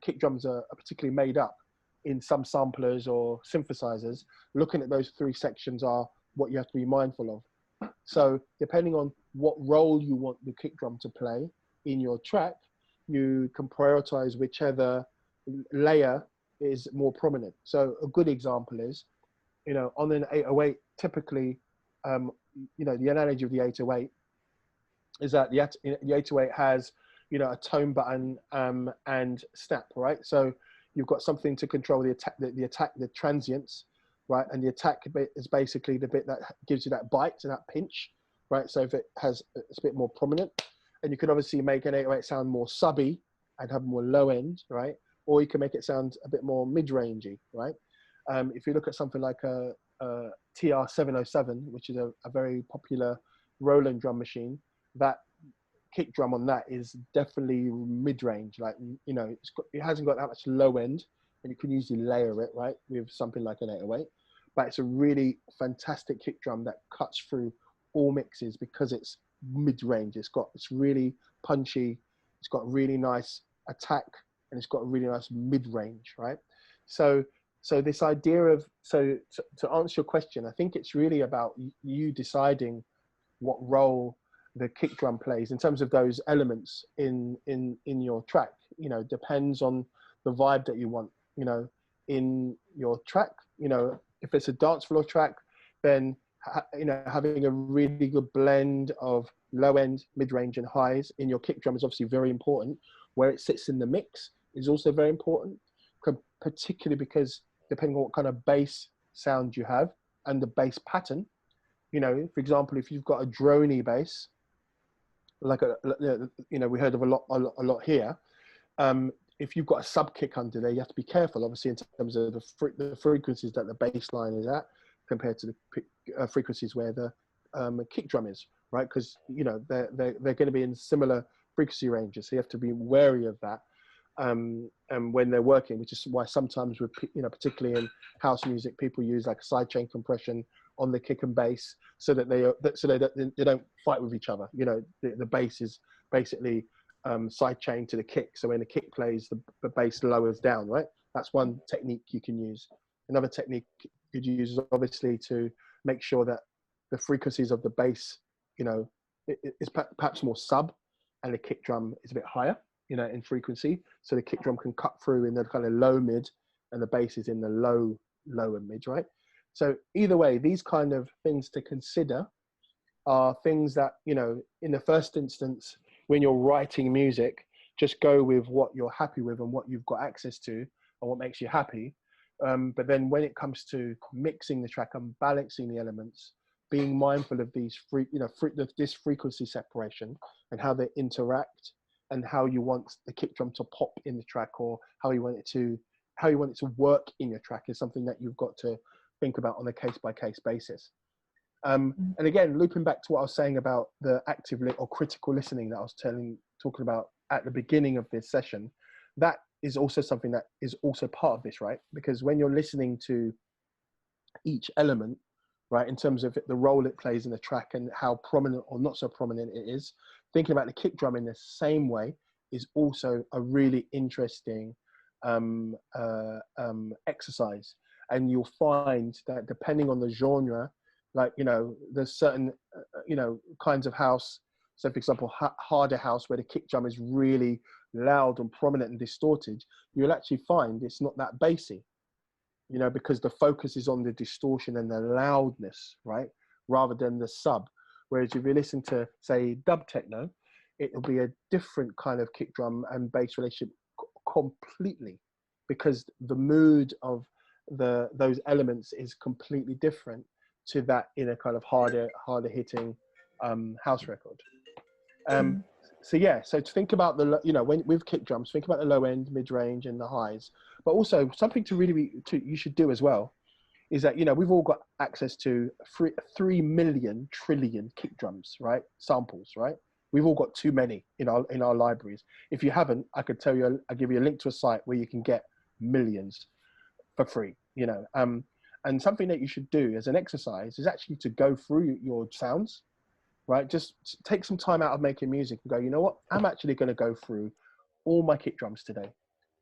kick drums are particularly made up in some samplers or synthesizers, looking at those three sections are what you have to be mindful of. So depending on what role you want the kick drum to play in your track, you can prioritize whichever layer is more prominent. So a good example is, you know, on an 808, typically, you know, the analogy of the 808 is that the 808 has, you know, a tone button and snap, right? So you've got something to control the attack, the transients, right? And the attack bit is basically the bit that gives you that bite and that pinch, right? So if it's a bit more prominent, and you can obviously make an 808 sound more subby and have more low end, right? Or you can make it sound a bit more mid-rangey, right? If you look at something like a TR-707, which is a very popular Roland drum machine, that kick drum on that is definitely mid-range. Like, you know, it hasn't got that much low end, and you can usually layer it, right, with something like an 808. But it's a really fantastic kick drum that cuts through all mixes because it's mid-range. It's really punchy. It's got really nice attack, and it's got a really nice mid-range, right? So this idea of, to answer your question, I think it's really about you deciding what role the kick drum plays in terms of those elements in your track. You know, depends on the vibe that you want, you know, in your track. You know, if it's a dance floor track, then you know, having a really good blend of low end, mid range, and highs in your kick drum is obviously very important. Where it sits in the mix is also very important, particularly because depending on what kind of bass sound you have and the bass pattern. You know, for example, if you've got a droney bass, like you know, we heard of a lot here. If you've got a sub kick under there, you have to be careful, obviously, in terms of the frequencies that the bass line is at compared to the frequencies where the kick drum is, right? Because, you know, they're going to be in similar frequency ranges, so you have to be wary of that. And when they're working, which is why sometimes with, you know, particularly in house music, people use like a sidechain compression on the kick and bass so that they don't fight with each other. You know, the bass is basically sidechain to the kick, so when the kick plays, the bass lowers down, right? That's one technique you can use. Another technique you'd use is obviously to make sure that the frequencies of the bass, you know, is perhaps more sub, and the kick drum is a bit higher, you know, in frequency, so the kick drum can cut through in the kind of low mid, and the bass is in the low and mid, right? So either way, these kind of things to consider are things that, you know, in the first instance, when you're writing music, just go with what you're happy with and what you've got access to and what makes you happy. But then when it comes to mixing the track and balancing the elements, being mindful of these this frequency separation and how they interact, and how you want the kick drum to pop in the track, or how you want it to work in your track, is something that you've got to think about on a case-by-case basis. And again, looping back to what I was saying about the active or critical listening that I was talking about at the beginning of this session, that is also something that is also part of this, right? Because when you're listening to each element, right, in terms of the role it plays in the track and how prominent or not so prominent it is, thinking about the kick drum in the same way is also a really interesting exercise. And you'll find that depending on the genre, like, you know, there's certain, you know, kinds of house. So for example, harder house, where the kick drum is really loud and prominent and distorted, you'll actually find it's not that bassy, you know, because the focus is on the distortion and the loudness, right? Rather than the sub. Whereas if you listen to, say, dub techno, it'll be a different kind of kick drum and bass relationship completely, because the mood of those elements is completely different to that in a kind of harder hitting house record. So yeah, so to think about the, you know, when with kick drums, think about the low end, mid range, and the highs. But also something to you should do as well is that, you know, we've all got access to 3 million trillion kick drums, right? Samples, right? We've all got too many in our libraries. If you haven't, I could tell you, I'll give you a link to a site where you can get millions for free, you know. And something that you should do as an exercise is actually to go through your sounds, right? Just take some time out of making music and go, you know what? I'm actually going to go through all my kick drums today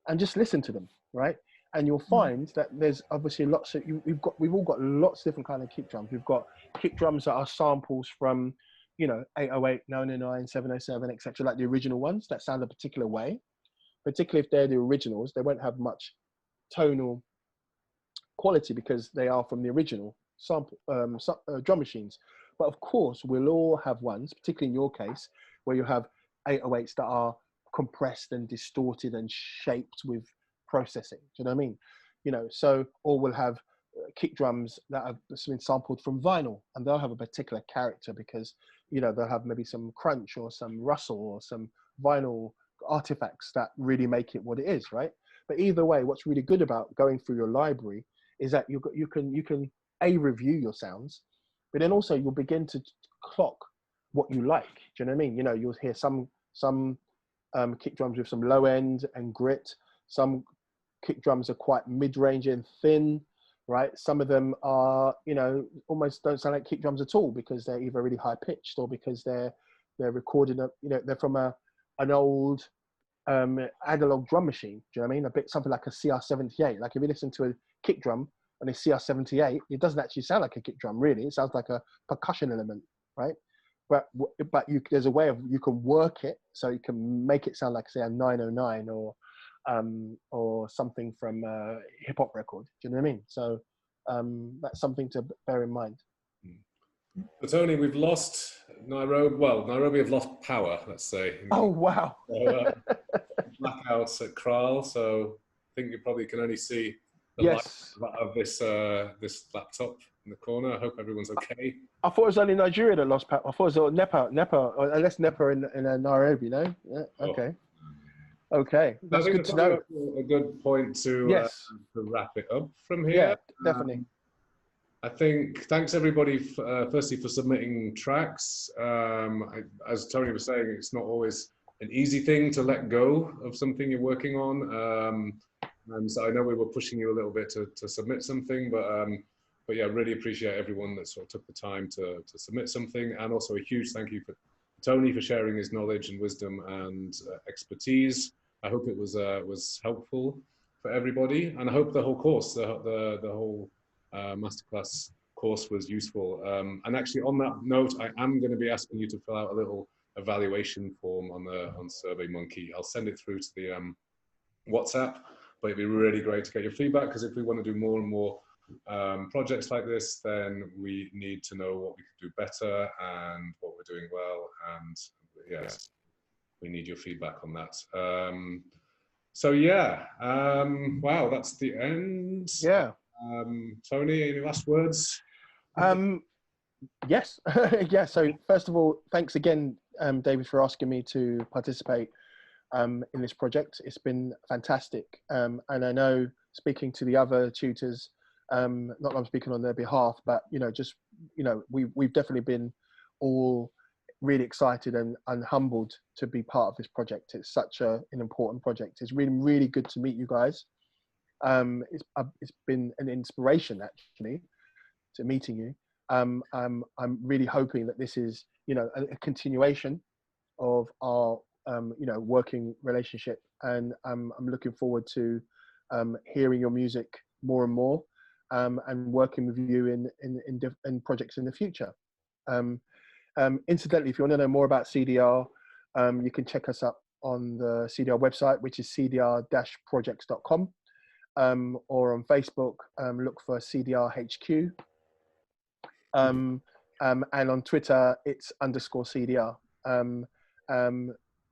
and just listen to them, right? And you'll find that there's obviously lots of, we've all got lots of different kind of kick drums. We've got kick drums that are samples from, you know, 808, 909, 707, etc., like the original ones that sound a particular way. Particularly if they're the originals, they won't have much tonal quality because they are from the original sample drum machines. But of course, we'll all have ones, particularly in your case, where you have 808s that are compressed and distorted and shaped with processing. Do you know what I mean? You know, so, or we'll have kick drums that have been sampled from vinyl, and they'll have a particular character because, you know, they'll have maybe some crunch or some rustle or some vinyl artifacts that really make it what it is, right? But either way, what's really good about going through your library is that you can review your sounds, but then also you'll begin to clock what you like. Do you know what I mean? You know, you'll hear some kick drums with some low end and grit. Some kick drums are quite mid-range and thin, right? Some of them are, you know, almost don't sound like kick drums at all because they're either really high pitched or because they're recorded, you know, they're from an old analog drum machine. Do you know what I mean? A bit something like a CR78. Like if you listen to a kick drum on a CR78, it doesn't actually sound like a kick drum really. It sounds like a percussion element, right? But there's a way of, you can work it so you can make it sound like, say, a 909 or something from a hip hop record. Do you know what I mean? So that's something to bear in mind. So Tony, we've lost Nairobi. Well, Nairobi have lost power, let's say. Oh, wow. So, blackouts at Kraal, so I think you probably can only see the yes. light of this this laptop in the corner. I hope everyone's okay. I thought it was only Nigeria that lost power. I thought it was Nepa, unless Nepa in Nairobi, no? Yeah, okay. Oh. Okay, that's good to know. A good point to wrap it up from here. Yeah, definitely. I think thanks everybody firstly for submitting tracks. As Tony was saying, it's not always an easy thing to let go of something you're working on. And so I know we were pushing you a little bit to submit something, but yeah, really appreciate everyone that sort of took the time to submit something, and also a huge thank you for Tony for sharing his knowledge and wisdom and expertise. I hope it was helpful for everybody, and I hope the whole course, the whole Masterclass course was useful. And actually, on that note, I am going to be asking you to fill out a little evaluation form on SurveyMonkey. I'll send it through to the WhatsApp, but it'd be really great to get your feedback, because if we want to do more and more projects like this, then we need to know what we could do better and what we're doing well. And yes, we need your feedback on that. So yeah, wow, that's the end. Yeah. Tony, any last words? Yes. Yeah. So first of all, thanks again, David, for asking me to participate in this project. It's been fantastic. And I know, speaking to the other tutors, not that I'm speaking on their behalf, but, you know, just, you know, we've definitely been all really excited and humbled to be part of this project. It's such an important project. It's really, really good to meet you guys. It's been an inspiration, actually, to meeting you. I'm really hoping that this is, you know, a continuation of our, you know, working relationship, and I'm looking forward to hearing your music more and more, and working with you in projects in the future. Incidentally, if you want to know more about CDR, you can check us up on the CDR website, which is cdr-projects.com. Or on Facebook, look for CDR HQ. And on Twitter, it's _CDR.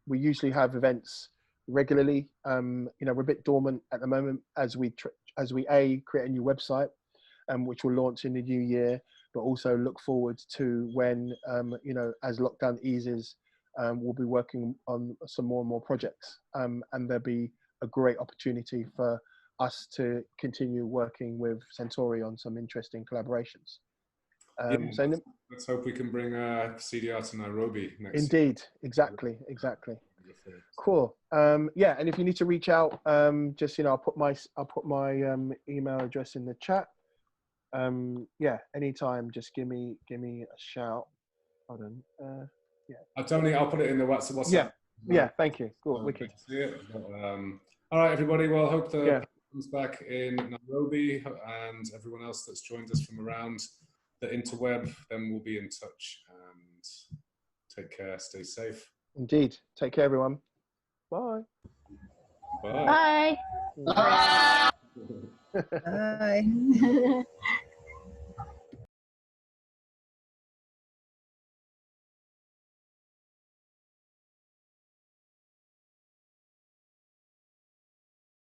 We usually have events regularly. You know, we're a bit dormant at the moment as we create a new website, which will launch in the new year, but also look forward to when, you know, as lockdown eases, we'll be working on some more and more projects. And there'll be a great opportunity for us to continue working with Santuri on some interesting collaborations. So let's hope we can bring CDR to Nairobi next. Indeed, exactly. Cool. Yeah, and if you need to reach out, just, you know, I'll put my email address in the chat. yeah, anytime, just give me a shout. Hold on. Yeah. Tony, I'll put it in the WhatsApp. Yeah. Yeah. Thank you. Cool. Wicked. See it. All right, everybody. Well, hope the comes back in Nairobi and everyone else that's joined us from around the interweb. Then we'll be in touch, and take care. Stay safe. Indeed. Take care, everyone. Bye. Bye. Bye. Bye.